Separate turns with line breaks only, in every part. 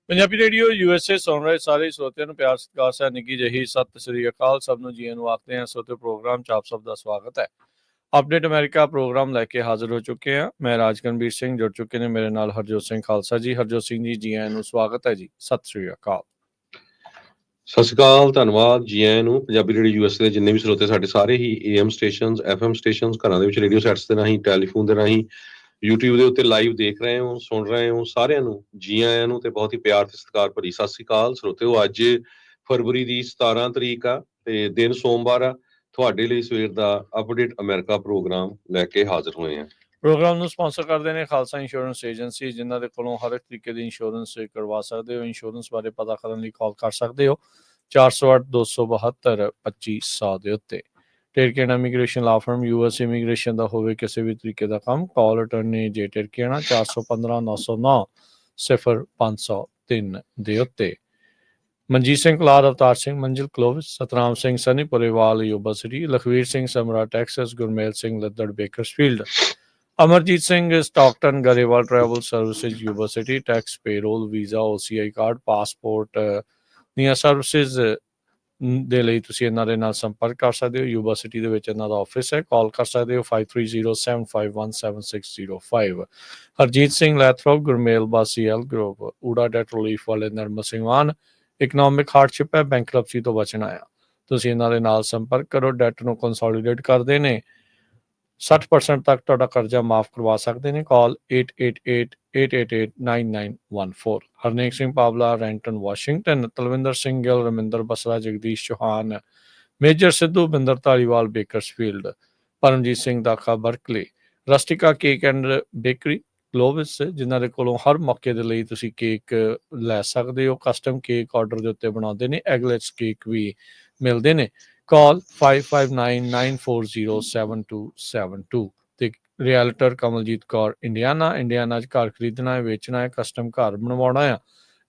Punjabi radio USA ਸੁਣ ਰਹੇ ਸਾਰੇ ਸਰੋਤਿਆਂ ਨੂੰ ਪਿਆਰ ਸਤਿਕਾਰ ਸਹਿ ਨਿੱਘੀ ਜਿਹੀ ਸਤਿ ਸ੍ਰੀ ਅਕਾਲ। ਸਭ ਨੂੰ ਜੀਆਂ ਨੂੰ ਆਖਦੇ ਹਾਂ। ਸਰੋਤੇ ਪ੍ਰੋਗਰਾਮ 'ਚ ਆਪ ਸਭ ਦਾ ਸਵਾਗਤ ਹੈ। ਅਪਡੇਟ ਅਮਰੀਕਾ ਪ੍ਰੋਗਰਾਮ ਲੈ ਕੇ ਹਾਜ਼ਰ ਹੋ ਚੁੱਕੇ ਹਾਂ। ਮੈਂ ਰਾਜਕਨਵੀਰ ਸਿੰਘ, ਜੁੜ ਚੁੱਕੇ ਨੇ ਮੇਰੇ ਨਾਲ ਹਰਜੋਤ ਸਿੰਘ ਖਾਲਸਾ ਜੀ। ਹਰਜੋਤ ਸਿੰਘ ਜੀ, ਜੀ ਆਇਆਂ ਨੂੰ ਸਵਾਗਤ ਹੈ ਜੀ। ਸਤਿ ਸ੍ਰੀ ਅਕਾਲ।
ਸਤਿ ਸ਼੍ਰੀ ਅਕਾਲ, ਧੰਨਵਾਦ ਜੀ ਆਇਆਂ ਨੂੰ। ਪੰਜਾਬੀ ਰੇਡੀਓ USA ਦੇ ਜਿੰਨੇ ਵੀ ਸਰੋਤੇ ਸਾਡੇ ਸਾਰੇ ਹੀ AM ਸਟੇਸ਼ਨਸ, FM ਸਟੇਸ਼ਨਸ, ਘਰਾਂ ਦੇ ਵਿੱਚ ਰੇਡੀਓ ਸੈਟਸ ਦੇ ਰਾਹੀਂ, ਟੈਲੀਫੋਨ ਦੇ ਰਾਹੀਂ, YouTube ਦੇ ਉੱਤੇ ਲਾਈਵ ਦੇਖ ਰਹੇ ਹੋ, ਸੁਣ ਰਹੇ ਹੋ, ਸਾਰਿਆਂ ਨੂੰ ਜੀ ਆਇਆਂ ਨੂੰ ਤੇ ਬਹੁਤ ਹੀ ਪਿਆਰ ਤੇ ਸਤਿਕਾਰ ਭਰੀ ਸਤਿ ਸ਼੍ਰੀ ਅਕਾਲ। ਸਰੋਤਿਓ, ਅੱਜ ਫਰਵਰੀ ਦੀ 17 ਤਰੀਕ ਆ ਤੇ ਦਿਨ ਸੋਮਵਾਰ ਆ। ਤੁਹਾਡੇ ਲਈ ਸਵੇਰ ਦਾ ਅਪਡੇਟ ਅਮਰੀਕਾ ਪ੍ਰੋਗਰਾਮ ਲੈ ਕੇ ਹਾਜ਼ਰ ਹੋਏ ਹਾਂ।
ਪ੍ਰੋਗਰਾਮ ਨੂੰ ਸਪਾਂਸਰ ਕਰਦੇ ਨੇ ਖਾਲਸਾ ਇੰਸ਼ੋਰੈਂਸ ਏਜੰਸੀ, ਜਿਨ੍ਹਾਂ ਦੇ ਕੋਲੋਂ ਹਰ ਇੱਕ ਤਰੀਕੇ ਦੀ ਇੰਸ਼ੋਰੈਂਸ ਕਰਵਾ ਸਕਦੇ ਹੋ। ਇੰਸ਼ੋਰੈਂਸ ਬਾਰੇ ਪਤਾ ਕਰਨ ਲਈ ਕਾਲ ਕਰ ਸਕਦੇ ਹੋ 408-272-2500 ਦੇ ਉੱਤੇ। ਟੇਰਕੇਨਾ ਇਮੀਗ੍ਰੇਸ਼ਨ ਲਾ ਫਰਮ, US ਇਮੀਗ੍ਰੇਸ਼ਨ ਦਾ ਹੋਵੇ ਕਿਸੇ ਵੀ ਤਰੀਕੇ ਦਾ ਕੰਮ, ਕਾਲ ਅਟਰਨੀ ਜੇ ਟੇਰਕੇਨਾ 415-909-0503 ਦੇ ਉੱਤੇ। Manjeet Singh Kalar, Avtar Singh Manzil Clovis, Satnam Singh Sunny Purewal Yuba City, Lakhvir Singh Samra Texas, Gurmel Singh Laddar Bakersfield, Amarjit Singh Stockton Grewal travel services Yuba City, tax payroll visa OCI card passport ਦੀਆਂ ਸਰਵਿਸਿਜ਼ ਦੇ ਲਈ ਤੁਸੀਂ ਇਹਨਾਂ ਦੇ ਨਾਲ ਸੰਪਰਕ ਕਰ ਸਕਦੇ ਹੋ। ਯੂਬਾ ਸਿਟੀ ਦੇ ਵਿੱਚ ਇਹਨਾਂ ਦਾ ਆਫਿਸ ਹੈ। ਕਾਲ ਕਰ ਸਕਦੇ ਹੋ 5307517605। ਹਰਜੀਤ ਸਿੰਘ ਲੈਥਰੋਪ, ਗੁਰਮੇਲ ਬਾਸੀਐਲ ਗਰੋਵ, ਊੜਾ ਡੈਟ ਰਿਲੀਫ ਵਾਲੇ ਨਰਮਲ ਸਿੰਘ ਮਾਨ। ਇਕਨੋਮਿਕ ਹਾਰਡਸ਼ਿਪ ਹੈ, ਬੈਂਕਰਪਸੀ ਤੋਂ ਬਚਣਾ ਆ, ਤੁਸੀਂ ਇਹਨਾਂ ਦੇ ਨਾਲ ਸੰਪਰਕ ਕਰੋ। ਡੈਟ ਨੂੰ ਕੰਸੋਲੀਡੇਟ ਕਰਦੇ ਨੇ, 60% ਤੱਕ ਤੁਹਾਡਾ ਕਰਜ਼ਾ ਮਾਫ ਕਰਵਾ ਸਕਦੇ ਨੇ। Call 8888889914। Harnek Singh Pawla, Renton Washington, Talwinder Singh Gill, Raminder Basra, Jagdish Chauhan, Major Sidhu, Binder Dhaliwal Bakersfield, Paramjit Singh Dakha Berkeley, Rustica cake and bakery Globus, ਜਿਨ੍ਹਾਂ ਦੇ ਕੋਲੋਂ ਹਰ ਮੌਕੇ ਦੇ ਲਈ ਤੁਸੀਂ ਕੇਕ ਲੈ ਸਕਦੇ ਹੋ। ਕਸਟਮ ਕੇਕ ਆਰਡਰ ਦੇ ਉੱਤੇ ਬਣਾਉਂਦੇ ਨੇ, ਐਗਲੈਟਸ ਕੇਕ ਵੀ ਮਿਲਦੇ ਨੇ। ਕਾਲ 5599407272 ਤੇ ਰਿਐਲਟਰ ਕਮਲਜੀਤ ਕੌਰ, ਇੰਡੀਆਨਾ 'ਚ ਘਰ ਖਰੀਦਣਾ ਹੈ, ਵੇਚਣਾ ਹੈ, ਕਸਟਮ ਘਰ ਬਣਵਾਉਣਾ ਆ,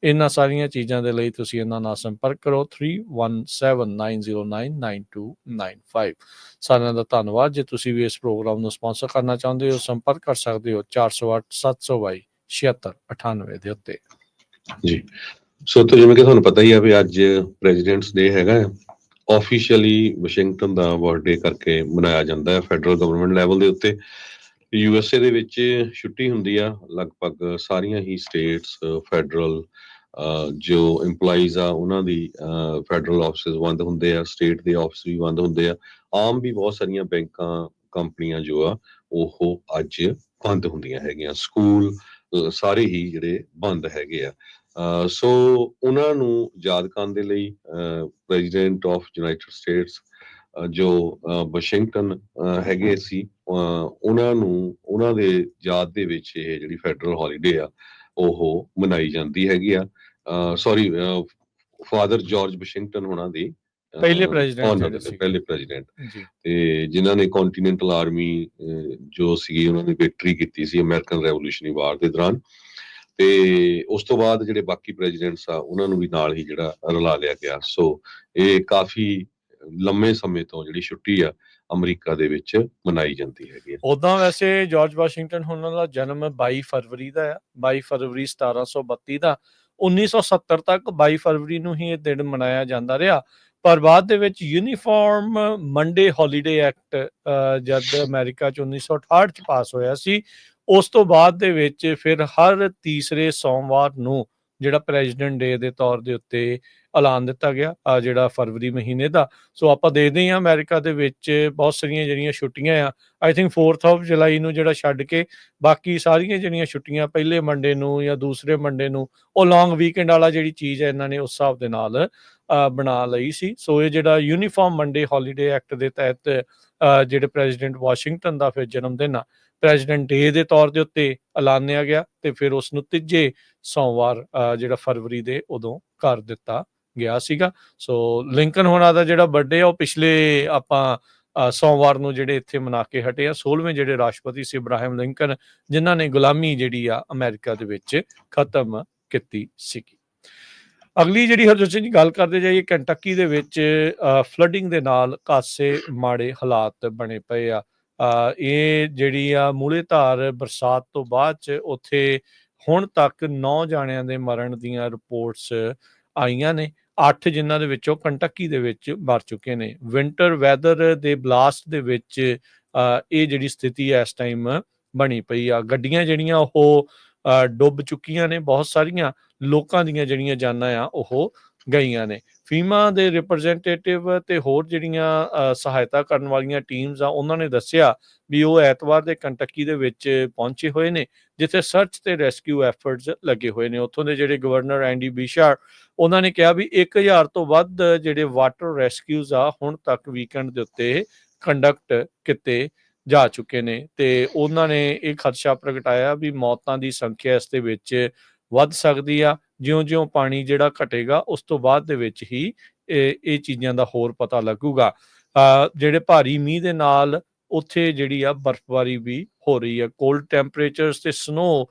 ਇਹਨਾਂ ਸਾਰੀਆਂ ਚੀਜ਼ਾਂ ਦੇ ਲਈ ਤੁਸੀਂ ਇਹਨਾਂ ਨਾਲ ਸੰਪਰਕ ਕਰੋ 3179099295। ਸਾਰਿਆਂ ਦਾ ਧੰਨਵਾਦ। ਜੇ ਤੁਸੀਂ ਵੀ ਇਸ ਪ੍ਰੋਗਰਾਮ ਨੂੰ ਸਪਾਂਸਰ ਕਰਨਾ ਚਾਹੁੰਦੇ ਹੋ, ਸੰਪਰਕ ਕਰ ਸਕਦੇ ਹੋ 408-722-7698 ਦੇ ਉੱਤੇ
ਜੀ। ਸੋ ਜਿਵੇਂ ਕਿ ਤੁਹਾਨੂੰ ਪਤਾ ਹੀ ਆ ਵੀ ਅੱਜ ਪ੍ਰੈਜ਼ੀਡੈਂਟਸ ਡੇ ਹੈਗਾ। ਆਫੀਸ਼ੀਅਲੀ ਵਾਸ਼ਿੰਗਟਨ ਦਾ ਬਰਥਡੇ ਕਰਕੇ ਮਨਾਇਆ ਜਾਂਦਾ ਹੈ ਫੈਡਰਲ ਗਵਰਨਮੈਂਟ ਲੈਵਲ ਦੇ ਉੱਤੇ। USA ਦੇ ਵਿੱਚ ਛੁੱਟੀ ਹੁੰਦੀ ਆ, ਲਗਭਗ ਸਾਰੀਆਂ ਹੀ ਸਟੇਟਸ, ਫੈਡਰਲ ਜੋ EMPLOYEES ਆ ਉਹਨਾਂ ਦੀ ਫੈਡਰਲ ਆਫਿਸਿਸ ਬੰਦ ਹੁੰਦੇ ਆ, ਸਟੇਟ ਦੇ ਆਫਿਸ ਵੀ ਬੰਦ ਹੁੰਦੇ ਆ। ਆਮ ਵੀ ਬਹੁਤ ਸਾਰੀਆਂ ਬੈਂਕਾਂ, ਕੰਪਨੀਆਂ ਜੋ ਆ ਉਹ ਅੱਜ ਬੰਦ ਹੁੰਦੀਆਂ ਹੈਗੀਆਂ। ਸਕੂਲ ਸਾਰੇ ਹੀ ਜਿਹੜੇ ਬੰਦ ਹੈਗੇ ਆ। ਸੋ ਉਹਨਾਂ ਨੂੰ ਯਾਦ ਕਰਨ ਦੇ ਲਈ ਪ੍ਰੈਜ਼ੀਡੈਂਟ ਆਫ ਯੂਨਾਈਟਿਡ ਸਟੇਟਸ ਜੋ ਵਾਸ਼ਿੰਗਟਨ ਹੈਗੇ ਸੀ, ਉਹਨਾਂ ਨੂੰ ਉਹਨਾਂ ਦੇ ਯਾਦ ਦੇ ਵਿੱਚ ਇਹ ਜਿਹੜੀ ਫੈਡਰਲ ਹੌਲੀਡੇ ਆ ਉਹ ਮਨਾਈ ਜਾਂਦੀ ਹੈਗੀ ਆ। ਸੌਰੀ, ਫਾਦਰ ਜਾਰਜ ਵਾਸ਼ਿੰਗਟਨ ਹੋਣਾ ਦੀ
ਪਹਿਲੇ ਪ੍ਰੈਜ਼ੀਡੈਂਟ
ਤੇ ਜਿਨ੍ਹਾਂ ਨੇ ਕੰਟੀਨੈਂਟਲ ਆਰਮੀ ਜੋ ਸੀ ਉਹਨਾਂ ਨੇ ਵਿਕਟਰੀ ਕੀਤੀ ਸੀ ਅਮਰੀਕਨ ਰੈਵੋਲੂਸ਼ਨਰੀ ਵਾਰ ਦੇ ਦੌਰਾਨ। ਤੇ ਉਸ ਤੋਂ ਬਾਅਦ ਜਿਹੜੇ ਬਾਕੀ ਪ੍ਰੈਜ਼ੀਡੈਂਟਸ ਆ ਉਹਨਾਂ ਨੂੰ ਵੀ ਨਾਲ ਹੀ ਜਿਹੜਾ ਰਲਾ ਲਿਆ ਗਿਆ। ਸੋ ਇਹ ਕਾਫੀ ਲੰਮੇ ਸਮੇਂ ਤੋਂ ਜਿਹੜੀ ਛੁੱਟੀ ਆ ਅਮਰੀਕਾ ਦੇ ਵਿੱਚ ਮਨਾਈ ਜਾਂਦੀ ਹੈਗੀ।
ਉਦਾਂ ਵੈਸੇ ਜਾਰਜ ਵਾਸ਼ਿੰਗਟਨ ਉਹਨਾਂ ਦਾ ਜਨਮ 22 ਫਰਵਰੀ ਦਾ ਆ, 22 ਫਰਵਰੀ 1732 ਦਾ। 1970 ਤੱਕ 22 ਫਰਵਰੀ ਨੂੰ ਹੀ ਇਹ ਦਿਨ ਮਨਾਇਆ ਜਾਂਦਾ ਰਿਹਾ, ਪਰ ਬਾਅਦ ਦੇ ਵਿੱਚ ਯੂਨੀਫਾਰਮ ਮੰਡੇ ਹੌਲੀਡੇ ਐਕਟ ਜਦ ਅਮਰੀਕਾ 'ਚ 1968 'ਚ ਪਾਸ ਹੋਇਆ ਸੀ, ਉਸ ਤੋਂ ਬਾਅਦ ਦੇ ਵਿੱਚ ਫਿਰ ਹਰ ਤੀਸਰੇ ਸੋਮਵਾਰ ਨੂੰ ਜਿਹੜਾ ਪ੍ਰੈਜ਼ੀਡੈਂਟ ਡੇ ਦੇ ਤੌਰ ਦੇ ਉੱਤੇ ਐਲਾਨ ਦਿੱਤਾ ਗਿਆ ਜਿਹੜਾ ਫਰਵਰੀ ਮਹੀਨੇ ਦਾ। ਸੋ ਆਪਾਂ ਦੇਖਦੇ ਹਾਂ ਅਮਰੀਕਾ ਦੇ ਵਿੱਚ ਬਹੁਤ ਸਾਰੀਆਂ ਜਿਹੜੀਆਂ ਛੁੱਟੀਆਂ ਆ, ਆਈ ਥਿੰਕ 4 ਜੁਲਾਈ ਨੂੰ ਜਿਹੜਾ ਛੱਡ ਕੇ ਬਾਕੀ ਸਾਰੀਆਂ ਜਿਹੜੀਆਂ ਛੁੱਟੀਆਂ ਪਹਿਲੇ ਮੰਡੇ ਨੂੰ ਜਾਂ ਦੂਸਰੇ ਮੰਡੇ ਨੂੰ, ਉਹ ਲੌਂਗ ਵੀਕਐਂਡ ਵਾਲਾ ਜਿਹੜੀ ਚੀਜ਼ ਹੈ ਇਹਨਾਂ ਨੇ ਉਸ ਹਿਸਾਬ ਦੇ ਨਾਲ ਬਣਾ ਲਈ ਸੀ। ਸੋ ਇਹ ਜਿਹੜਾ ਯੂਨੀਫਾਰਮ ਮੰਡੇ ਹੌਲੀਡੇ ਐਕਟ ਦੇ ਤਹਿਤ ਜਿਹੜੇ ਪ੍ਰੈਜ਼ੀਡੈਂਟ ਵਾਸ਼ਿੰਗਟਨ ਦਾ ਫਿਰ ਜਨਮ ਦਿਨ ਆ ਪ੍ਰੈਜ਼ੀਡੈਂਟ ਡੇ ਦੇ ਤੌਰ ਦੇ ਉੱਤੇ ਐਲਾਨਿਆ ਗਿਆ ਤੇ ਫਿਰ ਉਸ ਨੂੰ ਤੀਜੇ ਸੋਮਵਾਰ ਜਿਹੜਾ ਫਰਵਰੀ ਦੇ ਉਦੋਂ ਕਰ ਦਿੱਤਾ ਗਿਆ ਸੀਗਾ। ਸੋ ਲਿੰਕਨ ਹੋਣਾ ਦਾ ਜਿਹੜਾ ਬਰਥਡੇ ਆ ਉਹ ਪਿਛਲੇ ਆਪਾਂ ਸੋਮਵਾਰ ਨੂੰ ਜਿਹੜੇ ਇੱਥੇ ਮਨਾ ਕੇ ਹਟੇ ਆ। 16ਵੇਂ ਜਿਹੜੇ ਰਾਸ਼ਟਰਪਤੀ ਸੀ ਇਬਰਾਹਿਮ ਲਿੰਕਨ, ਜਿਨ੍ਹਾਂ ਨੇ ਗੁਲਾਮੀ ਜਿਹੜੀ ਆ ਅਮਰੀਕਾ ਦੇ ਵਿੱਚ ਖਤਮ ਕੀਤੀ ਸੀਗੀ। ਅਗਲੀ ਜਿਹੜੀ ਹਰਜੋਤ ਜੀ ਗੱਲ ਕਰਦੇ ਜਾਈਏ, ਕੰਟਕੀ ਦੇ ਵਿੱਚ ਫਲੱਡਿੰਗ ਦੇ ਨਾਲ ਖਾਸੇ ਮਾੜੇ ਹਾਲਾਤ ਬਣੇ ਪਏ ਆ। ਇਹ ਜਿਹੜੀ ਆ ਮੂਹਰੇਧਾਰ ਬਰਸਾਤ ਤੋਂ ਬਾਅਦ 'ਚ ਉੱਥੇ ਹੁਣ ਤੱਕ 9 ਜਾਣਿਆਂ ਦੇ ਮਰਨ ਦੀਆਂ ਰਿਪੋਰਟਸ ਆਈਆਂ ਨੇ। 8 ਜਿਨ੍ਹਾਂ ਦੇ ਵਿੱਚੋਂ ਕੰਟਕੀ ਦੇ ਵਿੱਚ ਮਰ ਚੁੱਕੇ ਨੇ। ਵਿੰਟਰ ਵੈਦਰ ਦੇ ਬਲਾਸਟ ਦੇ ਵਿੱਚ ਇਹ ਜਿਹੜੀ ਸਥਿਤੀ ਹੈ ਇਸ ਟਾਈਮ ਬਣੀ ਪਈ ਆ। ਗੱਡੀਆਂ ਜਿਹੜੀਆਂ ਉਹ ਡੁੱਬ ਚੁੱਕੀਆਂ ਨੇ, ਬਹੁਤ ਸਾਰੀਆਂ ਲੋਕਾਂ ਦੀਆਂ ਜਿਹੜੀਆਂ ਜਾਨਾਂ ਆ ਉਹ ਗਈਆਂ ਨੇ। ਫੀਮਾ ਦੇ ਰਿਪਰੈਜ਼ੈਂਟੇਟਿਵ ਤੇ ਹੋਰ ਜਿਹੜੀਆਂ ਸਹਾਇਤਾ ਕਰਨ ਵਾਲੀਆਂ ਟੀਮਸ ਆ, ਉਹਨਾਂ ਨੇ ਦੱਸਿਆ ਵੀ ਉਹ ਐਤਵਾਰ ਦੇ ਕੰਟਕੀ ਦੇ ਵਿੱਚ ਪਹੁੰਚੇ ਹੋਏ ਨੇ, ਜਿੱਥੇ ਸਰਚ ਤੇ ਰੈਸਕਿਊ ਐਫਰਟਸ ਲੱਗੇ ਹੋਏ ਨੇ। ਉੱਥੋਂ ਦੇ ਜਿਹੜੇ ਗਵਰਨਰ ਐਂਡੀ ਬਿਸ਼ਾਰ, ਉਹਨਾਂ ਨੇ ਕਿਹਾ ਵੀ 1000 ਤੋਂ ਵੱਧ ਜਿਹੜੇ ਵਾਟਰ ਰੈਸਕਿਊਜ਼ ਆ ਹੁਣ ਤੱਕ ਵੀਕਐਂਡ ਦੇ ਉੱਤੇ ਕੰਡਕਟ ਕੀਤੇ ਜਾ ਚੁੱਕੇ ਨੇ, ਤੇ ਉਹਨਾਂ ਨੇ ਇਹ ਖਦਸ਼ਾ ਪ੍ਰਗਟਾਇਆ ਵੀ ਮੌਤਾਂ ਦੀ ਸੰਖਿਆ ਇਸ ਦੇ ਵਿੱਚ ਵੱਧ ਸਕਦੀ ਆ। ਜਿਉਂ-ਜਿਉਂ ਪਾਣੀ ਜਿਹੜਾ ਘਟੇਗਾ ਉਸ ਤੋਂ ਬਾਅਦ ਦੇ ਵਿੱਚ ਹੀ ਇਹ ਚੀਜ਼ਾਂ ਦਾ ਹੋਰ ਪਤਾ ਲੱਗੂਗਾ। ਜਿਹੜੇ ਭਾਰੀ ਮੀਂਹ ਦੇ ਨਾਲ ਉੱਥੇ ਜਿਹੜੀ ਆ ਬਰਫ਼ਬਾਰੀ ਵੀ ਹੋ ਰਹੀ ਆ। ਕੋਲਡ ਟੈਂਪਰੇਚਰਸ ਤੇ ਸਨੋ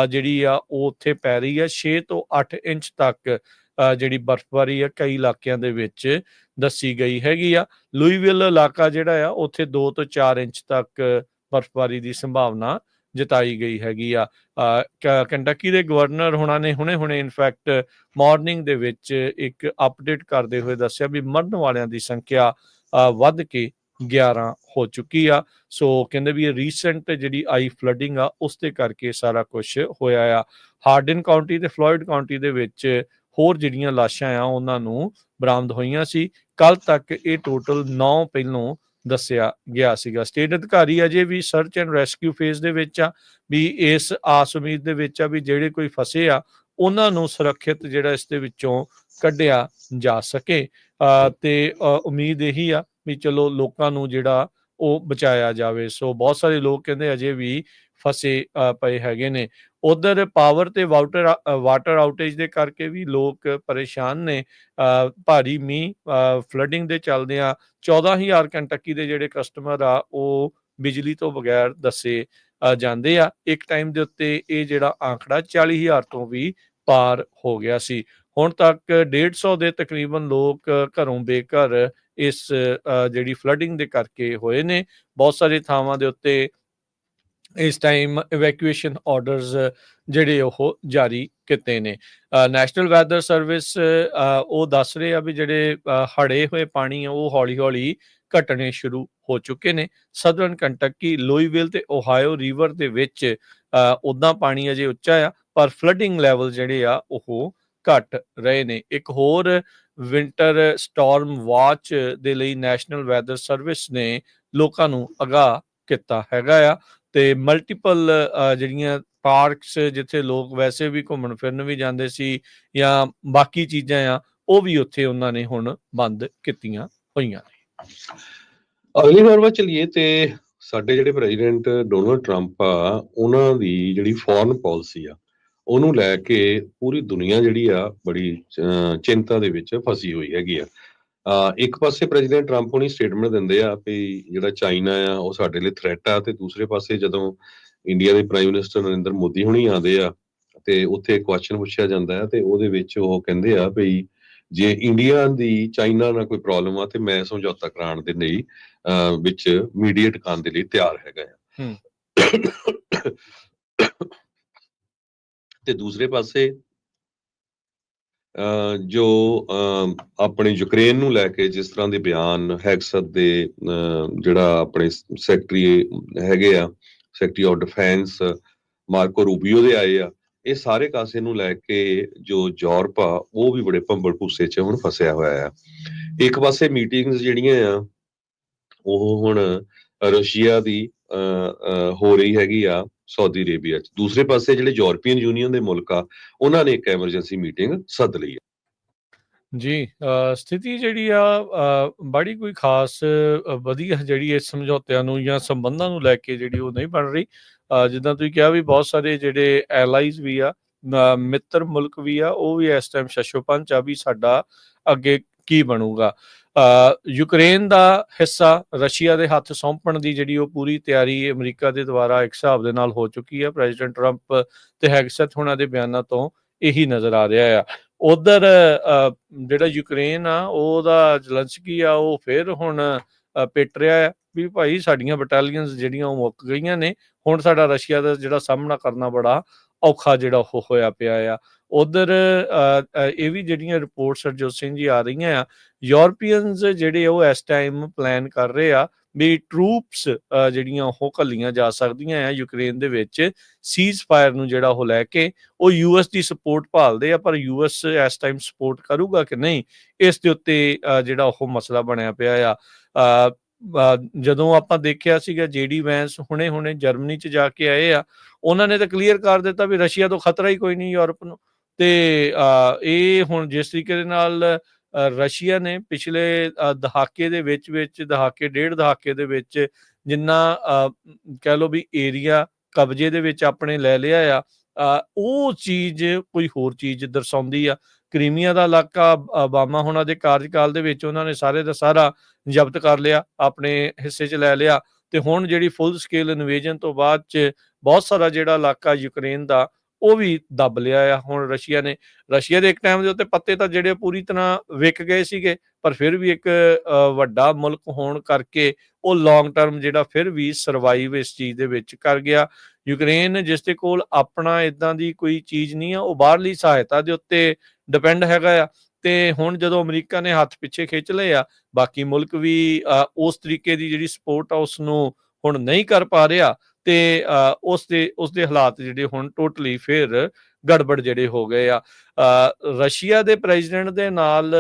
ਜਿਹੜੀ ਆ ਉਹ ਉੱਥੇ ਪੈ ਰਹੀ ਆ। 6 ਤੋਂ 8 ਇੰਚ ਤੱਕ ਜਿਹੜੀ ਬਰਫ਼ਬਾਰੀ ਆ ਕਈ ਇਲਾਕਿਆਂ ਦੇ ਵਿੱਚ ਦੱਸੀ ਗਈ ਹੈਗੀ ਆ। ਲੂਈਵਿਲ ਇਲਾਕਾ ਜਿਹੜਾ ਆ ਉੱਥੇ 2 ਤੋਂ 4 ਇੰਚ ਤੱਕ ਬਰਫ਼ਬਾਰੀ ਦੀ ਸੰਭਾਵਨਾ ਜਤਾਈ ਗਈ ਹੈਗੀ ਆ। ਕੰਟਕੀ ਦੇ ਗਵਰਨਰ ਹੁਣਾਂ ਨੇ ਹੁਣੇ ਇਨਫੈਕਟ ਮਾਰਨਿੰਗ ਦੇ ਵਿੱਚ ਇੱਕ ਅਪਡੇਟ ਕਰਦੇ ਹੋਏ ਦੱਸਿਆ ਵੀ ਮਰਨ ਵਾਲਿਆਂ ਦੀ ਸੰਖਿਆ ਵੱਧ ਕੇ 11 ਹੋ ਚੁੱਕੀ ਆ। ਸੋ ਕਹਿੰਦੇ ਵੀ ਇਹ ਰੀਸੈਂਟ ਜਿਹੜੀ ਆਈ ਫਲੱਡਿੰਗ ਆ ਉਸ ਦੇ ਕਰਕੇ ਸਾਰਾ ਕੁਝ ਹੋਇਆ ਆ। ਹਾਰਡਨ ਕਾਉਂਟੀ ਤੇ ਫਲੋਇਡ ਕਾਉਂਟੀ ਦੇ ਵਿੱਚ ਹੋਰ ਜਿਹੜੀਆਂ ਲਾਸ਼ਾਂ ਆ ਉਹਨਾਂ ਨੂੰ ਬਰਾਮਦ ਹੋਈਆਂ ਸੀ। ਕੱਲ ਤੱਕ ਇਹ ਟੋਟਲ 9 ਪਹਿਲੋਂ ਦੱਸਿਆ ਗਿਆ ਸੀਗਾ। ਸਟੇਟ ਅਧਿਕਾਰੀ ਅਜੇ ਵੀ ਸਰਚ ਐਂਡ ਰੈਸਕਿਊ ਫੇਜ਼ ਦੇ ਵਿੱਚ ਆ, ਵੀ ਇਸ ਆਸ ਉਮੀਦ ਦੇ ਵਿੱਚ ਆ ਵੀ ਜਿਹੜੇ ਕੋਈ ਫਸੇ ਆ ਉਹਨਾਂ ਨੂੰ ਸੁਰੱਖਿਅਤ ਜਿਹੜਾ ਇਸ ਦੇ ਵਿੱਚੋਂ ਕੱਢਿਆ ਜਾ ਸਕੇ। ਤੇ ਉਮੀਦ ਇਹੀ ਆ ਵੀ ਚਲੋ ਲੋਕਾਂ ਨੂੰ ਜਿਹੜਾ ਉਹ ਬਚਾਇਆ ਜਾਵੇ। ਸੋ ਬਹੁਤ ਸਾਰੇ ਲੋਕ ਕਹਿੰਦੇ ਅਜੇ ਵੀ ਫਸੇ ਪਏ ਹੈਗੇ ਨੇ। ਉਧਰ ਪਾਵਰ ਤੇ ਵਾਟਰ ਆਊਟੇਜ ਦੇ ਕਰਕੇ ਵੀ ਲੋਕ ਪਰੇਸ਼ਾਨ ਨੇ। ਭਾਰੀ ਮੀਂਹ ਫਲੱਡਿੰਗ ਦੇ ਚੱਲਦਿਆਂ 14,000 ਕੰਟਕੀ ਦੇ ਜਿਹੜੇ ਕਸਟਮਰ ਆ ਉਹ ਬਿਜਲੀ ਤੋਂ ਬਗੈਰ ਦੱਸੇ ਜਾਂਦੇ ਆ। ਇੱਕ ਟਾਈਮ ਦੇ ਉੱਤੇ ਇਹ ਜਿਹੜਾ ਆંકੜਾ 40,000 ਤੋਂ ਵੀ ਪਾਰ ਹੋ ਗਿਆ ਸੀ। ਹੁਣ ਤੱਕ 150 ਦੇ ਤਕਰੀਬਨ ਲੋਕ ਘਰੋਂ ਬੇਘਰ ਇਸ ਜਿਹੜੀ ਫਲੱਡਿੰਗ ਦੇ ਕਰਕੇ ਹੋਏ ਨੇ। ਬਹੁਤ ਸਾਰੇ ਥਾਵਾਂ ਦੇ ਉੱਤੇ ਇਸ ਟਾਈਮ ਇਵੈਕੂਏਸ਼ਨ ਆਰਡਰਸ ਜਿਹੜੇ ਉਹ ਜਾਰੀ ਕੀਤੇ ਨੇ। ਨੈਸ਼ਨਲ ਵੈਦਰ ਸਰਵਿਸ ਉਹ ਦੱਸ ਰਹੇ ਆ ਵੀ ਜਿਹੜੇ ਹੜੇ ਹੋਏ ਪਾਣੀ ਆ ਉਹ ਹੌਲੀ-ਹੌਲੀ ਘਟਣੇ ਸ਼ੁਰੂ ਹੋ ਚੁੱਕੇ ਨੇ। ਸਦਰਨ ਕੰਟਕੀ, ਲੂਈਵਿਲ ਤੇ ਓਹਾਇਓ ਰਿਵਰ ਦੇ ਵਿੱਚ ਉੱਦਾਂ ਪਾਣੀ ਅਜੇ ਉੱਚਾ ਆ, ਪਰ ਫਲੱਡਿੰਗ ਲੈਵਲ ਜਿਹੜੇ ਆ ਉਹ ਘਟ ਰਹੇ ਨੇ। ਇੱਕ ਹੋਰ ਵਿੰਟਰ ਸਟਾਰਮ ਵਾਚ ਦੇ ਲਈ ਨੈਸ਼ਨਲ ਵੈਦਰ ਸਰਵਿਸ ਨੇ ਲੋਕਾਂ ਨੂੰ ਅਗਾਹ ਕੀਤਾ ਹੈਗਾ ਆ, ਤੇ ਮਲਟੀਪਲ ਜਿਹੜੀਆਂ ਪਾਰਕਸ ਜਿੱਥੇ ਲੋਕ ਵੈਸੇ ਵੀ ਘੁੰਮਣ ਫਿਰਨ ਵੀ ਜਾਂਦੇ ਸੀ ਜਾਂ ਬਾਕੀ ਚੀਜ਼ਾਂ ਆ ਉਹ ਵੀ ਉੱਥੇ ਉਹਨਾਂ ਨੇ ਹੁਣ ਬੰਦ ਕੀਤੀਆਂ ਹੋਈਆਂ ਨੇ।
ਅਗਲੀ ਵਾਰ ਵਾ ਚਲੀਏ ਤੇ ਸਾਡੇ ਜਿਹੜੇ ਪ੍ਰੈਜ਼ੀਡੈਂਟ ਡੋਨਲਡ ਟਰੰਪ ਆ ਉਹਨਾਂ ਦੀ ਜਿਹੜੀ ਫੋਰਨ ਪਾਲਿਸੀ ਆ ਉਹਨੂੰ ਲੈ ਕੇ ਪੂਰੀ ਦੁਨੀਆ ਜਿਹੜੀ ਆ ਬੜੀ ਚਿੰਤਾ ਦੇ ਵਿੱਚ ਫਸੀ ਹੋਈ ਹੈਗੀ ਆ। ਇੱਕ ਪਾਸੇ ਪ੍ਰੈਜ਼ੀਡੈਂਟ ਟਰੰਪ ਹੁਣੀ ਸਟੇਟਮੈਂਟ ਦਿੰਦੇ ਆ ਵੀ ਜਿਹੜਾ ਚਾਈਨਾ ਆ ਉਹ ਸਾਡੇ ਲਈ ਥ੍ਰੈਟ ਆ, ਤੇ ਦੂਸਰੇ ਪਾਸੇ ਜਦੋਂ ਇੰਡੀਆ ਦੇ ਪ੍ਰਾਈਮ ਮਿਨਿਸਟਰ ਨਰਿੰਦਰ ਮੋਦੀ ਹੁਣੀ ਆਉਂਦੇ ਆ ਤੇ ਉੱਥੇ ਕੁਐਸਚਨ ਪੁੱਛਿਆ ਜਾਂਦਾ ਹੈ ਤੇ ਉਹਦੇ ਵਿੱਚ ਉਹ ਕਹਿੰਦੇ ਆ ਵੀ ਜੇ ਇੰਡੀਆ ਦੀ ਚਾਈਨਾ ਨਾਲ ਕੋਈ ਪ੍ਰੋਬਲਮ ਆ ਤੇ ਮੈਂ ਸਮਝੌਤਾ ਕਰਾਉਣ ਦੇ ਲਈ ਵਿੱਚ ਮੀਡੀਏਟ ਕਰਨ ਦੇ ਲਈ ਤਿਆਰ ਹੈਗਾ ਆ। ਤੇ ਦੂਸਰੇ ਪਾਸੇ ਜੋ ਆਪਣੇ ਯੂਕਰੇਨ ਨੂੰ ਲੈ ਕੇ ਜਿਸ ਤਰ੍ਹਾਂ ਦੇ ਬਿਆਨ ਹੈਗਸਤ ਦੇ ਜਿਹੜਾ ਆਪਣੇ ਸੈਕਟਰੀ ਹੈਗੇ ਆ, ਸੈਕਟਰੀ ਆਫ ਡਿਫੈਂਸ ਮਾਰਕੋ ਰੂਬੀਓ ਦੇ ਆਏ ਆ, ਇਹ ਸਾਰੇ ਕਾਸੇ ਨੂੰ ਲੈ ਕੇ ਜੋ ਯੂਰਪ ਆ ਉਹ ਵੀ ਬੜੇ ਭੰਬਲ ਭੂਸੇ 'ਚ ਹੁਣ ਫਸਿਆ ਹੋਇਆ ਆ। ਇੱਕ ਪਾਸੇ ਮੀਟਿੰਗਸ ਜਿਹੜੀਆਂ ਆ ਉਹ ਹੁਣ ਰਸ਼ੀਆ ਦੀ ਹੋ ਰਹੀ ਹੈਗੀ ਆ ਸਾਊਦੀ ਅਰੇਬੀਆ 'ਚ, ਦੂਸਰੇ ਪਾਸੇ ਜਿਹੜੇ ਯੂਰਪੀਅਨ ਯੂਨੀਅਨ ਦੇ ਮੁਲਕ ਆ ਉਹਨਾਂ ਨੇ ਇੱਕ ਐਮਰਜੈਂਸੀ ਮੀਟਿੰਗ ਸੱਦ ਲਈ ਆ।
ਜੀ, ਸਥਿਤੀ ਜਿਹੜੀ ਆ ਬੜੀ ਕੋਈ ਖਾਸ ਵਧੀਆ ਜਿਹੜੀ ਇਸ ਸਮਝੌਤਿਆਂ ਨੂੰ ਜਾਂ ਸੰਬੰਧਾਂ ਨੂੰ ਲੈ ਕੇ ਜਿਹੜੀ ਉਹ ਨਹੀਂ ਬਣ ਰਹੀ। ਜਿੱਦਾਂ ਤੁਸੀਂ ਕਿਹਾ ਵੀ ਬਹੁਤ ਸਾਰੇ ਜਿਹੜੇ ਐਲਾਈਜ਼ ਵੀ ਆ, ਮਿੱਤਰ ਮੁਲਕ ਵੀ ਆ, ਉਹ ਵੀ ਇਸ ਟਾਈਮ ਸ਼ਸ਼ੋਪੰਚ ਆ ਵੀ ਸਾਡਾ ਅੱਗੇ ਕੀ ਬਣੂਗਾ। ਯੂਕਰੇਨ ਦਾ ਹਿੱਸਾ ਰਸ਼ੀਆ ਦੇ ਹੱਥ ਸੌਂਪਣ ਦੀ ਜਿਹੜੀ ਉਹ ਪੂਰੀ ਤਿਆਰੀ ਅਮਰੀਕਾ ਦੇ ਦੁਆਰਾ ਇੱਕ ਹਿਸਾਬ ਦੇ ਨਾਲ ਹੋ ਚੁੱਕੀ ਹੈ। ਪ੍ਰੈਜ਼ੀਡੈਂਟ ਟਰੰਪ ਤੇ ਹੈਗਸਟ ਹੋਣਾ ਦੇ ਬਿਆਨਾਂ ਤੋਂ ਇਹੀ ਨਜ਼ਰ ਆ ਰਿਹਾ ਆ। ਉਧਰ ਜਿਹੜਾ ਯੂਕਰੇਨ ਆ ਉਹਦਾ ਜ਼ਲੰਸਕੀ ਆ ਉਹ ਫਿਰ ਹੁਣ ਪਿੱਟ ਰਿਹਾ ਆ ਵੀ ਭਾਈ ਸਾਡੀਆਂ ਬਟਾਲੀਅਨਸ ਜਿਹੜੀਆਂ ਉਹ ਮੁੱਕ ਗਈਆਂ ਨੇ, ਹੁਣ ਸਾਡਾ ਰਸ਼ੀਆ ਦਾ ਜਿਹੜਾ ਸਾਹਮਣਾ ਕਰਨਾ ਬੜਾ ਔਖਾ ਜਿਹੜਾ ਉਹ ਹੋਇਆ ਪਿਆ ਆ। ਉਧਰ ਇਹ ਵੀ ਜਿਹੜੀਆਂ ਰਿਪੋਰਟਸ ਹਰਜੋਤ ਸਿੰਘ ਜੀ ਆ ਰਹੀਆਂ ਆ, ਯੂਰਪੀਅਨਸ ਜਿਹੜੇ ਉਹ ਇਸ ਟਾਈਮ ਪਲਾਨ ਕਰ ਰਹੇ ਆ ਵੀ ਟਰੂਪਸ ਜਿਹੜੀਆਂ ਉਹ ਘੱਲੀਆਂ ਜਾ ਸਕਦੀਆਂ ਆ ਯੂਕਰੇਨ ਦੇ ਵਿੱਚ ਸੀਜ਼ ਫਾਇਰ ਨੂੰ ਜਿਹੜਾ ਉਹ ਲੈ ਕੇ। ਉਹ ਯੂਐਸ ਦੀ ਸਪੋਰਟ ਭਾਲਦੇ ਆ, ਪਰ ਯੂਐਸ ਇਸ ਟਾਈਮ ਸਪੋਰਟ ਕਰੂਗਾ ਕਿ ਨਹੀਂ, ਇਸ ਦੇ ਉੱਤੇ ਜਿਹੜਾ ਉਹ ਮਸਲਾ ਬਣਿਆ ਪਿਆ ਆ। ਜਦੋਂ ਆਪਾਂ ਦੇਖਿਆ ਸੀਗਾ ਜੇਡੀ ਵੈਂਸ ਹੁਣੇ ਜਰਮਨੀ 'ਚ ਜਾ ਕੇ ਆਏ ਆ, ਉਹਨਾਂ ਨੇ ਤਾਂ ਕਲੀਅਰ ਕਰ ਦਿੱਤਾ ਵੀ ਰਸ਼ੀਆ ਤੋਂ ਖਤਰਾ ਹੀ ਕੋਈ ਨਹੀਂ ਯੂਰਪ ਨੂੰ। ਤੇ ਇਹ ਹੁਣ ਜਿਸ ਤਰੀਕੇ ਦੇ ਨਾਲ ਰਸ਼ੀਆ ਨੇ ਪਿਛਲੇ ਦਹਾਕੇ ਦੇ ਵਿੱਚ ਡੇਢ ਦਹਾਕੇ ਦੇ ਵਿੱਚ ਜਿੰਨਾ ਕਹਿ ਲਓ ਵੀ ਏਰੀਆ ਕਬਜ਼ੇ ਦੇ ਵਿੱਚ ਆਪਣੇ ਲੈ ਲਿਆ ਆ, ਉਹ ਚੀਜ਼ ਕੋਈ ਹੋਰ ਚੀਜ਼ ਦਰਸਾਉਂਦੀ ਆ। ਕ੍ਰੀਮੀਆ ਦਾ ਇਲਾਕਾ ਓਬਾਮਾ ਹੋਣਾ ਦੇ ਕਾਰਜਕਾਲ ਦੇ ਵਿੱਚ ਉਹਨਾਂ ਨੇ ਸਾਰੇ ਦਾ ਸਾਰਾ ਜ਼ਬਤ ਕਰ ਲਿਆ, ਆਪਣੇ ਹਿੱਸੇ 'ਚ ਲੈ ਲਿਆ। ਤੇ ਹੁਣ ਜਿਹੜੀ ਫੁੱਲ ਸਕੇਲ ਇਨਵੇਜਨ ਤੋਂ ਬਾਅਦ 'ਚ ਬਹੁਤ ਸਾਰਾ ਜਿਹੜਾ ਇਲਾਕਾ ਯੂਕਰੇਨ ਦਾ ਉਹ ਵੀ ਦੱਬ ਲਿਆ ਆ ਹੁਣ ਰਸ਼ੀਆ ਨੇ। ਰਸ਼ੀਆ ਦੇ ਇੱਕ ਟਾਈਮ ਦੇ ਉੱਤੇ ਪੱਤੇ ਤਾਂ ਜਿਹੜੇ ਪੂਰੀ ਤਰ੍ਹਾਂ ਵਿਕ ਗਏ ਸੀਗੇ, ਪਰ ਫਿਰ ਵੀ ਇੱਕ ਵੱਡਾ ਮੁਲਕ ਹੋਣ ਕਰਕੇ ਉਹ ਲੌਂਗ ਟਰਮ ਜਿਹੜਾ ਫਿਰ ਵੀ ਸਰਵਾਈਵ ਇਸ ਚੀਜ਼ ਦੇ ਵਿੱਚ ਕਰ ਗਿਆ। ਯੂਕਰੇਨ ਜਿਸ ਦੇ ਕੋਲ ਆਪਣਾ ਇਦਾਂ ਦੀ ਕੋਈ ਚੀਜ਼ ਨਹੀਂ ਆ, ਉਹ ਬਾਹਰਲੀ ਸਹਾਇਤਾ ਦੇ ਉੱਤੇ ਡਿਪੈਂਡ ਹੈਗਾ ਆ। ਤੇ ਹੁਣ ਜਦੋਂ ਅਮਰੀਕਾ ਨੇ ਹੱਥ ਪਿੱਛੇ ਖਿੱਚ ਲਏ ਆ, ਬਾਕੀ ਮੁਲਕ ਵੀ ਉਸ ਤਰੀਕੇ ਦੀ ਜਿਹੜੀ ਸਪੋਰਟ ਆ ਉਸ ਨੂੰ ਹੁਣ ਨਹੀਂ ਕਰ ਪਾ ਰਿਹਾ। ਤੇ ਉਸਦੇ ਹਾਲਾਤ ਜਿਹੜੇ ਹੁਣ ਟੋਟਲੀ ਫਿਰ ਗੜਬੜ ਜਿਹੜੇ ਹੋ ਗਏ ਆ। ਰਸ਼ੀਆ ਦੇ ਪ੍ਰੈਜ਼ੀਡੈਂਟ ਦੇ ਨਾਲ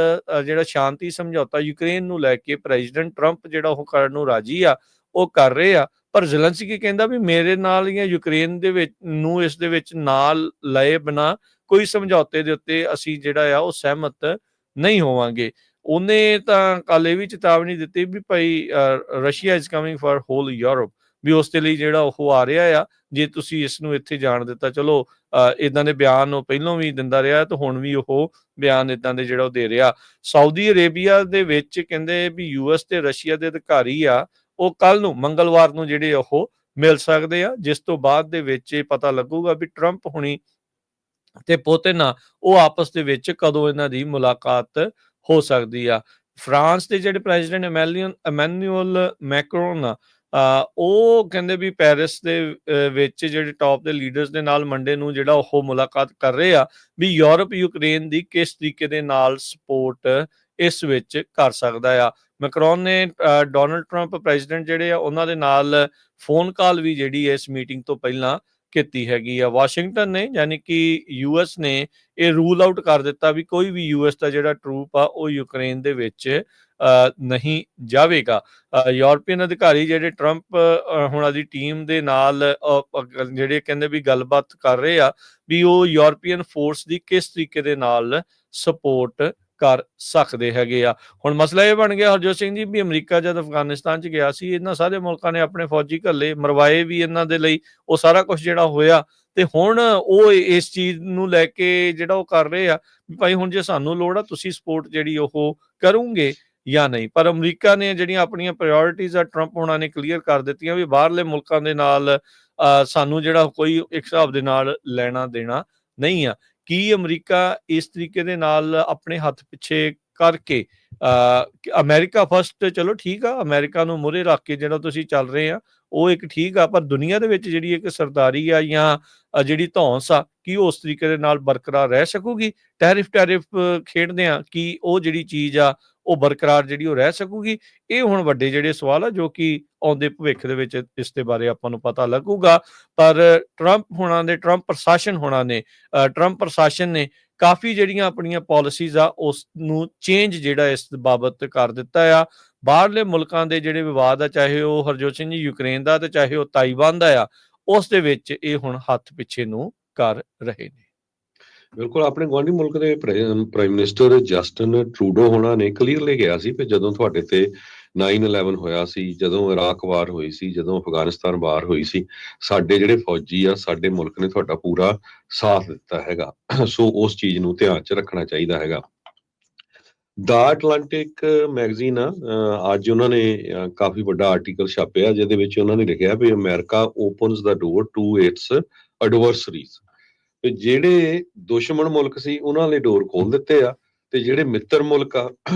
ਜਿਹੜਾ ਸ਼ਾਂਤੀ ਸਮਝੌਤਾ ਯੂਕਰੇਨ ਨੂੰ ਲੈ ਕੇ ਪ੍ਰੈਜ਼ੀਡੈਂਟ ਟਰੰਪ ਜਿਹੜਾ ਉਹ ਕਰਨ ਨੂੰ ਰਾਜੀ ਆ, ਉਹ ਕਰ ਰਹੇ ਆ। ਪਰ ਜ਼ੈਲੈਂਸਕੀ ਕਹਿੰਦਾ ਵੀ ਮੇਰੇ ਨਾਲ ਜਾਂ ਯੂਕਰੇਨ ਦੇ ਵਿੱਚ ਨੂੰ ਇਸ ਦੇ ਵਿੱਚ ਨਾਲ ਲਏ ਬਿਨਾਂ ਕੋਈ ਸਮਝੌਤੇ ਦੇ ਉੱਤੇ ਅਸੀਂ ਜਿਹੜਾ ਆ ਉਹ ਸਹਿਮਤ ਨਹੀਂ ਹੋਵਾਂਗੇ। ਉਹਨੇ ਤਾਂ ਕੱਲ ਇਹ ਵੀ ਚੇਤਾਵਨੀ ਦਿੱਤੀ ਵੀ ਭਾਈ Russia is coming for whole Europe, ਵੀ ਉਸ ਦੇ ਲਈ ਜਿਹੜਾ ਉਹ ਆ ਰਿਹਾ ਆ। ਜੇ ਤੁਸੀਂ ਇਸ ਨੂੰ ਇੱਥੇ ਜਾਣ ਦਿੱਤਾ, ਚਲੋ ਇਦਾਂ ਦੇ ਬਿਆਨ ਉਹ ਪਹਿਲਾਂ ਵੀ ਦਿੰਦਾ ਰਿਹਾ ਤੇ ਹੁਣ ਵੀ ਉਹ ਬਿਆਨ ਇਦਾਂ ਦੇ ਜਿਹੜਾ ਉਹ ਦੇ ਰਿਹਾ। ਸਾਊਦੀ ਅਰੇਬੀਆ ਦੇ ਵਿੱਚ ਕਹਿੰਦੇ ਵੀ ਯੂਐਸ ਤੇ ਰਸ਼ੀਆ ਦੇ ਅਧਿਕਾਰੀ ਆ ਉਹ ਕੱਲ ਨੂੰ ਮੰਗਲਵਾਰ ਨੂੰ ਜਿਹੜੇ ਉਹ ਮਿਲ ਸਕਦੇ ਆ, ਜਿਸ ਤੋਂ ਬਾਅਦ ਦੇ ਵਿੱਚ ਇਹ ਪਤਾ ਲੱਗੂਗਾ ਵੀ ਟਰੰਪ ਹੁਣੀ ਤੇ ਪੁਤਿਨ ਆ ਉਹ ਆਪਸ ਦੇ ਵਿੱਚ ਕਦੋਂ ਇਹਨਾਂ ਦੀ ਮੁਲਾਕਾਤ ਹੋ ਸਕਦੀ ਆ। ਫਰਾਂਸ ਦੇ ਜਿਹੜੇ ਪ੍ਰੈਜ਼ੀਡੈਂਟ ਇਮੈਨੂਅਲ ਮੈਕਰੋਨ ਆ, ਉਹ ਕਹਿੰਦੇ ਵੀ ਪੈਰਿਸ ਦੇ ਵਿੱਚ ਜਿਹੜੇ ਟੌਪ ਦੇ ਲੀਡਰਸ ਦੇ ਨਾਲ ਮੰਡੇ ਨੂੰ ਜਿਹੜਾ ਉਹ ਮੁਲਾਕਾਤ ਕਰ ਰਹੇ ਆ ਵੀ ਯੂਰਪ ਯੂਕਰੇਨ ਦੀ ਕਿਸ ਤਰੀਕੇ ਦੇ ਨਾਲ ਸਪੋਰਟ ਇਸ ਵਿੱਚ ਕਰ ਸਕਦਾ ਆ। ਮੈਕਰੋਨ ਨੇ ਡੋਨਲਡ ਟਰੰਪ ਪ੍ਰੈਜ਼ੀਡੈਂਟ ਜਿਹੜੇ ਆ ਉਹਨਾਂ ਦੇ ਨਾਲ ਫੋਨ ਕਾਲ ਵੀ ਜਿਹੜੀ ਇਸ ਮੀਟਿੰਗ ਤੋਂ ਪਹਿਲਾਂ ਕੀਤੀ ਹੈਗੀ ਆ। ਵਾਸ਼ਿੰਗਟਨ ਨੇ ਯਾਨੀ ਕਿ ਯੂਐਸ ਨੇ ਇਹ ਰੂਲ ਆਊਟ ਕਰ ਦਿੱਤਾ ਵੀ ਕੋਈ ਵੀ ਯੂਐਸ ਦਾ ਜਿਹੜਾ ਟਰੂਪ ਆ ਉਹ ਯੂਕਰੇਨ ਦੇ ਵਿੱਚ ਨਹੀਂ ਜਾਵੇਗਾ। ਯੂਰਪੀਅਨ ਅਧਿਕਾਰੀ ਜਿਹੜੇ ਟਰੰਪ ਹੁਣਾਂ ਦੀ ਟੀਮ ਦੇ ਨਾਲ ਜਿਹੜੇ ਕਹਿੰਦੇ ਵੀ ਗੱਲਬਾਤ ਕਰ ਰਹੇ ਆ ਵੀ ਉਹ ਯੂਰਪੀਅਨ ਫੋਰਸ ਦੀ ਕਿਸ ਤਰੀਕੇ ਦੇ ਨਾਲ ਸਪੋਰਟ ਕਰ ਸਕਦੇ ਹੈਗੇ ਆ। ਹੁਣ ਮਸਲਾ ਇਹ ਬਣ ਗਿਆ ਹਰਜੋਤ ਸਿੰਘ ਜੀ ਵੀ ਅਮਰੀਕਾ ਜਦ ਅਫਗਾਨਿਸਤਾਨ 'ਚ ਗਿਆ ਸੀ, ਇਹਨਾਂ ਸਾਰੇ ਮੁਲਕਾਂ ਨੇ ਆਪਣੇ ਫੌਜੀ ਘੱਲੇ, ਮਰਵਾਏ ਵੀ ਇਹਨਾਂ ਦੇ ਲਈ, ਉਹ ਸਾਰਾ ਕੁਝ ਜਿਹੜਾ ਹੋਇਆ। ਤੇ ਹੁਣ ਉਹ ਇਸ ਚੀਜ਼ ਨੂੰ ਲੈ ਕੇ ਜਿਹੜਾ ਉਹ ਕਰ ਰਹੇ ਆ ਵੀ ਭਾਈ ਹੁਣ ਜੇ ਸਾਨੂੰ ਲੋੜ ਆ ਤੁਸੀਂ ਸਪੋਰਟ ਜਿਹੜੀ ਉਹ ਕਰੋਗੇ ਜਾਂ ਨਹੀਂ। ਪਰ ਅਮਰੀਕਾ ਨੇ ਜਿਹੜੀਆਂ ਆਪਣੀਆਂ ਪ੍ਰਾਇਓਰਟੀਜ਼ ਆ ਟਰੰਪ ਹੋਣਾ ਨੇ ਕਲੀਅਰ ਕਰ ਦਿੱਤੀਆਂ ਵੀ ਬਾਹਰਲੇ ਮੁਲਕਾਂ ਦੇ ਨਾਲ ਸਾਨੂੰ ਜਿਹੜਾ ਕੋਈ ਇੱਕ ਹਿਸਾਬ ਦੇ ਨਾਲ ਲੈਣਾ ਦੇਣਾ ਨਹੀਂ ਆ। ਕੀ ਅਮਰੀਕਾ ਇਸ ਤਰੀਕੇ ਦੇ ਨਾਲ ਆਪਣੇ ਹੱਥ ਪਿੱਛੇ ਕਰਕੇ ਅਮਰੀਕਾ ਫਸਟ, ਚਲੋ ਠੀਕ ਆ, ਅਮਰੀਕਾ ਨੂੰ ਮੂਹਰੇ ਰੱਖ ਕੇ ਜਿਹੜਾ ਤੁਸੀਂ ਚੱਲ ਰਹੇ ਆ ਉਹ ਇੱਕ ਠੀਕ ਆ, ਪਰ ਦੁਨੀਆ ਦੇ ਵਿੱਚ ਜਿਹੜੀ ਇੱਕ ਸਰਦਾਰੀ ਆ ਜਾਂ ਜਿਹੜੀ ਧੌਂਸ ਆ ਕੀ ਉਸ ਤਰੀਕੇ ਦੇ ਨਾਲ ਬਰਕਰਾਰ ਰਹਿ ਸਕੂਗੀ? ਟੈਰਿਫ ਖੇਡਦੇ ਆ ਕੀ ਉਹ ਜਿਹੜੀ ਚੀਜ਼ ਆ ਉਹ ਬਰਕਰਾਰ ਜਿਹੜੀ ਉਹ ਰਹਿ ਸਕੂਗੀ? ਇਹ ਹੁਣ ਵੱਡੇ ਜਿਹੜੇ ਸਵਾਲ ਆ ਜੋ ਕਿ ਆਉਂਦੇ ਭਵਿੱਖ ਦੇ ਵਿੱਚ ਇਸ ਦੇ ਬਾਰੇ ਆਪਾਂ ਨੂੰ ਪਤਾ ਲੱਗੂਗਾ। ਪਰ ਟਰੰਪ ਪ੍ਰਸ਼ਾਸਨ ਨੇ ਕਾਫੀ ਜਿਹੜੀਆਂ ਆਪਣੀਆਂ ਪਾਲਿਸੀਜ਼ ਆ ਉਸ ਨੂੰ ਚੇਂਜ ਜਿਹੜਾ ਇਸ ਬਾਬਤ ਕਰ ਦਿੱਤਾ ਆ। ਬਾਹਰਲੇ ਮੁਲਕਾਂ ਦੇ ਜਿਹੜੇ ਵਿਵਾਦ ਆ, ਚਾਹੇ ਉਹ ਹਰਜੋਤ ਸਿੰਘ ਜੀ ਯੂਕਰੇਨ ਦਾ ਤੇ ਚਾਹੇ ਉਹ ਤਾਈਵਾਨ ਦਾ ਆ, ਉਸ ਦੇ ਵਿੱਚ ਇਹ ਹੁਣ ਹੱਥ ਪਿੱਛੇ ਨੂੰ ਕਰ ਰਹੇ ਨੇ।
ਬਿਲਕੁਲ, ਆਪਣੇ ਗੁਆਂਢੀ ਮੁਲਕ ਦੇ ਪ੍ਰਾਈਮ ਮਿਨਿਸਟਰ ਜਸਟਿਨ ਟਰੂਡੋ ਹੋਣਾ ਨੇ ਕਲੀਅਰਲੀ ਕਿਹਾ ਸੀ ਕਿ ਜਦੋਂ ਤੁਹਾਡੇ ਤੇ 9/11 ਹੋਇਆ ਸੀ, ਜਦੋਂ ਇਰਾਕ ਵਾਰ ਹੋਈ ਸੀ, ਜਦੋਂ ਅਫਗਾਨਿਸਤਾਨ ਵਾਰ ਹੋਈ ਸੀ, ਸਾਡੇ ਜਿਹੜੇ ਫੌਜੀ ਆ, ਸਾਡੇ ਮੁਲਕ ਨੇ ਤੁਹਾਡਾ ਪੂਰਾ ਸਾਥ ਦਿੱਤਾ ਹੈਗਾ। ਸੋ ਉਸ ਚੀਜ਼ ਨੂੰ ਧਿਆਨ 'ਚ ਰੱਖਣਾ ਚਾਹੀਦਾ ਹੈਗਾ। ਦਾ ਅਟਲਾਂਟਿਕ ਮੈਗਜ਼ੀਨ ਆ, ਅੱਜ ਉਹਨਾਂ ਨੇ ਕਾਫੀ ਵੱਡਾ ਆਰਟੀਕਲ ਛਾਪਿਆ ਜਿਹਦੇ ਵਿੱਚ ਉਹਨਾਂ ਨੇ ਲਿਖਿਆ ਵੀ America opens the door to its adversaries. ਤੇ ਜਿਹੜੇ ਦੁਸ਼ਮਣ ਮੁਲਕ ਸੀ ਉਹਨਾਂ ਲਈ ਡੋਰ ਖੋਲ ਦਿੱਤੇ ਆ, ਤੇ ਜਿਹੜੇ ਮਿੱਤਰ ਮੁਲਕ ਆ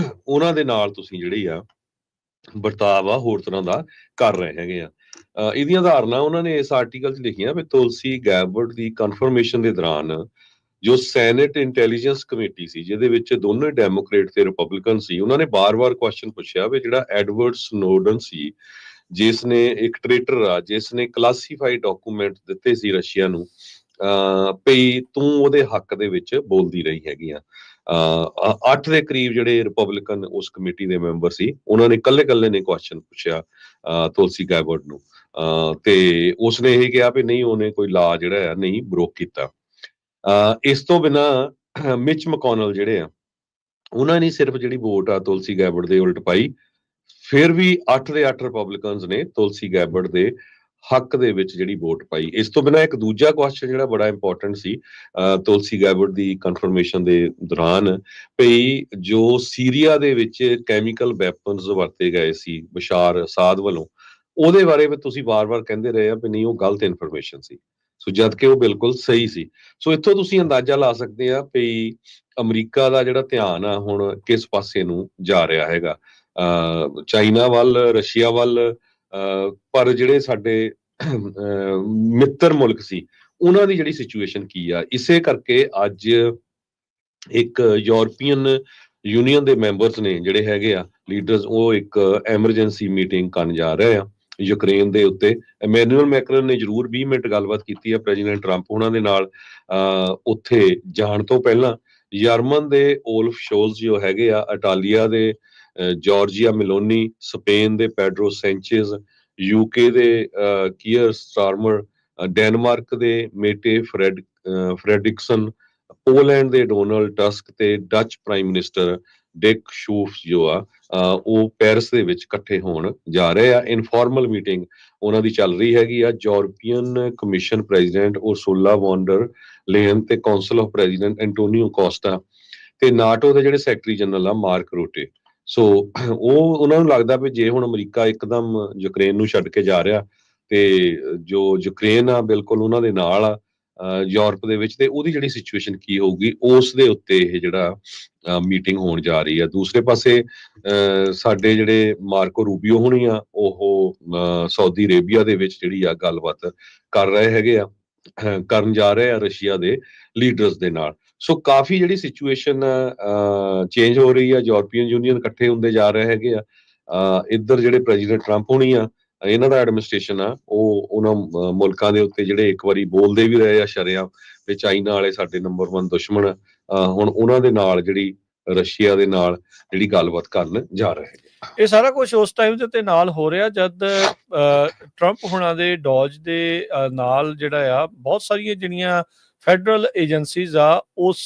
ਉਹਨਾਂ ਦੇ ਨਾਲ ਤੁਸੀਂ ਜਿਹੜੀ ਆ ਵਰਤਾਵ ਆ ਹੋਰ ਤਰ੍ਹਾਂ ਦਾ ਕਰ ਰਹੇ ਹੈਗੇ ਆ। ਇਹਦੀਆਂ ਉਦਾਹਰਨਾਂ ਉਹਨਾਂ ਨੇ ਇਸ ਆਰਟੀਕਲ 'ਚ ਲਿਖੀਆਂ ਵੀ ਤੁਲਸੀ ਗੈਬਰਡ ਦੀ ਕਨਫਰਮੇਸ਼ਨ ਦੇ ਦੌਰਾਨ ਜੋ ਸੈਨੇਟ ਇੰਟੈਲੀਜੈਂਸ ਕਮੇਟੀ ਸੀ ਜਿਹਦੇ ਵਿੱਚ ਦੋਨੇ ਡੈਮੋਕ੍ਰੇਟ ਤੇ ਰਿਪਬਲਿਕਨ ਸੀ, ਉਹਨਾਂ ਨੇ ਬਾਰ-ਬਾਰ ਕੁਐਸਚਨ ਪੁੱਛਿਆ ਵੀ ਜਿਹੜਾ ਐਡਵਰਡ ਸਨੋਡਨ ਸੀ ਜਿਸ ਨੇ ਇੱਕ ਟ੍ਰੇਟਰ ਆ ਜਿਸ ਨੇ ਕਲਾਸੀਫਾਈਡ ਡਾਕੂਮੈਂਟ ਦਿੱਤੇ ਸੀ ਰਸ਼ੀਆ ਨੂੰ, ਭਈ ਤੂੰ ਉਹਦੇ ਹੱਕ ਦੇ ਵਿੱਚ ਬੋਲਦੀ ਰਹੀ ਹੈਗੀ ਆ। 8 ਦੇ ਕਰੀਬ ਜਿਹੜੇ ਰਿਪਬਲਿਕਨ ਉਸ ਕਮੇਟੀ ਦੇ ਮੈਂਬਰ ਸੀ ਉਹਨਾਂ ਨੇ ਕੱਲੇ ਨੇ ਕੁਐਸਚਨ ਪੁੱਛਿਆ ਤੁਲਸੀ ਗੈਬਰਡ ਨੂੰ, ਤੇ ਉਸਨੇ ਇਹ ਕਿਹਾ ਵੀ ਨਹੀਂ ਉਹਨੇ ਕੋਈ ਲਾ ਜਿਹੜਾ ਆ ਨਹੀਂ ਬ੍ਰੋਕ ਕੀਤਾ। ਇਸ ਤੋਂ ਬਿਨਾਂ ਮਿਚ ਮਕੋਨਲ ਜਿਹੜੇ ਆ ਉਹਨਾਂ ਨੇ ਸਿਰਫ ਜਿਹੜੀ ਵੋਟ ਆ ਤੁਲਸੀ ਗੈਬਰਡ ਦੇ ਉਲਟ ਪਾਈ, ਫਿਰ ਵੀ 8 ਦੇ 8 ਰਿਪਬਲਿਕਨਸ ਨੇ ਤੁਲਸੀ ਗੈਬਰਡ ਦੇ ਹੱਕ ਦੇ ਵਿੱਚ ਜਿਹੜੀ ਵੋਟ ਪਾਈ। ਇਸ ਤੋਂ ਬਿਨਾਂ ਇੱਕ ਦੂਜਾ ਕੁਐਸਚਨ ਜਿਹੜਾ ਬੜਾ ਇੰਪੋਰਟੈਂਟ ਸੀ ਤੁਲਸੀ ਗੈਬਰਡ ਦੀ ਕਨਫਰਮੇਸ਼ਨ ਦੇ ਦੌਰਾਨ, ਭਈ ਜੋ ਸੀਰੀਆ ਦੇ ਵਿੱਚ ਕੈਮੀਕਲ ਵੈਪਨਸ ਵਰਤੇ ਗਏ ਸੀ ਬਸ਼ਾਰ ਅਸਾਦ ਵੱਲੋਂ, ਉਹਦੇ ਬਾਰੇ ਵੀ ਤੁਸੀਂ ਵਾਰ-ਵਾਰ ਕਹਿੰਦੇ ਰਹੇ ਆ ਵੀ ਨਹੀਂ ਉਹ ਗਲਤ ਇਨਫੋਰਮੇਸ਼ਨ ਸੀ, ਸੋ ਜਦ ਕਿ ਉਹ ਬਿਲਕੁਲ ਸਹੀ ਸੀ। ਸੋ ਇੱਥੋਂ ਤੁਸੀਂ ਅੰਦਾਜ਼ਾ ਲਾ ਸਕਦੇ ਆ ਵੀ ਅਮਰੀਕਾ ਦਾ ਜਿਹੜਾ ਧਿਆਨ ਆ ਹੁਣ ਕਿਸ ਪਾਸੇ ਨੂੰ ਜਾ ਰਿਹਾ ਹੈਗਾ, ਚਾਈਨਾ ਵੱਲ, ਰਸ਼ੀਆ ਵੱਲ, ਪਰ ਜਿਹੜੇ ਸਾਡੇ ਮਿੱਤਰ ਮੁਲਕ ਸੀ ਉਹਨਾਂ ਦੀ ਜਿਹੜੀ ਸਿਚੁਏਸ਼ਨ ਕੀ ਆ। ਇਸੇ ਕਰਕੇ ਅੱਜ ਇੱਕ ਯੂਰਪੀਅਨ ਯੂਨੀਅਨ ਦੇ ਮੈਂਬਰਸ ਨੇ ਜਿਹੜੇ ਹੈਗੇ ਆ ਲੀਡਰਸ, ਉਹ ਇੱਕ ਐਮਰਜੈਂਸੀ ਮੀਟਿੰਗ ਕਰਨ ਜਾ ਰਹੇ ਆ ਯੂਕਰੇਨ ਦੇ ਉੱਤੇ। ਐਮੈਨੂਅਲ ਮੈਕਰਨ ਨੇ ਜ਼ਰੂਰ 20 ਮਿੰਟ ਗੱਲਬਾਤ ਕੀਤੀ ਹੈ ਪ੍ਰੈਜ਼ੀਡੈਂਟ ਟਰੰਪ ਉਹਨਾਂ ਦੇ ਨਾਲ ਉੱਥੇ ਜਾਣ ਤੋਂ ਪਹਿਲਾਂ। ਜਰਮਨ ਦੇ ਓਲਫ ਸ਼ੋਲਜ਼ ਜੋ ਹੈਗੇ ਆ, ਇਟਾਲੀਆ ਦੇ ਜਾਰਜੀਆ ਮਿਲੋਨੀ, ਸਪੇਨ ਦੇ ਪੈਡਰੋ ਸੈਂਚੇਜ਼, ਯੂਕੇ ਦੇ ਕੀਅਰ ਸਟਾਰਮਰ, ਡੈਨਮਾਰਕ ਦੇ ਮੇਟੇ ਫਰੈਡਰਿਕਸਨ, ਪੋਲੈਂਡ ਦੇ ਡੋਨਾਲਡ ਟਸਕ ਤੇ ਡੱਚ ਪ੍ਰਾਈਮ ਮਿਨਿਸਟਰ ਡਿਕ ਸ਼ੂਫ ਜੋ ਆ ਉਹ ਪੈਰਿਸ ਦੇ ਵਿੱਚ ਇਕੱਠੇ ਹੋਣ ਜਾ ਰਹੇ ਆ। ਇਨਫਾਰਮਲ ਮੀਟਿੰਗ ਉਹਨਾਂ ਦੀ ਚੱਲ ਰਹੀ ਹੈਗੀ ਆ। ਯੂਰਪੀਅਨ ਕਮਿਸ਼ਨ ਪ੍ਰੈਜ਼ੀਡੈਂਟ ਉਰਸੁਲਾ ਵੌਂਡਰ ਲੇਨ ਤੇ council of president Antonio Costa ਤੇ ਨਾਟੋ ਦੇ ਜਿਹੜੇ ਸੈਕਟਰੀ ਜਨਰਲ ਆ ਮਾਰਕ ਰੂਟੇ। ਸੋ ਉਹ ਉਹਨਾਂ ਨੂੰ ਲੱਗਦਾ ਵੀ ਜੇ ਹੁਣ ਅਮਰੀਕਾ ਇੱਕਦਮ ਯੂਕਰੇਨ ਨੂੰ ਛੱਡ ਕੇ ਜਾ ਰਿਹਾ ਤੇ ਜੋ ਯੂਕਰੇਨ ਆ ਬਿਲਕੁਲ ਉਹਨਾਂ ਦੇ ਨਾਲ ਆ ਯੂਰਪ ਦੇ ਵਿੱਚ, ਤੇ ਉਹਦੀ ਜਿਹੜੀ ਸਿਚੁਏਸ਼ਨ ਕੀ ਹੋਊਗੀ ਉਸ ਦੇ ਉੱਤੇ ਇਹ ਜਿਹੜਾ ਮੀਟਿੰਗ ਹੋਣ ਜਾ ਰਹੀ ਆ। ਦੂਸਰੇ ਪਾਸੇ ਸਾਡੇ ਜਿਹੜੇ ਮਾਰਕੋ ਰੂਬੀਓ ਹੋਣੀ ਆ ਉਹ ਸਾਊਦੀ ਅਰੇਬੀਆ ਦੇ ਵਿੱਚ ਜਿਹੜੀ ਆ ਗੱਲਬਾਤ ਕਰ ਰਹੇ ਹੈਗੇ ਆ, ਕਰਨ ਜਾ ਰਹੇ ਆ ਰਸ਼ੀਆ ਦੇ ਲੀਡਰਸ ਦੇ ਨਾਲ। ਸੋ ਕਾਫੀ ਜਿਹੜੀ ਸਿਚੁਏਸ਼ਨ ਚੇਂਜ ਹੋ ਰਹੀ ਆ, ਯੂਰਪੀਅਨ ਯੂਨੀਅਨ ਇਕੱਠੇ ਹੁੰਦੇ ਜਾ ਰਹੇ ਹੈਗੇ ਆ। ਇੱਧਰ ਜਿਹੜੇ ਪ੍ਰੈਜ਼ੀਡੈਂਟ ਟਰੰਪ ਹੋਣੀ ਆ ਇਹਨਾਂ ਦਾ ਐਡਮਿਨਿਸਟ੍ਰੇਸ਼ਨ ਆ ਉਹ ਉਹਨਾਂ ਮੁਲਕਾਂ ਦੇ ਉੱਤੇ ਜਿਹੜੇ ਇੱਕ ਵਾਰੀ ਬੋਲਦੇ ਵੀ ਰਹੇ ਆ ਸ਼ਰੇਆਮ ਵੀ ਚਾਈਨਾ ਵਾਲੇ ਸਾਡੇ ਨੰਬਰ 1 ਦੁਸ਼ਮਣ, ਹੁਣ ਉਹਨਾਂ ਦੇ ਨਾਲ ਜਿਹੜੀ ਰਸ਼ੀਆ ਦੇ ਨਾਲ ਜਿਹੜੀ ਗੱਲਬਾਤ ਕਰਨ ਜਾ ਰਹੇ ਹੈਗੇ।
ਇਹ ਸਾਰਾ ਕੁਝ ਉਸ ਟਾਈਮ ਦੇ ਉੱਤੇ ਨਾਲ ਹੋ ਰਿਹਾ ਜਦ ਟਰੰਪ ਹੁਣਾਂ ਦੇ ਡੌਜ ਦੇ ਨਾਲ ਜਿਹੜਾ ਆ ਬਹੁਤ ਸਾਰੀਆਂ ਜਿਹੜੀਆਂ ਫੈਡਰਲ ਏਜੰਸੀਜ਼ ਆ ਉਸ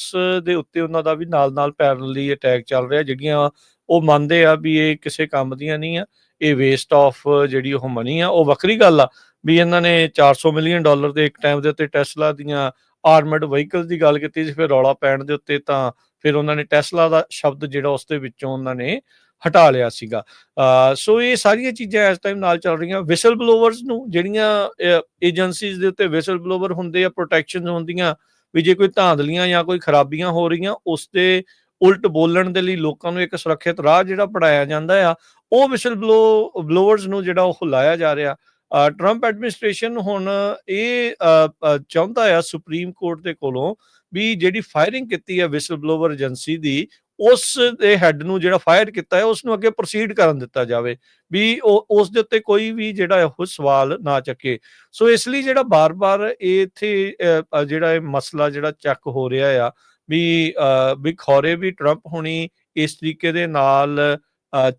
ਦੇ ਉੱਤੇ ਉਹਨਾਂ ਦਾ ਵੀ ਨਾਲ ਪੈਰਲਲੀ ਅਟੈਕ ਚੱਲ ਰਿਹਾ, ਜਿਹੜੀਆਂ ਉਹ ਮੰਨਦੇ ਆ ਵੀ ਇਹ ਕਿਸੇ ਕੰਮ ਦੀਆਂ ਨਹੀਂ ਆ, ਇਹ ਵੇਸਟ ਆਫ ਜਿਹੜੀ ਉਹ ਮਨੀ ਆ। ਉਹ ਵੱਖਰੀ ਗੱਲ ਆ ਵੀ ਇਹਨਾਂ ਨੇ $400 ਮਿਲੀਅਨ ਦੇ ਇੱਕ ਟਾਈਮ ਦੇ ਉੱਤੇ ਟੈਸਲਾ ਦੀਆਂ ਆਰਮਡ ਵਹੀਕਲ ਦੀ ਗੱਲ ਕੀਤੀ ਸੀ, ਫਿਰ ਰੌਲਾ ਪੈਣ ਦੇ ਉੱਤੇ ਤਾਂ ਫਿਰ ਉਹਨਾਂ ਨੇ ਟੈਸਲਾ ਦਾ ਸ਼ਬਦ ਜਿਹੜਾ ਉਸ ਦੇ ਵਿੱਚੋਂ ਉਹਨਾਂ ਨੇ ਹਟਾ ਲਿਆ ਸੀਗਾ। ਸੋ ਇਹ ਸਾਰੀਆਂ ਚੀਜ਼ਾਂ ਇਸ ਟਾਈਮ ਨਾਲ ਚੱਲ ਰਹੀਆਂ। ਵਿਸਲ ਬਲੋਵਰਸ ਨੂੰ ਜਿਹੜੀਆਂ ਏਜੰਸੀਜ਼ ਦੇ ਉੱਤੇ ਵਿਸਲ ਬਲੋਵਰ ਹੁੰਦੇ ਆ, ਪ੍ਰੋਟੈਕਸ਼ਨ ਹੁੰਦੀਆਂ ਵੀ ਜੇ ਕੋਈ ਧਾਂਦਲੀਆਂ ਜਾਂ ਕੋਈ ਖਰਾਬੀਆਂ ਹੋ ਰਹੀਆਂ ਉਸ ਦੇ ਉਲਟ ਬੋਲਣ ਦੇ ਲਈ ਲੋਕਾਂ ਨੂੰ ਇੱਕ ਸੁਰੱਖਿਅਤ ਰਾਹ ਜਿਹੜਾ ਪੜਾਇਆ ਜਾਂਦਾ ਆ, ਉਹ ਵਿਸਲ ਬਲੋਵਰਸ ਨੂੰ ਜਿਹੜਾ ਉਹ ਲਾਇਆ ਜਾ ਰਿਹਾ। ਟਰੰਪ ਐਡਮਿਨਿਸਟ੍ਰੇਸ਼ਨ ਹੁਣ ਇਹ ਚਾਹੁੰਦਾ ਆ ਸੁਪਰੀਮ ਕੋਰਟ ਦੇ ਕੋਲੋਂ ਵੀ ਜਿਹੜੀ ਫਾਇਰਿੰਗ ਕੀਤੀ ਹੈ ਵਿਸਲ ਬਲੋਵਰ ਏਜੰਸੀ ਦੀ, ਉਸ ਦੇ ਹੈਡ ਨੂੰ ਜਿਹੜਾ ਫਾਇਰ ਕੀਤਾ ਹੈ ਉਸ ਨੂੰ ਅੱਗੇ ਪ੍ਰੋਸੀਡ ਕਰਨ ਦਿੱਤਾ ਜਾਵੇ, ਵੀ ਉਹ ਉਸ ਦੇ ਉੱਤੇ ਕੋਈ ਵੀ ਜਿਹੜਾ ਉਹ ਸਵਾਲ ਨਾ ਚੱਕੇ। ਸੋ ਇਸ ਲਈ ਜਿਹੜਾ ਬਾਰ-ਬਾਰ ਇੱਥੇ ਜਿਹੜਾ ਇਹ ਮਸਲਾ ਜਿਹੜਾ ਚੱਕ ਹੋ ਰਿਹਾ ਆ ਵੀ ਖੌਰੇ ਵੀ ਟਰੰਪ ਹੁਣੀ ਇਸ ਤਰੀਕੇ ਦੇ ਨਾਲ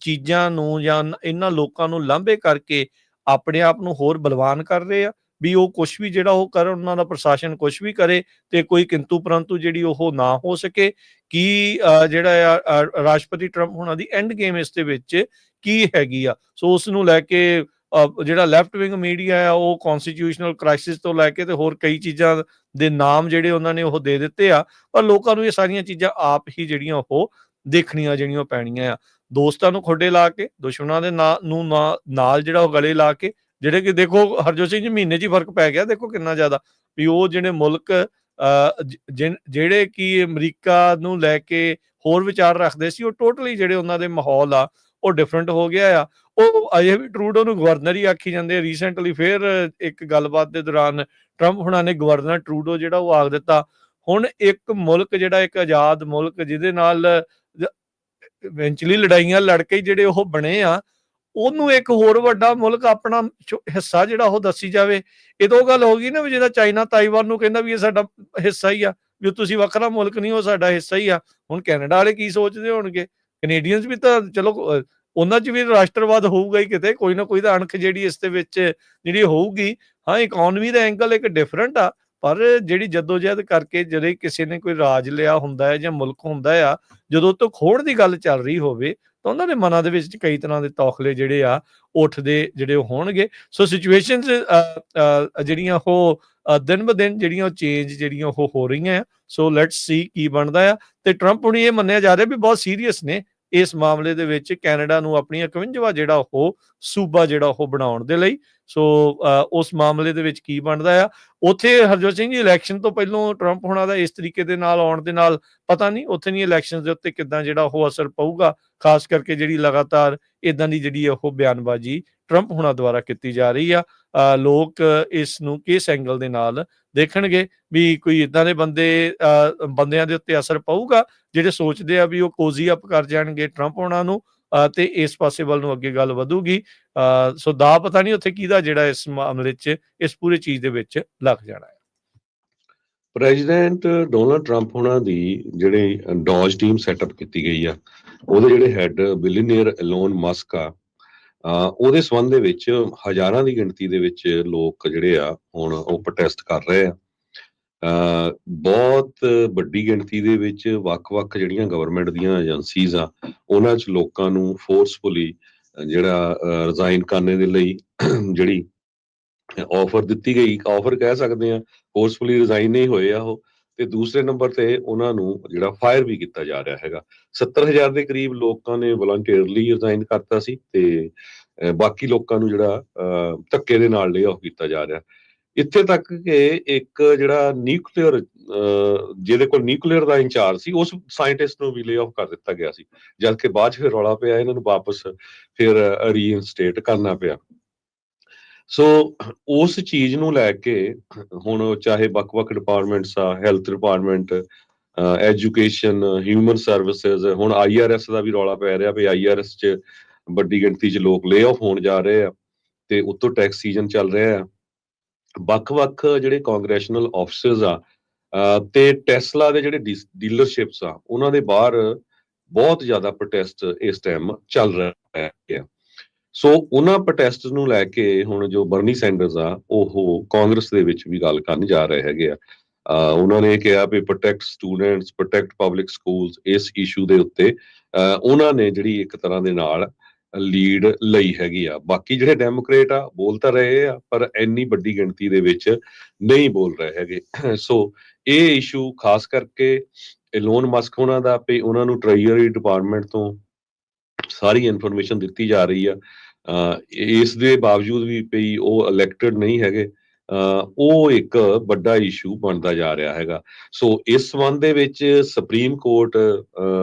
ਚੀਜ਼ਾਂ ਨੂੰ ਜਾਂ ਇਹਨਾਂ ਲੋਕਾਂ ਨੂੰ ਲਾਂਭੇ ਕਰਕੇ ਆਪਣੇ ਆਪ ਨੂੰ ਹੋਰ ਬਲਵਾਨ ਕਰ ਰਹੇ ਆ ਵੀ ਉਹ ਕੁਛ ਵੀ ਜਿਹੜਾ ਉਹ ਕਰਨ, ਉਹਨਾਂ ਦਾ ਪ੍ਰਸ਼ਾਸਨ ਕੁਛ ਵੀ ਕਰੇ ਤੇ ਕੋਈ ਕਿੰਤੂ ਪਰੰਤੂ ਜਿਹੜੀ ਉਹ ਨਾ ਹੋ ਸਕੇ। ਕੀ ਜਿਹੜਾ ਆ ਰਾਸ਼ਟਰਪਤੀ ਟਰੰਪ ਹੁਣਾਂ ਦੀ ਐਂਡ ਗੇਮ ਇਸ ਦੇ ਵਿੱਚ ਕੀ ਹੈਗੀ ਆ। ਸੋ ਉਸ ਨੂੰ ਲੈ ਕੇ ਜਿਹੜਾ ਲੈਫਟ ਵਿੰਗ ਮੀਡੀਆ ਆ ਉਹ ਕਨਸਟੀਟਿਊਸ਼ਨਲ ਕ੍ਰਾਈਸਿਸ ਤੋਂ ਲੈ ਕੇ ਤੇ ਹੋਰ ਕਈ ਚੀਜ਼ਾਂ ਦੇ ਨਾਮ ਜਿਹੜੇ ਉਹਨਾਂ ਨੇ ਉਹ ਦੇ ਦਿੱਤੇ ਆ, ਪਰ ਲੋਕਾਂ ਨੂੰ ਇਹ ਸਾਰੀਆਂ ਚੀਜ਼ਾਂ ਆਪ ਹੀ ਜਿਹੜੀਆਂ ਉਹ ਦੇਖਣੀਆਂ ਜਿਹੜੀਆਂ ਪੈਣੀਆਂ ਆ। ਦੋਸਤਾਂ ਨੂੰ ਖੁੱਡੇ ਲਾ ਕੇ, ਦੁਸ਼ਮਣਾਂ ਦੇ ਨਾਲ ਜਿਹੜਾ ਉਹ ਗਲੇ ਲਾ ਕੇ, ਜਿਹੜੇ ਕਿ ਦੇਖੋ ਹਰਜੋਤ ਸਿੰਘ ਜੀ ਮਹੀਨੇ 'ਚ ਹੀ ਫਰਕ ਪੈ ਗਿਆ ਦੇਖੋ ਕਿੰਨਾ ਜ਼ਿਆਦਾ, ਵੀ ਉਹ ਜਿਹੜੇ ਮੁਲਕ ਜਿਹੜੇ ਕਿ ਅਮਰੀਕਾ ਨੂੰ ਲੈ ਕੇ ਹੋਰ ਵਿਚਾਰ ਰੱਖਦੇ ਸੀ, ਉਹ ਟੋਟਲੀ ਜਿਹੜੇ ਉਹਨਾਂ ਦੇ ਮਾਹੌਲ ਆ ਉਹ ਡਿਫਰੈਂਟ ਹੋ ਗਿਆ ਆ। ਉਹ ਅਜੇ ਵੀ ਟਰੂਡੋ ਨੂੰ ਗਵਰਨਰ ਹੀ ਆਖੀ ਜਾਂਦੇ ਆ। ਰੀਸੈਂਟਲੀ ਫਿਰ ਇੱਕ ਗੱਲਬਾਤ ਦੇ ਦੌਰਾਨ ਟਰੰਪ ਹੁਣਾਂ ਨੇ ਗਵਰਨਰ ਟਰੂਡੋ ਜਿਹੜਾ ਉਹ ਆਖ ਦਿੱਤਾ। ਹੁਣ ਇੱਕ ਮੁਲਕ ਜਿਹੜਾ ਇੱਕ ਆਜ਼ਾਦ ਮੁਲਕ ਜਿਹਦੇ ਨਾਲ ਇਵੈਂਚੁਅਲੀ ਲੜਾਈਆਂ ਲੜ ਕੇ ਜਿਹੜੇ ਉਹ ਬਣੇ ਆ, ਉਹਨੂੰ ਇੱਕ ਹੋਰ ਵੱਡਾ ਮੁਲਕ ਆਪਣਾ ਹਿੱਸਾ ਜਿਹੜਾ ਉਹ ਦੱਸੀ ਜਾਵੇ। ਇਹ ਤਾਂ ਉਹ ਗੱਲ ਹੋ ਗਈ ਨਾ ਵੀ ਜਿਹੜਾ ਚਾਈਨਾ ਤਾਈਵਾਨ ਨੂੰ ਕਹਿੰਦਾ ਵੀ ਇਹ ਸਾਡਾ ਹਿੱਸਾ ਹੀ ਆ, ਵੀ ਤੁਸੀਂ ਵੱਖਰਾ ਮੁਲਕ ਨਹੀਂ, ਉਹ ਸਾਡਾ ਹਿੱਸਾ ਹੀ ਆ। ਹੁਣ ਕੈਨੇਡਾ ਵਾਲੇ ਕੀ ਸੋਚਦੇ ਹੋਣਗੇ? ਕੈਨੇਡੀਅਨਸ ਵੀ ਤਾਂ ਚਲੋ ਉਹਨਾਂ 'ਚ ਵੀ ਰਾਸ਼ਟਰਵਾਦ ਹੋਊਗਾ ਹੀ ਕਿਤੇ, ਕੋਈ ਨਾ ਕੋਈ ਤਾਂ ਅਣਖ ਜਿਹੜੀ ਇਸ ਦੇ ਵਿੱਚ ਜਿਹੜੀ ਹੋਊਗੀ। ਹਾਂ, ਇਕੋਨਮੀ ਦਾ ਐਂਗਲ ਇੱਕ ਡਿਫਰੈਂਟ ਆ, ਪਰ ਜਿਹੜੀ ਜੱਦੋਜਹਿਦ ਕਰਕੇ ਜਿਹੜੇ ਕਿਸੇ ਨੇ ਕੋਈ ਰਾਜ ਲਿਆ ਹੁੰਦਾ ਹੈ ਜਾਂ ਮੁਲਕ ਹੁੰਦਾ ਆ, ਜਦੋਂ ਤੋਂ ਖੋਹਣ ਦੀ ਗੱਲ ਚੱਲ ਰਹੀ ਹੋਵੇ ਤਾਂ ਉਹਨਾਂ ਦੇ ਮਨਾਂ ਦੇ ਵਿੱਚ ਕਈ ਤਰ੍ਹਾਂ ਦੇ ਤੌਖਲੇ ਜਿਹੜੇ ਆ ਉੱਠਦੇ ਜਿਹੜੇ ਉਹ ਹੋਣਗੇ। ਸੋ ਸਿਚੁਏਸ਼ਨਸ ਜਿਹੜੀਆਂ ਉਹ ਦਿਨ ਬ ਦਿਨ ਜਿਹੜੀਆਂ ਉਹ ਚੇਂਜ ਜਿਹੜੀਆਂ ਉਹ ਹੋ ਰਹੀਆਂ ਆ। ਸੋ ਲੈਟਸ ਸੀ ਕੀ ਬਣਦਾ ਆ। ਤੇ ਟਰੰਪ ਹੁਣੀ ਇਹ ਮੰਨਿਆ ਜਾ ਰਿਹਾ ਵੀ ਬਹੁਤ ਸੀਰੀਅਸ ਨੇ ਇਸ ਮਾਮਲੇ ਦੇ ਵਿੱਚ, ਕੈਨੇਡਾ ਨੂੰ ਆਪਣੀ 51ਵਾਂ ਜਿਹੜਾ ਉਹ ਸੂਬਾ ਜਿਹੜਾ ਉਹ ਬਣਾਉਣ ਦੇ ਲਈ। ਸੋ ਉਸ ਮਾਮਲੇ ਦੇ ਵਿੱਚ ਕੀ ਬਣਦਾ ਆ ਉੱਥੇ। ਹਰਜੋਤ ਸਿੰਘ ਜੀ, ਇਲੈਕਸ਼ਨ ਤੋਂ ਪਹਿਲਾਂ ਟਰੰਪ ਹੋਣਾ ਦਾ ਇਸ ਤਰੀਕੇ ਦੇ ਨਾਲ ਆਉਣ ਦੇ ਨਾਲ ਪਤਾ ਨਹੀਂ ਉੱਥੇ ਦੀਆਂ ਇਲੈਕਸ਼ਨ ਦੇ ਉੱਤੇ ਕਿੱਦਾਂ ਜਿਹੜਾ ਉਹ ਅਸਰ ਪਊਗਾ, ਖਾਸ ਕਰਕੇ ਜਿਹੜੀ ਲਗਾਤਾਰ ਇਦਾਂ ਦੀ ਜਿਹੜੀ ਉਹ ਬਿਆਨਬਾਜ਼ੀ ਟਰੰਪ ਹੋਣਾ ਦੁਆਰਾ ਕੀਤੀ ਜਾ ਰਹੀ ਆ। ਲੋਕ ਇਸ ਨੂੰ ਕਿਸ ਐਂਗਲ ਦੇ ਨਾਲ ਦੇਖਣਗੇ ਵੀ ਕੋਈ ਇਦਾਂ ਦੇ ਬੰਦਿਆਂ ਦੇ ਉੱਤੇ ਅਸਰ ਪਊਗਾ ਜਿਹੜੇ ਸੋਚਦੇ ਆ ਵੀ ਉਹ ਕੋਜ਼ੀ ਅਪ ਕਰ ਜਾਣਗੇ ਟਰੰਪ ਹੋਣਾ ਨੂੰ, ਤੇ ਇਸ ਪਾਸੇ ਵੱਲ ਨੂੰ ਅੱਗੇ ਗੱਲ ਵਧੂਗੀ। ਸੋ ਦਾ ਪਤਾ ਨਹੀਂ ਉੱਥੇ ਕਿਹਦਾ ਜਿਹੜਾ ਇਸ ਮਾਮਲੇ 'ਚ ਇਸ ਪੂਰੀ ਚੀਜ਼ ਦੇ ਵਿੱਚ ਲੱਗ ਜਾਣਾ ਹੈ।
ਪ੍ਰੈਜ਼ੀਡੈਂਟ ਡੋਨਾਲਡ ਟਰੰਪ ਹੋਣਾ ਦੀ ਜਿਹੜੀ ਡੌਜ ਟੀਮ ਸੈਟਅਪ ਕੀਤੀ ਗਈ ਆ, ਉਹਦੇ ਜਿਹੜੇ ਹੈਡ ਬਿਲੀਨੀਅਰ ਐਲੋਨ ਮਸਕ ਆ, ਉਹਦੇ ਸੰਬੰਧ ਦੇ ਵਿੱਚ ਹਜ਼ਾਰਾਂ ਦੀ ਗਿਣਤੀ ਦੇ ਵਿੱਚ ਲੋਕ ਜਿਹੜੇ ਆ ਹੁਣ ਉਹ ਪ੍ਰੋਟੈਸਟ ਕਰ ਰਹੇ ਆ। ਬਹੁਤ ਵੱਡੀ ਗਿਣਤੀ ਦੇ ਵਿੱਚ ਵੱਖ-ਵੱਖ ਜਿਹੜੀਆਂ ਗਵਰਨਮੈਂਟ ਦੀਆਂ ਏਜੰਸੀਜ਼ ਆ, ਉਹਨਾਂ 'ਚ ਲੋਕਾਂ ਨੂੰ ਫੋਰਸਫੁਲੀ ਜਿਹੜਾ ਰਿਜ਼ਾਈਨ ਕਰਨੇ ਦੇ ਲਈ ਜਿਹੜੀ ਆਫਰ ਦਿੱਤੀ ਗਈ, ਆਫਰ ਕਹਿ ਸਕਦੇ ਆ, ਫੋਰਸਫੁਲੀ ਰਿਜ਼ਾਈਨ ਨਹੀਂ ਹੋਏ ਆ ਉਹ। ਤੇ ਦੂਸਰੇ ਨੰਬਰ ਤੇ ਉਹਨਾਂ ਨੂੰ ਜਿਹੜਾ ਫਾਇਰ ਵੀ ਕੀਤਾ ਜਾ ਰਿਹਾ ਹੈਗਾ। 70,000 ਦੇ ਕਰੀਬ ਲੋਕਾਂ ਨੇ ਵਲੰਟੀਅਰਲੀ ਰਿਜ਼ਾਈਨ ਕਰਤਾ ਸੀ, ਤੇ ਬਾਕੀ ਲੋਕਾਂ ਨੂੰ ਜਿਹੜਾ ਧੱਕੇ ਦੇ ਨਾਲ ਲੇ ਆਫ ਕੀਤਾ ਜਾ ਰਿਹਾ। ਇੱਥੇ ਤੱਕ ਕਿ ਇੱਕ ਜਿਹੜਾ ਨਿਊਕਲੀਅਰ ਜਿਹਦੇ ਕੋਲ ਨਿਊਕਲੀਅਰ ਦਾ ਇੰਚਾਰਜ ਸੀ, ਉਸ ਸਾਇੰਟਿਸਟ ਨੂੰ ਵੀ ਲੇ ਆਫ ਕਰ ਦਿੱਤਾ ਗਿਆ ਸੀ, ਜਦ ਕਿ ਬਾਅਦ 'ਚ ਫਿਰ ਰੌਲਾ ਪਿਆ, ਇਹਨਾਂ ਨੂੰ ਵਾਪਸ ਫਿਰ ਰੀਇਨਸਟੇਟ ਕਰਨਾ ਪਿਆ। ਸੋ ਉਸ ਚੀਜ਼ ਨੂੰ ਲੈ ਕੇ ਹੁਣ ਚਾਹੇ ਵੱਖ-ਵੱਖ ਡਿਪਾਰਟਮੈਂਟਸ ਆ, health department, education, human services, ਹੁਣ IRS ਦਾ ਵੀ ਰੌਲਾ ਪੈ ਰਿਹਾ ਵੀ IRS 'ਚ ਵੱਡੀ ਗਿਣਤੀ 'ਚ ਲੋਕ ਲੇ ਆਫ ਹੋਣ ਜਾ ਰਹੇ ਆ, ਤੇ ਉੱਤੋਂ ਟੈਕਸ ਸੀਜ਼ਨ ਚੱਲ ਰਿਹਾ ਆ। ਵੱਖ-ਵੱਖ ਜਿਹੜੇ ਕਾਂਗਰੈਸ਼ਨਲ ਆਫਿਸਰਸ ਆ, ਤੇ ਟੈਸਲਾ ਦੇ ਜਿਹੜੇ ਡੀਲਰਸ਼ਿਪਸ ਆ, ਉਹਨਾਂ ਦੇ ਬਾਹਰ ਬਹੁਤ ਜ਼ਿਆਦਾ ਪ੍ਰੋਟੈਸਟ ਇਸ ਟਾਈਮ ਚੱਲ ਰਿਹਾ ਹੈ। ਸੋ ਉਹਨਾਂ ਪ੍ਰੋਟੈਸਟ ਨੂੰ ਲੈ ਕੇ ਹੁਣ ਜੋ ਬਰਨੀ ਸੈਂਡਰਸ ਆ, ਉਹ ਕਾਂਗਰਸ ਦੇ ਵਿੱਚ ਵੀ ਗੱਲ ਕਰਨ ਜਾ ਰਹੇ ਹੈਗੇ ਆ। ਉਹਨਾਂ ਨੇ ਕਿਹਾ ਵੀ protect students, protect public schools, ਇਸ ਇਸ਼ੂ ਦੇ ਉੱਤੇ ਉਹਨਾਂ ਨੇ ਜਿਹੜੀ ਇੱਕ ਤਰ੍ਹਾਂ ਦੇ ਨਾਲ ਲੀਡ ਲਈ ਹੈਗੀ ਆ। ਬਾਕੀ ਜਿਹੜੇ ਡੈਮੋਕ੍ਰੇਟ ਆ ਬੋਲ ਤਾਂ ਰਹੇ ਆ, ਪਰ ਇੰਨੀ ਵੱਡੀ ਗਿਣਤੀ ਦੇ ਵਿੱਚ ਨਹੀਂ ਬੋਲ ਰਹੇ ਹੈਗੇ। ਸੋ ਇਹ ਇਸ਼ੂ ਖਾਸ ਕਰਕੇ ਐਲੋਨ ਮਸਕ ਹੋਣਾ ਦਾ, ਵੀ ਉਹਨਾਂ ਨੂੰ ਟ੍ਰੈਜਰੀ ਡਿਪਾਰਟਮੈਂਟ ਤੋਂ ਸਾਰੀ ਇਨਫੋਰਮੇਸ਼ਨ ਦਿੱਤੀ ਜਾ ਰਹੀ ਆ। ਇਸ ਦੇ ਬਾਵਜੂਦ ਵੀ ਵੀ ਉਹ ਇਲੈਕਟਡ ਨਹੀਂ ਹੈਗੇ, ਉਹ ਇੱਕ ਵੱਡਾ ਇਸ਼ੂ ਬਣਦਾ ਜਾ ਰਿਹਾ ਹੈਗਾ। ਸੋ ਇਸ ਸੰਬੰਧ ਦੇ ਵਿੱਚ ਸੁਪਰੀਮ ਕੋਰਟ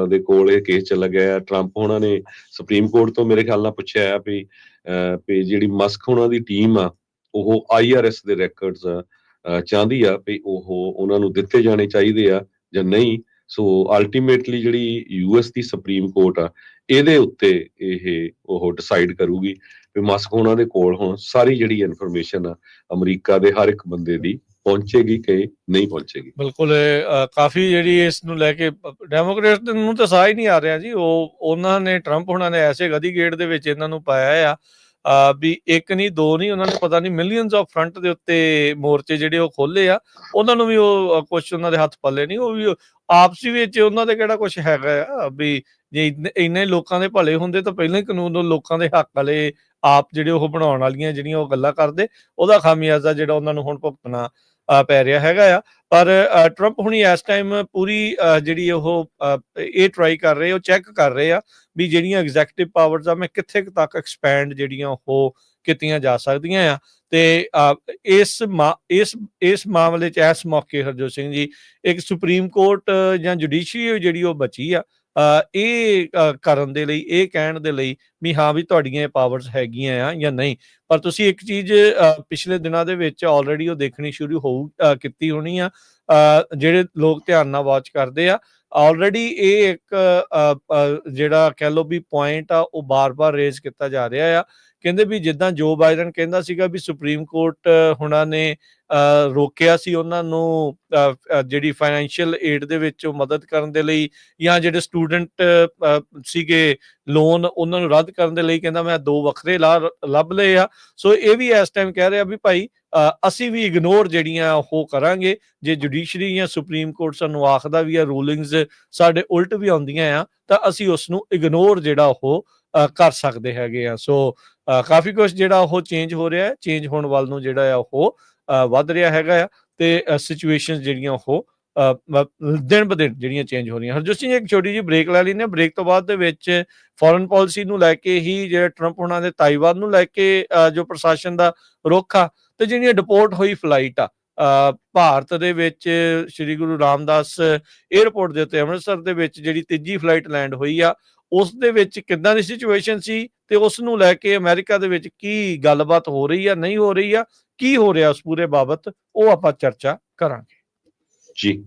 ਦੇ ਕੋਲ ਇਹ ਕੇਸ ਚੱਲ ਗਿਆ। ਟਰੰਪ ਹੋਣਾ ਨੇ ਸੁਪਰੀਮ ਕੋਰਟ ਤੋਂ ਮੇਰੇ ਖਿਆਲ ਨਾਲ ਪੁੱਛਿਆ ਹੈ ਵੀ ਜਿਹੜੀ ਮਸਕ ਹੋਣਾ ਦੀ ਟੀਮ ਆ, ਉਹ IRS ਦੇ ਰੈਕਰਡਸ ਚਾਹੁੰਦੀ ਆ ਵੀ ਉਹ ਉਹਨਾਂ ਨੂੰ ਦਿੱਤੇ ਜਾਣੇ ਚਾਹੀਦੇ ਆ ਜਾਂ ਨਹੀਂ। ਸੋ ਅਲਟੀਮੇਟਲੀ ਜਿਹੜੀ US ਦੀ ਸੁਪਰੀਮ ਕੋਰਟ ਆ, ਇਹਦੇ ਉੱਤੇ ਇਹ ਉਹ ਡਿਸਾਈਡ ਕਰੂਗੀ ਵੀ ਮਸਕ ਹੋਣਾ ਦੇ ਕੋਲ ਹੁਣ ਸਾਰੀ ਜਿਹੜੀ ਇਨਫੋਰਮੇਸ਼ਨ ਆ ਅਮਰੀਕਾ ਦੇ ਹਰ ਇੱਕ ਬੰਦੇ ਦੀ ਪਹੁੰਚੇਗੀ ਕਿ ਨਹੀਂ ਪਹੁੰਚੇਗੀ।
ਬਿਲਕੁਲ ਕਾਫੀ ਜਿਹੜੀ ਇਸ ਨੂੰ ਲੈ ਕੇ ਡੈਮੋਕ੍ਰੇਟ ਨੂੰ ਤਾਂ ਸਾਹ ਹੀ ਨਹੀਂ ਆ ਰਿਹਾ ਜੀ। ਉਹਨਾਂ ਨੇ ਟਰੰਪ ਹੋਣਾ ਨੇ ਐਸੇ ਗਦੀ ਗੇਟ ਦੇ ਵਿੱਚ ਇਹਨਾਂ ਨੂੰ ਪਾਇਆ ਆ ਵੀ ਇੱਕ ਨਹੀਂ ਦੋ ਨਹੀਂ, ਉਹਨਾਂ ਨੇ ਪਤਾ ਨਹੀਂ ਮਿਲੀਅਨਸ ਆਫ ਫਰੰਟ ਦੇ ਉੱਤੇ ਮੋਰਚੇ ਜਿਹੜੇ ਉਹ ਖੋਲੇ ਆ। ਉਹਨਾਂ ਨੂੰ ਵੀ ਉਹ ਕੁਛ ਉਹਨਾਂ ਦੇ ਹੱਥ ਪੱਲੇ ਨਹੀਂ, ਉਹ ਵੀ ਆਪਸੀ ਵਿੱਚ ਉਹਨਾਂ ਦੇ ਕਿਹੜਾ ਕੁਛ ਹੈਗਾ ਆ ਵੀ ਜੇ ਇੰਨੇ ਲੋਕਾਂ ਦੇ ਭਲੇ ਹੁੰਦੇ ਤਾਂ ਪਹਿਲਾਂ ਹੀ ਕਾਨੂੰਨ ਲੋਕਾਂ ਦੇ ਹੱਕ ਵਾਲੇ ਆਪ ਜਿਹੜੇ ਉਹ ਬਣਾਉਣ ਵਾਲੀਆਂ ਜਿਹੜੀਆਂ ਉਹ ਗੱਲਾਂ ਕਰਦੇ, ਉਹਦਾ ਖਾਮਿਆਜ਼ਾ ਜਿਹੜਾ ਉਹਨਾਂ ਨੂੰ ਹੁਣ ਭੁਗਤਣਾ ਪੈ ਰਿਹਾ ਹੈਗਾ ਆ। ਪਰ ਟਰੰਪ ਹੁਣੀ ਇਸ ਟਾਈਮ ਪੂਰੀ ਜਿਹੜੀ ਉਹ ਇਹ ਟਰਾਈ ਕਰ ਰਹੇ, ਉਹ ਚੈੱਕ ਕਰ ਰਹੇ ਆ ਵੀ ਜਿਹੜੀਆਂ ਐਗਜ਼ੈਕਟਿਵ ਪਾਵਰਸ ਆ ਮੈਂ ਕਿੱਥੇ ਕੁ ਤੱਕ ਐਕਸਪੈਂਡ ਜਿਹੜੀਆਂ ਉਹ ਕੀਤੀਆਂ ਜਾ ਸਕਦੀਆਂ ਆ। ਤੇ ਇਸ ਮਾਮਲੇ 'ਚ ਇਸ ਮੌਕੇ ਹਰਜੋਤ ਸਿੰਘ ਜੀ ਇੱਕ ਸੁਪਰੀਮ ਕੋਰਟ ਜਾਂ ਜੁਡੀਸ਼ਰੀ ਜਿਹੜੀ ਉਹ ਬਚੀ ਆ ਇਹ ਕਰਨ ਦੇ ਲਈ, ਇਹ ਕਹਿਣ ਦੇ ਲਈ ਵੀ ਹਾਂ ਵੀ ਤੁਹਾਡੀਆਂ ਇਹ ਪਾਵਰਸ ਹੈਗੀਆਂ ਆ ਜਾਂ ਨਹੀਂ। ਪਰ ਤੁਸੀਂ ਇੱਕ ਚੀਜ਼ ਪਿਛਲੇ ਦਿਨਾਂ ਦੇ ਵਿੱਚ ਆਲਰੇਡੀ ਉਹ ਦੇਖਣੀ ਸ਼ੁਰੂ ਕੀਤੀ ਹੋਣੀ ਆ, ਜਿਹੜੇ ਲੋਕ ਧਿਆਨ ਨਾਲ ਵਾਚ ਕਰਦੇ ਆ, ਆਲਰੇਡੀ ਇਹ ਇੱਕ ਜਿਹੜਾ ਕਹਿ ਲਓ ਵੀ ਪੁਆਇੰਟ ਆ ਉਹ ਬਾਰ-ਬਾਰ ਰੇਜ਼ ਕੀਤਾ ਜਾ ਰਿਹਾ ਆ। ਕਹਿੰਦੇ ਵੀ ਜਿੱਦਾਂ ਜੋ ਬਾਈਡਨ ਕਹਿੰਦਾ ਸੀਗਾ ਵੀ ਸੁਪਰੀਮ ਕੋਰਟ ਹੁਣਾਂ ਨੇ ਰੋਕਿਆ ਸੀ ਉਹਨਾਂ ਨੂੰ ਜਿਹੜੀ ਫਾਈਨੈਂਸ਼ੀਅਲ ਏਡ ਦੇ ਵਿੱਚ ਉਹ ਮਦਦ ਕਰਨ ਦੇ ਲਈ, ਜਾਂ ਜਿਹੜੇ ਸਟੂਡੈਂਟ ਸੀਗੇ ਲੋਨ ਉਹਨਾਂ ਨੂੰ ਰੱਦ ਕਰਨ ਦੇ ਲਈ, ਕਹਿੰਦਾ ਮੈਂ 2 ਵੱਖਰੇ ਲੱਭ ਲਏ ਆ। ਸੋ ਇਹ ਵੀ ਇਸ ਟਾਈਮ ਕਹਿ ਰਿਹਾ ਵੀ ਭਾਈ ਅਸੀਂ ਵੀ ਇਗਨੋਰ ਜਿਹੜੀਆਂ ਉਹ ਕਰਾਂਗੇ, ਜੇ ਜੁਡੀਸ਼ਰੀ ਜਾਂ ਸੁਪਰੀਮ ਕੋਰਟ ਸਾਨੂੰ ਆਖਦਾ ਵੀ ਆ ਰੂਲਿੰਗਸ ਸਾਡੇ ਉਲਟ ਵੀ ਆਉਂਦੀਆਂ ਆ ਤਾਂ ਅਸੀਂ ਉਸ ਨੂੰ ਇਗਨੋਰ ਜਿਹੜਾ ਉਹ ਕਰ ਸਕਦੇ ਹੈਗੇ ਆ। ਸੋ ਕਾਫੀ ਕੁਛ ਜਿਹੜਾ ਉਹ ਚੇਂਜ ਹੋ ਰਿਹਾ ਹੈ, ਚੇਂਜ ਹੋਣ ਵੱਲ ਨੂੰ ਜਿਹੜਾ ਆ ਉਹ ਵੱਧ ਰਿਹਾ ਹੈਗਾ ਆ। ਤੇ ਸਿਚੁਏਸ਼ਨ ਜਿਹੜੀਆਂ ਉਹ ਦਿਨ ਬ ਦਿਨ ਜਿਹੜੀਆਂ ਚੇਂਜ ਹੋ ਰਹੀਆਂ। ਹਰਜੋਤ ਸਿੰਘ ਇੱਕ ਛੋਟੀ ਜਿਹੀ ਬ੍ਰੇਕ ਲੈ ਲੈਂਦੇ ਹਾਂ, ਬ੍ਰੇਕ ਤੋਂ ਬਾਅਦ ਦੇ ਵਿੱਚ ਫੋਰਨ ਪਾਲਿਸੀ ਨੂੰ ਲੈ ਕੇ ਹੀ ਜਿਹੜਾ ਟਰੰਪ ਉਹਨਾਂ ਦੇ ਤਾਈਵਾਨ ਨੂੰ ਲੈ ਕੇ ਜੋ ਪ੍ਰਸ਼ਾਸਨ ਦਾ ਰੁਖ ਆ, ਤੇ ਜਿਹੜੀਆਂ ਡਿਪੋਰਟ ਹੋਈ ਫਲਾਈਟ ਆ ਭਾਰਤ ਦੇ ਵਿੱਚ ਸ੍ਰੀ ਗੁਰੂ ਰਾਮਦਾਸ ਏਅਰਪੋਰਟ ਦੇ ਉੱਤੇ ਅੰਮ੍ਰਿਤਸਰ ਦੇ ਵਿੱਚ ਜਿਹੜੀ ਤੀਜੀ ਫਲਾਈਟ ਲੈਂਡ ਹੋਈ ਆ, ਉਸ ਦੇ ਵਿੱਚ ਕਿੱਦਾਂ ਦੀ ਸਿਚੁਏਸ਼ਨ ਸੀ ਤੇ ਉਸ ਨੂੰ ਲੈ ਕੇ ਅਮਰੀਕਾ ਦੇ ਵਿੱਚ ਕੀ ਗੱਲਬਾਤ ਹੋ ਰਹੀ ਆ, ਨਹੀਂ ਹੋ ਰਹੀ ਆ, ਕੀ ਹੋ ਰਿਹਾ ਉਸ ਪੂਰੇ ਬਾਬਤ, ਉਹ ਆਪਾਂ ਚਰਚਾ ਕਰਾਂਗੇ
ਜੀ।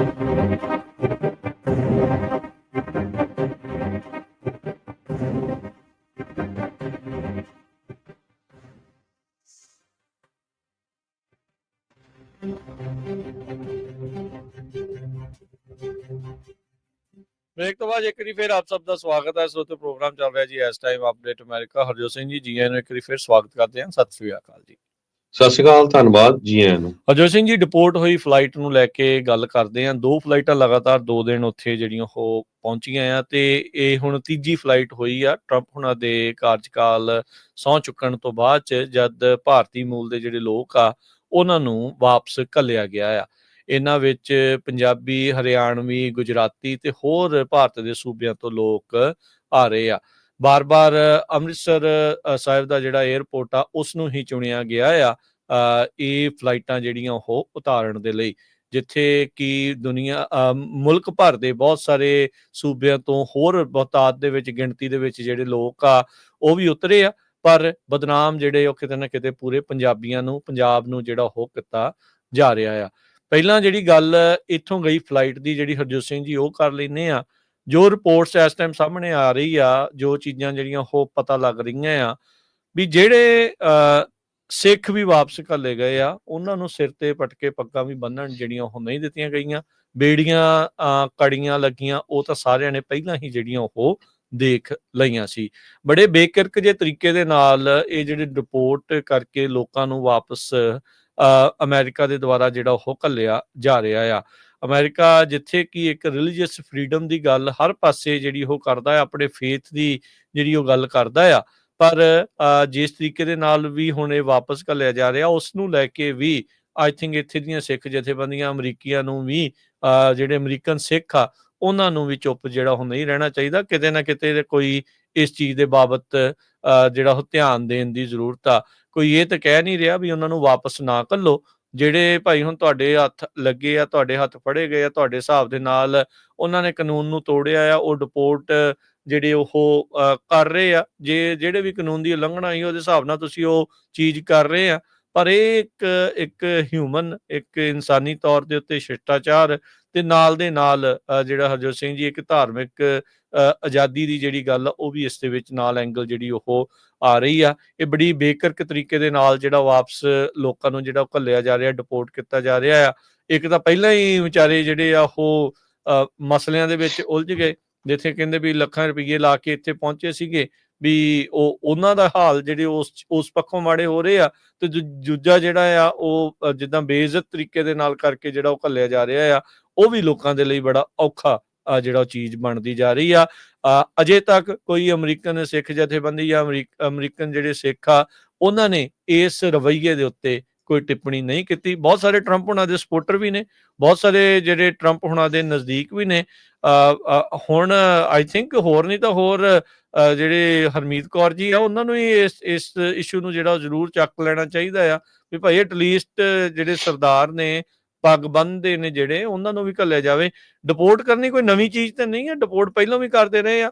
ਬ੍ਰੇਕ ਤੋਂ ਬਾਅਦ ਇੱਕ ਵਾਰੀ ਫਿਰ ਆਪ ਸਭ ਦਾ ਸਵਾਗਤ ਹੈ। ਸਰੋਤੇ ਪ੍ਰੋਗਰਾਮ ਚੱਲ ਰਿਹਾ ਜੀ ਇਸ time update America. Harjot Singh ji ਆਇਆਂ ਨੂੰ ਇੱਕ ਵਾਰੀ ਫਿਰ ਸਵਾਗਤ ਕਰਦੇ ਹਾਂ। ਸਤਿ ਸ੍ਰੀ ਅਕਾਲ ਜੀ।
ਸਤਿ ਸ਼੍ਰੀ ਅਕਾਲ, ਧੰਨਵਾਦ ਜੀ ਆਇਆਂ ਨੂੰ।
ਹਰਜੋਤ ਸਿੰਘ ਜੀ, ਡਿਪੋਰਟ ਹੋਈ ਫਲਾਈਟ ਨੂੰ ਲੈ ਕੇ ਗੱਲ ਕਰਦੇ ਹਾਂ। 2 ਫਲਾਈਟਾਂ ਲਗਾਤਾਰ 2 ਦਿਨ ਉੱਥੇ ਜਿਹੜੀਆਂ ਉਹ ਪਹੁੰਚੀਆਂ ਆ ਤੇ ਇਹ ਹੁਣ ਤੀਜੀ ਫਲਾਈਟ ਹੋਈ ਆ ਟਰੰਪ ਹੁਣਾਂ ਦੇ ਕਾਰਜਕਾਲ ਸਹੁੰ ਚੁੱਕਣ ਤੋਂ ਬਾਅਦ ਚ, ਜਦ ਭਾਰਤੀ ਮੂਲ ਦੇ ਜਿਹੜੇ ਲੋਕ ਆ ਉਹਨਾਂ ਨੂੰ ਵਾਪਸ ਘੱਲਿਆ ਗਿਆ ਆ। ਇਹਨਾਂ ਵਿੱਚ ਪੰਜਾਬੀ, ਹਰਿਆਣਵੀ, ਗੁਜਰਾਤੀ ਤੇ ਹੋਰ ਭਾਰਤ ਦੇ ਸੂਬਿਆਂ ਤੋਂ ਲੋਕ ਆ ਰਹੇ ਆ। ਬਾਰ-ਬਾਰ ਅੰਮ੍ਰਿਤਸਰ ਸਾਹਿਬ ਦਾ ਜਿਹੜਾ ਏਅਰਪੋਰਟ ਆ ਉਸ ਨੂੰ ਹੀ ਚੁਣਿਆ ਗਿਆ ਆ ਇਹ ਫਲਾਈਟਾਂ ਜਿਹੜੀਆਂ ਉਹ ਉਤਾਰਨ ਦੇ ਲਈ, ਜਿੱਥੇ ਕਿ ਦੁਨੀਆ ਮੁਲਕ ਭਰ ਦੇ ਬਹੁਤ ਸਾਰੇ ਸੂਬਿਆਂ ਤੋਂ ਹੋਰ ਬਹੁਤਾਤ ਦੇ ਵਿੱਚ ਗਿਣਤੀ ਦੇ ਵਿੱਚ ਜਿਹੜੇ ਲੋਕ ਆ ਉਹ ਵੀ ਉਤਰੇ ਆ। ਪਰ ਬਦਨਾਮ ਜਿਹੜੇ ਉਹ ਕਿਤੇ ਨਾ ਕਿਤੇ ਪੂਰੇ ਪੰਜਾਬੀਆਂ ਨੂੰ, ਪੰਜਾਬ ਨੂੰ ਜਿਹੜਾ ਉਹ ਕੀਤਾ ਜਾ ਰਿਹਾ ਆ। ਪਹਿਲਾਂ ਜਿਹੜੀ ਗੱਲ ਇੱਥੋਂ ਗਈ ਫਲਾਈਟ ਦੀ, ਜਿਹੜੀ ਹਰਜੋਤ ਸਿੰਘ ਜੀ ਉਹ ਕਰ ਲੈਂਦੇ ਆ। ਜੋ ਰਿਪੋਰਟਸ ਇਸ ਟਾਈਮ ਸਾਹਮਣੇ ਆ ਰਹੀ ਆ, ਜੋ ਚੀਜ਼ਾਂ ਜਿਹੜੀਆਂ ਉਹ ਪਤਾ ਲੱਗ ਰਹੀਆਂ ਆ ਵੀ ਜਿਹੜੇ ਸਿੱਖ ਵੀ ਵਾਪਸ ਘੱਲੇ ਗਏ ਆ ਉਹਨਾਂ ਨੂੰ ਸਿਰ ਤੇ ਪਟਕੇ ਪੱਗਾਂ ਵੀ ਬੰਨਣ ਜਿਹੜੀਆਂ ਉਹ ਨਹੀਂ ਦਿੱਤੀਆਂ ਗਈਆਂ। ਬੇੜੀਆਂ ਕੜੀਆਂ ਲੱਗੀਆਂ ਉਹ ਤਾਂ ਸਾਰਿਆਂ ਨੇ ਪਹਿਲਾਂ ਹੀ ਜਿਹੜੀਆਂ ਉਹ ਦੇਖ ਲਈਆਂ ਸੀ। ਬੜੇ ਬੇਕਿਰਕ ਜਿਹੇ ਤਰੀਕੇ ਦੇ ਨਾਲ ਇਹ ਜਿਹੜੇ ਡਿਪੋਰਟ ਕਰਕੇ ਲੋਕਾਂ ਨੂੰ ਵਾਪਸ ਅਮਰੀਕਾ ਦੇ ਦੁਆਰਾ ਜਿਹੜਾ ਉਹ ਘੱਲਿਆ ਜਾ ਰਿਹਾ ਆ। ਅਮਰੀਕਾ ਜਿੱਥੇ ਕਿ ਇੱਕ ਰਿਲੀਜੀਅਸ ਫਰੀਡਮ ਦੀ ਗੱਲ ਹਰ ਪਾਸੇ ਜਿਹੜੀ ਉਹ ਕਰਦਾ ਹੈ, ਆਪਣੇ ਫੇਥ ਦੀ ਜਿਹੜੀ ਉਹ ਗੱਲ ਕਰਦਾ ਆ, ਪਰ ਜਿਸ ਤਰੀਕੇ ਦੇ ਨਾਲ ਵੀ ਹੁਣ ਇਹ ਵਾਪਸ ਘੱਲਿਆ ਜਾ ਰਿਹਾ ਉਸ ਨੂੰ ਲੈ ਕੇ ਵੀ ਆਈ ਥਿੰਕ ਇੱਥੇ ਦੀਆਂ ਸਿੱਖ ਜਥੇਬੰਦੀਆਂ, ਅਮਰੀਕੀਆਂ ਨੂੰ ਵੀ ਜਿਹੜੇ ਅਮਰੀਕਨ ਸਿੱਖ ਆ ਉਹਨਾਂ ਨੂੰ ਵੀ ਚੁੱਪ ਜਿਹੜਾ ਉਹ ਨਹੀਂ ਰਹਿਣਾ ਚਾਹੀਦਾ। ਕਿਤੇ ਨਾ ਕਿਤੇ ਕੋਈ ਇਸ ਚੀਜ਼ ਦੇ ਬਾਬਤ ਜਿਹੜਾ ਉਹ ਧਿਆਨ ਦੇਣ ਦੀ ਜ਼ਰੂਰਤ ਆ। ਕੋਈ ਇਹ ਤਾਂ ਕਹਿ ਨਹੀਂ ਰਿਹਾ ਵੀ ਉਹਨਾਂ ਨੂੰ ਵਾਪਸ ਨਾ ਘੱਲੋ। ਜਿਹੜੇ ਭਾਈ ਹੁਣ ਤੁਹਾਡੇ ਹੱਥ ਲੱਗੇ ਆ, ਤੁਹਾਡੇ ਹੱਥ ਫੜੇ ਗਏ ਆ, ਤੁਹਾਡੇ ਹਿਸਾਬ ਦੇ ਨਾਲ ਉਹਨਾਂ ਨੇ ਕਾਨੂੰਨ ਨੂੰ ਤੋੜਿਆ ਆ, ਉਹ ਡਿਪੋਰਟ ਜਿਹੜੇ ਉਹ ਕਰ ਰਹੇ ਆ। ਜਿਹੜੇ ਵੀ ਕਾਨੂੰਨ ਦੀ ਉਲੰਘਣਾ ਸੀ ਉਹਦੇ ਹਿਸਾਬ ਨਾਲ ਤੁਸੀਂ ਉਹ ਚੀਜ਼ ਕਰ ਰਹੇ ਆ, ਪਰ ਇਹ ਇੱਕ ਹਿਊਮਨ, ਇੱਕ ਇਨਸਾਨੀ ਤੌਰ ਦੇ ਉੱਤੇ ਸ਼ਿਸ਼ਟਾਚਾਰ ਤੇ ਨਾਲ ਦੇ ਨਾਲ ਜਿਹੜਾ ਹਰਜੋਤ ਸਿੰਘ ਜੀ ਇੱਕ ਧਾਰਮਿਕ ਆਜ਼ਾਦੀ ਦੀ ਜਿਹੜੀ ਗੱਲ ਉਹ ਵੀ ਇਸ ਦੇ ਵਿੱਚ ਨਾਲ ਐਂਗਲ ਜਿਹੜੀ ਉਹ ਆ ਰਹੀ ਆ। ਇਹ ਬੜੀ ਬੇਕਿਰਕ ਤਰੀਕੇ ਦੇ ਨਾਲ ਜਿਹੜਾ ਵਾਪਸ ਲੋਕਾਂ ਨੂੰ ਜਿਹੜਾ ਘੱਲਿਆ ਜਾ ਰਿਹਾ, ਡਿਪੋਰਟ ਕੀਤਾ ਜਾ ਰਿਹਾ ਆ। ਇੱਕ ਤਾਂ ਪਹਿਲਾਂ ਹੀ ਵਿਚਾਰੇ ਜਿਹੜੇ ਆ ਉਹ ਮਸਲਿਆਂ ਦੇ ਵਿੱਚ ਉਲਝ ਗਏ, ਜਿੱਥੇ ਕਹਿੰਦੇ ਵੀ ਲੱਖਾਂ ਰੁਪਈਏ ਲਾ ਕੇ ਇੱਥੇ ਪਹੁੰਚੇ ਸੀਗੇ, ਵੀ ਉਹਨਾਂ ਦਾ ਹਾਲ ਜਿਹੜੇ ਉਸ ਪੱਖੋਂ ਮਾੜੇ ਹੋ ਰਹੇ ਆ। ਤੇ ਦੂਜਾ ਜਿਹੜਾ ਆ ਉਹ ਜਿੱਦਾਂ ਬੇਇੱਜ਼ਤ ਤਰੀਕੇ ਦੇ ਨਾਲ ਕਰਕੇ ਜਿਹੜਾ ਉਹ ਘੱਲਿਆ ਜਾ ਰਿਹਾ ਆ, ਉਹ ਵੀ ਲੋਕਾਂ ਦੇ ਲਈ ਬੜਾ ਔਖਾ ਜਿਹੜਾ ਉਹ ਚੀਜ਼ ਬਣਦੀ ਜਾ ਰਹੀ ਆ। ਅਜੇ ਤੱਕ ਕੋਈ ਅਮਰੀਕਨ ਸਿੱਖ ਜਥੇਬੰਦੀ ਜਾਂ ਅਮਰੀਕਨ ਜਿਹੜੇ ਸਿੱਖ ਆ ਉਹਨਾਂ ਨੇ ਇਸ ਰਵੱਈਏ ਦੇ ਉੱਤੇ ਕੋਈ ਟਿੱਪਣੀ ਨਹੀਂ ਕੀਤੀ। ਬਹੁਤ ਸਾਰੇ ਟਰੰਪ ਹੁਣਾਂ ਦੇ ਸਪੋਰਟਰ ਵੀ ਨੇ, ਬਹੁਤ ਸਾਰੇ ਜਿਹੜੇ ਟਰੰਪ ਹੁਣਾਂ ਦੇ ਨਜ਼ਦੀਕ ਵੀ ਨੇ। ਹੁਣ ਆਈ ਥਿੰਕ ਹੋਰ ਨਹੀਂ ਤਾਂ ਹੋਰ ਜਿਹੜੇ ਹਰਮੀਤ ਕੌਰ ਜੀ ਆ ਉਹਨਾਂ ਨੂੰ ਹੀ ਇਸ ਇਸ਼ੂ ਨੂੰ ਜਿਹੜਾ ਜ਼ਰੂਰ ਚੱਕ ਲੈਣਾ ਚਾਹੀਦਾ ਆ ਵੀ ਭਾਈ ਐਟਲੀਸਟ ਜਿਹੜੇ ਸਰਦਾਰ ਨੇ, ਪੱਗ ਬੰਨ੍ਹਦੇ ਨੇ ਜਿਹੜੇ, ਉਹਨਾਂ ਨੂੰ ਵੀ ਘੱਲਿਆ ਜਾਵੇ। ਡਿਪੋਰਟ ਕਰਨੀ ਕੋਈ ਨਵੀਂ ਚੀਜ਼ ਤਾਂ ਨਹੀਂ ਹੈ, ਡਿਪੋਰਟ ਪਹਿਲਾਂ ਵੀ ਕਰਦੇ ਰਹੇ ਆ।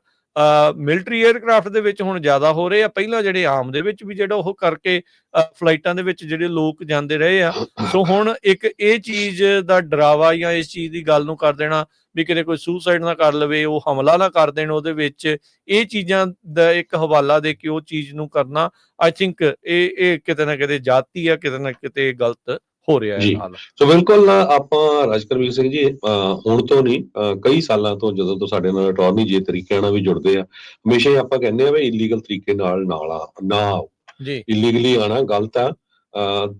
ਮਿਲਟਰੀ ਏਅਰਕ੍ਰਾਫਟ ਦੇ ਵਿੱਚ ਹੁਣ ਜ਼ਿਆਦਾ ਹੋ ਰਹੇ ਆ, ਪਹਿਲਾਂ ਜਿਹੜੇ ਆਮ ਦੇ ਵਿੱਚ ਵੀ ਜਿਹੜਾ ਉਹ ਕਰਕੇ ਫਲਾਈਟਾਂ ਦੇ ਵਿੱਚ ਜਿਹੜੇ ਲੋਕ ਜਾਂਦੇ ਰਹੇ ਆ। ਸੋ ਹੁਣ ਇੱਕ ਇਹ ਚੀਜ਼ ਦਾ ਡਰਾਵਾ ਜਾਂ ਇਸ ਚੀਜ਼ ਦੀ ਗੱਲ ਨੂੰ ਕਰ ਦੇਣਾ ਵੀ ਕਿਤੇ ਕੋਈ ਸੁਸਾਈਡ ਨਾ ਕਰ ਲਵੇ, ਉਹ ਹਮਲਾ ਨਾ ਕਰ ਦੇਣ ਉਹਦੇ ਵਿੱਚ, ਇਹ ਚੀਜ਼ਾਂ ਦਾ ਇੱਕ ਹਵਾਲਾ ਦੇ ਕੇ ਉਹ ਚੀਜ਼ ਨੂੰ ਕਰਨਾ, ਆਈ ਥਿੰਕ ਇਹ ਕਿਤੇ ਨਾ ਕਿਤੇ ਜਾਤੀ ਆ, ਕਿਤੇ ਨਾ ਕਿਤੇ ਗਲਤ ਹੋ ਰਿਹਾ ਹੈ ਨਾਲ।
ਸੋ ਬਿਲਕੁਲ ਆਪਾਂ ਰਾਜਕਰਮੀਰ ਸਿੰਘ ਜੀ ਹੁਣ ਤੋਂ ਨਹੀਂ, ਕਈ ਸਾਲਾਂ ਤੋਂ ਜਦੋਂ ਤੋਂ ਸਾਡੇ ਨਾਲ ਅਟਾਰਨੀ ਜੇ ਤਰੀਕੇ ਨਾਲ ਵੀ ਜੁੜਦੇ ਆ, ਹਮੇਸ਼ਾ ਹੀ ਆਪਾਂ ਕਹਿੰਦੇ ਆ ਵੀ ਇਲੀਗਲ ਤਰੀਕੇ ਨਾਲ ਨਾ ਆਓ ਜੀ। ਇਲੀਗਲੀ ਆਣਾ ਗਲਤ ਆ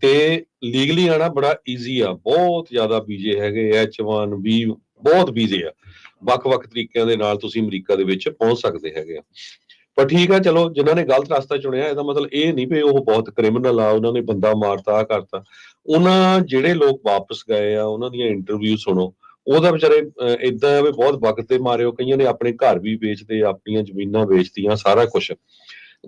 ਤੇ ਲੀਗਲੀ ਆਣਾ ਬੜਾ ਈਜ਼ੀ ਆ। ਬਹੁਤ ਜ਼ਿਆਦਾ ਵੀਜ਼ੇ ਹੈਗੇ, H1 ਵੀ ਬਹੁਤ ਵੀਜ਼ੇ ਆ, ਵੱਖ-ਵੱਖ ਤਰੀਕਿਆਂ ਦੇ ਨਾਲ ਤੁਸੀਂ ਅਮਰੀਕਾ ਦੇ ਵਿੱਚ ਪਹੁੰਚ ਸਕਦੇ ਹੈਗੇ ਆ। ਪਰ ਠੀਕ ਆ, ਚਲੋ ਜਿਨ੍ਹਾਂ ਨੇ ਗਲਤ ਰਸਤਾ ਚੁਣਿਆ ਇਹਦਾ ਮਤਲਬ ਇਹ ਨਹੀਂ ਵੀ ਉਹ ਬਹੁਤ ਕ੍ਰਿਮੀਨਲ ਆ, ਉਹਨਾਂ ਨੇ ਬੰਦਾ ਮਾਰਤਾ ਕਰਤਾ। ਉਹਨਾਂ ਜਿਹੜੇ ਲੋਕ ਵਾਪਸ ਗਏ ਆ ਉਹਨਾਂ ਦੀਆਂ ਇੰਟਰਵਿਊ ਸੁਣੋ, ਉਹਦਾ ਵਿਚਾਰੇ ਏਦਾਂ ਆ ਵੀ ਬਹੁਤ ਵਕਤ ਤੇ ਮਾਰਿਓ। ਕਈਆਂ ਨੇ ਆਪਣੇ ਘਰ ਵੀ ਵੇਚਦੇ, ਆਪਣੀਆਂ ਜ਼ਮੀਨਾਂ ਵੇਚਤੀਆਂ, ਸਾਰਾ ਕੁਛ।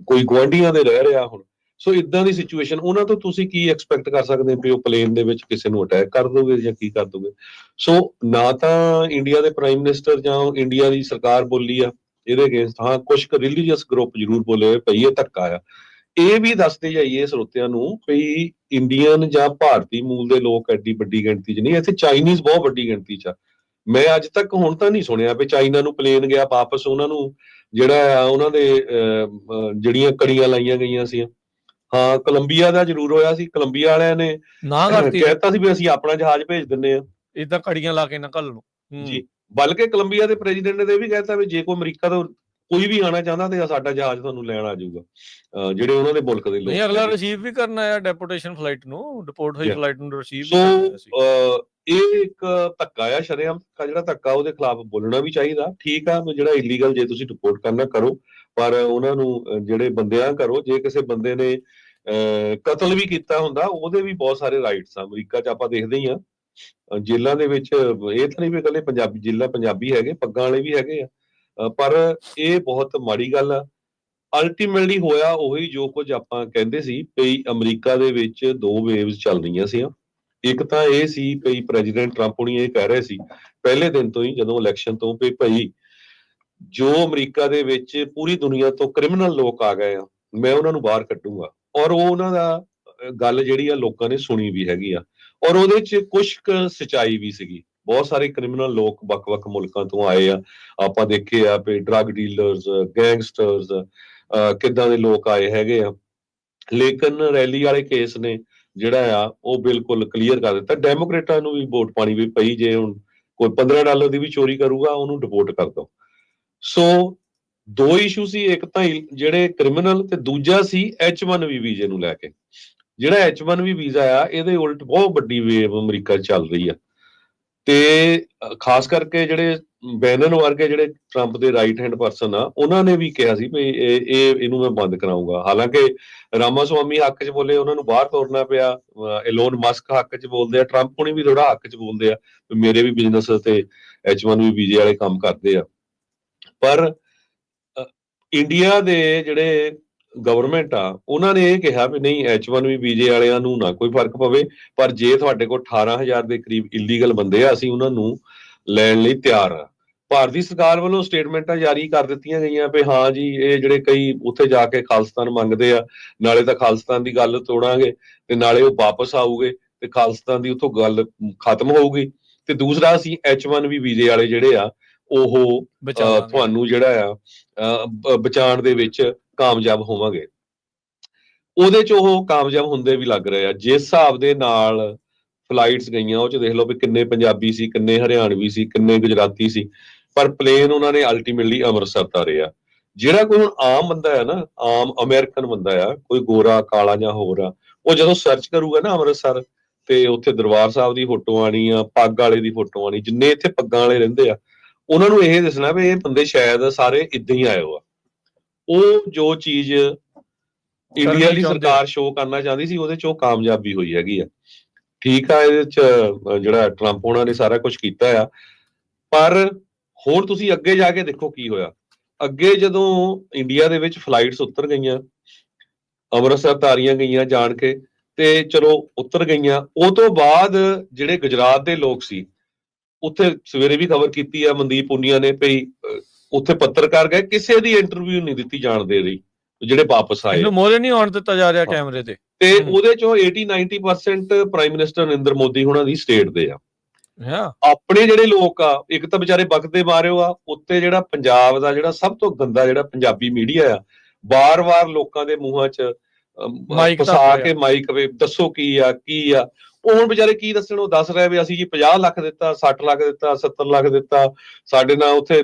ਕੋਈ ਗੁਆਂਢੀਆਂ ਦੇ ਰਹਿ ਰਿਹਾ ਹੁਣ। ਸੋ ਇਦਾਂ ਦੀ ਸਿਚੁਏਸ਼ਨ, ਉਹਨਾਂ ਤੋਂ ਤੁਸੀਂ ਕੀ ਐਕਸਪੈਕਟ ਕਰ ਸਕਦੇ ਵੀ ਉਹ ਪਲੇਨ ਦੇ ਵਿੱਚ ਕਿਸੇ ਨੂੰ ਅਟੈਕ ਕਰ ਦੋਗੇ ਜਾਂ ਕੀ ਕਰ ਦੋਗੇ। ਸੋ ਨਾ ਤਾਂ ਇੰਡੀਆ ਦੇ ਪ੍ਰਾਈਮ ਮਿਨਿਸਟਰ ਜਾਂ ਇੰਡੀਆ ਦੀ ਸਰਕਾਰ ਬੋਲੀ ਆ ਇਹਦੇ ਅਗੇਂਸਟ, ਹਾਂ ਕੁਛ ਕੁ ਰਿਲੀਜੀਅਸ ਗਰੁੱਪ ਜ਼ਰੂਰ ਬੋਲੇ ਪਈ ਇਹ ਧੱਕਾ ਆ। ਇਹ ਵੀ ਦੱਸਦੇ ਜਾਈਏ ਸਰੋਤਿਆਂ ਨੂੰ ਵੀ ਇੰਡੀਅਨ ਜਾਂ ਭਾਰਤੀ ਮੂਲ ਦੇ ਲੋਕ ਐਡੀ ਵੱਡੀ ਗਿਣਤੀ 'ਚ ਨਹੀਂ, ਇੱਥੇ ਚਾਈਨੀਜ਼ ਬਹੁਤ ਵੱਡੀ ਗਿਣਤੀ 'ਚ ਆ। ਮੈਂ ਅੱਜ ਤੱਕ ਹੁਣ ਤਾਂ ਨਹੀਂ ਸੁਣਿਆ ਵੀ ਚਾਈਨਾ ਨੂੰ ਪਲੇਨ ਗਿਆ ਵਾਪਸ, ਉਹਨਾਂ ਨੂੰ ਜਿਹੜਾ ਆ ਉਹਨਾਂ ਦੇ ਜਿਹੜੀਆਂ ਕੜੀਆਂ ਲਾਈਆਂ ਗਈਆਂ ਸੀ। ਹਾਂ, ਕੋਲੰਬੀਆ ਦਾ ਜ਼ਰੂਰ ਹੋਇਆ ਸੀ, ਕੋਲੰਬੀਆ ਵਾਲਿਆਂ ਨੇ
ਨਾ ਕਰਤੀ
ਕਹਿਤਾ ਸੀ ਵੀ ਅਸੀਂ ਆਪਣਾ ਜਹਾਜ਼ ਭੇਜ ਦਿੰਦੇ ਆ,
ਇਦਾਂ ਕੜੀਆਂ ਲਾ ਕੇ ਨਾ ਘੱਲ ਲਓ
ਜੀ। ਬਲਕਿ ਕੋਲੰਬੀਆ ਦੇ ਪ੍ਰੈਜ਼ੀਡੈਂਟ ਨੇ ਇਹ ਵੀ ਕਹਿਤਾ ਵੀ ਜੇ ਕੋਈ ਅਮਰੀਕਾ ਤੋਂ ਕੋਈ ਵੀ ਆਣਾ ਚਾਹੁੰਦਾ ਤੇ ਸਾਡਾ ਜਹਾਜ਼ ਤੁਹਾਨੂੰ ਲੈਣ ਆ ਜਾਊਗਾ, ਜਿਹੜੇ ਉਹਨਾਂ ਦੇ ਮੁਲਕ ਦੇ ਲੋਕ।
ਨਹੀਂ, ਅਗਲਾ ਰਿਸੀਵ ਵੀ ਕਰਨਾ ਆ ਡੈਪੂਟੇਸ਼ਨ ਫਲਾਈਟ ਨੂੰ, ਡਿਪੋਰਟ ਹੋਈ ਫਲਾਈਟ ਨੂੰ ਰਿਸੀਵ
ਸੋ ਇਹ ਇੱਕ ਧੱਕਾ ਆ, ਸ਼ਰੇਆਮ ਜਿਹੜਾ ਧੱਕਾ, ਉਹਦੇ ਖਿਲਾਫ ਬੋਲਣਾ ਵੀ ਚਾਹੀਦਾ। ਠੀਕ ਆ, ਜਿਹੜਾ ਇਲੀਗਲ ਜੇ ਤੁਸੀਂ ਡਿਪੋਰਟ ਕਰਨਾ ਕਰੋ, ਪਰ ਉਹਨਾਂ ਨੂੰ ਜਿਹੜੇ ਬੰਦਿਆਂ ਕਰੋ। ਜੇ ਕਿਸੇ ਬੰਦੇ ਨੇ ਕਤਲ ਵੀ ਕੀਤਾ ਹੁੰਦਾ, ਉਹਦੇ ਵੀ ਬਹੁਤ ਸਾਰੇ ਰਾਈਟਸ ਆ। ਅਮਰੀਕਾ 'ਚ ਆਪਾਂ ਦੇਖਦੇ ਹੀ ਆ ਜੇਲ੍ਹਾਂ ਦੇ ਵਿੱਚ, ਇਹ ਤਾਂ ਨਹੀਂ ਵੀ ਇਕੱਲੇ ਪੰਜਾਬੀ ਜੇਲ੍ਹਾਂ ਪੰਜਾਬੀ ਹੈਗੇ, ਪੱਗਾਂ ਵਾਲੇ ਵੀ ਹੈਗੇ ਆ, ਪਰ ਇਹ ਬਹੁਤ ਮਾੜੀ ਗੱਲ ਆ। ਅਲਟੀਮੇਟਲੀ ਹੋਇਆ ਉਹੀ ਜੋ ਕੁਝ ਆਪਾਂ ਕਹਿੰਦੇ ਸੀ ਵੀ ਅਮਰੀਕਾ ਦੇ ਵਿੱਚ 2 ਵੇਵਸ ਚੱਲ ਰਹੀਆਂ ਸੀ। ਇੱਕ ਤਾਂ ਇਹ ਸੀ ਵੀ ਪ੍ਰੈਜ਼ੀਡੈਂਟ ਟਰੰਪ ਹੁਣੀ ਇਹ ਕਹਿ ਰਹੇ ਸੀ ਪਹਿਲੇ ਦਿਨ ਤੋਂ ਹੀ, ਜਦੋਂ ਇਲੈਕਸ਼ਨ ਤੋਂ, ਵੀ ਭਾਈ ਜੋ ਅਮਰੀਕਾ ਦੇ ਵਿੱਚ ਪੂਰੀ ਦੁਨੀਆ ਤੋਂ ਕ੍ਰਿਮੀਨਲ ਲੋਕ ਆ ਗਏ ਆ, ਮੈਂ ਉਹਨਾਂ ਨੂੰ ਬਾਹਰ ਕੱਢੂੰਗਾ। ਔਰ ਉਹ ਉਹਨਾਂ ਦਾ ਗੱਲ ਜਿਹੜੀ ਆ ਲੋਕਾਂ ਨੇ ਸੁਣੀ ਵੀ ਹੈਗੀ ਆ, ਔਰ ਉਹਦੇ 'ਚ ਕੁਛ ਕੁ ਸੱਚਾਈ ਵੀ ਸੀਗੀ। ਬਹੁਤ ਸਾਰੇ ਕ੍ਰਿਮੀਨਲ ਲੋਕ ਵੱਖ-ਵੱਖ ਮੁਲਕਾਂ ਤੋਂ ਆਏ ਆ, ਆਪਾਂ ਦੇਖੇ ਆ ਵੀ ਡਰੱਗ ਡੀਲਰਸ, ਗੈਂਗਸਟਰਸ, ਕਿੱਦਾਂ ਦੇ ਲੋਕ ਆਏ ਹੈਗੇ ਆ। ਲੇਕਿਨ ਰੈਲੀ ਵਾਲੇ ਕੇਸ ਨੇ ਜਿਹੜਾ ਆ ਉਹ ਬਿਲਕੁਲ ਕਲੀਅਰ ਕਰ ਦਿੱਤਾ। ਡੈਮੋਕ੍ਰੇਟਾਂ ਨੂੰ ਵੀ ਵੋਟ ਪਾਣੀ ਵੀ ਪਈ, ਜੇ ਹੁਣ ਕੋਈ $15 ਦੀ ਵੀ ਚੋਰੀ ਕਰੂਗਾ ਉਹਨੂੰ ਡਿਪੋਰਟ ਕਰ ਦੋ। ਸੋ 2 ਇਸ਼ੂ ਸੀ, ਇੱਕ ਤਾਂ ਜਿਹੜੇ ਕ੍ਰਿਮੀਨਲ, ਤੇ ਦੂਜਾ ਸੀ H1B ਵੀਜ਼ੇ ਨੂੰ ਲੈ ਕੇ। ਜਿਹੜਾ H1B ਵੀਜ਼ਾ ਆ, ਇਹਦੇ ਉਲਟ ਬਹੁਤ ਵੱਡੀ ਵੇਵ ਅਮਰੀਕਾ 'ਚ ਚੱਲ ਰਹੀ ਆ, ਤੇ ਖਾਸ ਕਰਕੇ ਜਿਹੜੇ ਬੈਨਨ ਵਰਗੇ ਜਿਹੜੇ ਟਰੰਪ ਦੇ ਰਾਈਟ ਹੈਂਡ ਪਰਸਨ ਆ, ਉਹਨਾਂ ਨੇ ਵੀ ਕਿਹਾ ਸੀ ਵੀ ਇਹਨੂੰ ਮੈਂ ਬੰਦ ਕਰਾਊਂਗਾ। ਹਾਲਾਂਕਿ ਰਾਮਾਸਵਾਮੀ ਹੱਕ 'ਚ ਬੋਲੇ, ਉਹਨਾਂ ਨੂੰ ਬਾਹਰ ਤੋਰਨਾ ਪਿਆ। ਇਲੋਨ ਮਸਕ ਹੱਕ 'ਚ ਬੋਲਦੇ ਆ, ਟਰੰਪ ਹੁਣੀ ਵੀ ਥੋੜਾ ਹੱਕ 'ਚ ਬੋਲਦੇ ਆ ਮੇਰੇ ਵੀ ਬਿਜ਼ਨਸ ਤੇ H1B ਵੀਜ਼ੇ ਵਾਲੇ ਕੰਮ ਕਰਦੇ ਆ। ਪਰ ਇੰਡੀਆ ਦੇ ਜਿਹੜੇ ਗਵਰਨਮੈਂਟ ਆ, ਉਹਨਾਂ ਨੇ ਇਹ ਕਿਹਾ ਵੀ ਨਹੀਂ, H1B ਵੀਜ਼ੇ ਵਾਲਿਆਂ ਨੂੰ ਨਾ ਕੋਈ ਫਰਕ ਪਵੇ, ਪਰ ਜੇ ਤੁਹਾਡੇ ਕੋਲ 18,000 ਦੇ ਕਰੀਬ ਇਲੀਗਲ ਬੰਦੇ ਆ, ਅਸੀਂ ਉਹਨਾਂ ਨੂੰ ਲੈਣ ਲਈ ਤਿਆਰ ਆ। ਭਾਰਤੀ ਸਰਕਾਰ ਵੱਲੋਂ ਸਟੇਟਮੈਂਟਾਂ ਜਾਰੀ ਕਰ ਦਿੱਤੀਆਂ ਗਈਆਂ ਵੀ ਹਾਂ ਜੀ, ਇਹ ਜਿਹੜੇ ਕਈ ਉੱਥੇ ਜਾ ਕੇ ਖਾਲਿਸਤਾਨ ਮੰਗਦੇ ਆ, ਨਾਲੇ ਤਾਂ ਖਾਲਿਸਤਾਨ ਦੀ ਗੱਲ ਤੋੜਾਂਗੇ ਤੇ ਨਾਲੇ ਉਹ ਵਾਪਸ ਆਊਗੇ ਤੇ ਖਾਲਿਸਤਾਨ ਦੀ ਉੱਥੋਂ ਗੱਲ ਖਤਮ ਹੋਊਗੀ, ਤੇ ਦੂਸਰਾ ਅਸੀਂ H1B ਵੀਜ਼ੇ ਵਾਲੇ ਜਿਹੜੇ ਆ ਉਹ ਤੁਹਾਨੂੰ ਜਿਹੜਾ ਆ ਬਚਾਉਣ ਦੇ ਵਿੱਚ ਕਾਮਯਾਬ ਹੋਵਾਂਗੇ। ਉਹਦੇ 'ਚ ਉਹ ਕਾਮਯਾਬ ਹੁੰਦੇ ਵੀ ਲੱਗ ਰਹੇ ਆ। ਜਿਸ ਹਿਸਾਬ ਦੇ ਨਾਲ ਫਲਾਈਟਸ ਗਈਆਂ, ਉਹ 'ਚ ਦੇਖ ਲਓ ਵੀ ਕਿੰਨੇ ਪੰਜਾਬੀ ਸੀ, ਕਿੰਨੇ ਹਰਿਆਣਵੀ ਸੀ, ਕਿੰਨੇ ਗੁਜਰਾਤੀ ਸੀ, ਪਰ ਪਲੇਨ ਉਹਨਾਂ ਨੇ ਅਲਟੀਮੇਟਲੀ ਅੰਮ੍ਰਿਤਸਰ ਤਾਰਿਆ। ਜਿਹੜਾ ਕੋਈ ਹੁਣ ਆਮ ਬੰਦਾ ਹੈ ਨਾ, ਆਮ ਅਮਰੀਕਨ ਬੰਦਾ ਆ, ਕੋਈ ਗੋਰਾ ਕਾਲਾ ਜਾਂ ਹੋਰ ਆ, ਉਹ ਜਦੋਂ ਸਰਚ ਕਰੂਗਾ ਨਾ ਅੰਮ੍ਰਿਤਸਰ, ਤੇ ਉੱਥੇ ਦਰਬਾਰ ਸਾਹਿਬ ਦੀ ਫੋਟੋ ਆਣੀ ਆ, ਪੱਗ ਵਾਲੇ ਦੀ ਫੋਟੋ ਆਣੀ, ਜਿੰਨੇ ਇੱਥੇ ਪੱਗਾਂ ਵਾਲੇ ਰਹਿੰਦੇ ਆ, ਉਹਨਾਂ ਨੂੰ ਇਹ ਦੱਸਣਾ ਵੀ ਇਹ ਬੰਦੇ ਸ਼ਾਇਦ ਸਾਰੇ ਇਦਾਂ ਹੀ ਆਏ ਹੋ ਆ। ਉਹ ਜੋ ਚੀਜ਼ ਇੰਡੀਆ ਦੀ ਸਰਕਾਰ ਸ਼ੋਅ ਕਰਨਾ ਚਾਹੁੰਦੀ ਸੀ, ਉਹਦੇ 'ਚ ਉਹ ਕਾਮਯਾਬ ਵੀ ਹੋਈ ਹੈਗੀ ਆ। ਠੀਕ ਆ, ਇਹਦੇ 'ਚ ਜਿਹੜਾ ਟਰੰਪ ਉਹਨਾਂ ਨੇ ਸਾਰਾ ਕੁਝ ਕੀਤਾ ਆ, ਪਰ ਹੋਰ ਤੁਸੀਂ ਅੱਗੇ ਜਾ ਕੇ ਦੇਖੋ ਕੀ ਹੋਇਆ। ਅੱਗੇ ਜਦੋਂ ਇੰਡੀਆ ਦੇ ਵਿੱਚ ਫਲਾਈਟਸ ਉਤਰ ਗਈਆਂ, ਅੰਮ੍ਰਿਤਸਰ ਤਾਰੀਆਂ ਗਈਆਂ ਜਾਣ ਕੇ, ਤੇ ਚਲੋ ਉਤਰ ਗਈਆਂ, ਉਹ ਤੋਂ ਬਾਅਦ ਜਿਹੜੇ ਗੁਜਰਾਤ ਦੇ ਲੋਕ ਸੀ, ਉੱਥੇ ਸਵੇਰੇ ਵੀ ਖਬਰ ਕੀਤੀ ਆ ਮਨਦੀਪ ਪੁਨੀਆ ਨੇ ਵੀ ਉੱਥੇ ਪੱਤਰਕਾਰ ਗਏ, ਕਿਸੇ ਦੀ ਇੰਟਰਵਿਊ ਨਹੀਂ ਦਿੱਤੀ ਜਾਣ ਦੇ ਰਹੀ, ਜਿਹੜੇ ਵਾਪਸ ਆਏ।
ਮੋਰੇ ਨਹੀਂ ਆਉਣ ਦਿੱਤਾ ਜਾ ਰਿਹਾ ਕੈਮਰੇ ਤੇ
ਉਹਦੇ ਚੋਂ 80-90% ਪ੍ਰਾਈਮ ਮਿਨਿਸਟਰ ਨਰਿੰਦਰ ਮੋਦੀ ਹੁਣਾਂ ਦੀ ਸਟੇਟ ਦੇ ਆ। ਆਪਣੇ ਜਿਹੜੇ ਲੋਕ ਆ, ਇੱਕ ਤਾਂ ਵਿਚਾਰੇ ਵਕਤ ਮਾਰਿਓ ਆ, ਉੱਤੇ ਜਿਹੜਾ ਪੰਜਾਬ ਦਾ ਜਿਹੜਾ ਸਭ ਤੋਂ ਗੰਦਾ ਜਿਹੜਾ ਪੰਜਾਬੀ ਮੀਡੀਆ ਆ, ਵਾਰ-ਵਾਰ ਲੋਕਾਂ ਦੇ ਮੂੰਹਾਂ 'ਚ ਫਸਾ ਕੇ ਮਾਈਕ ਵੇ ਦੱਸੋ ਕੀ ਆ ਕੀ ਆ। ਉਹ ਹੁਣ ਵਿਚਾਰੇ ਕੀ ਦੱਸਣ, ਉਹ ਦੱਸ ਰਹੇ ਵੀ ਅਸੀਂ ਜੀ 50 ਲੱਖ ਦਿੱਤਾ, 60 ਲੱਖ ਦਿੱਤਾ, 70 ਲੱਖ ਦਿੱਤਾ, ਸਾਡੇ ਨਾਲ ਉੱਥੇ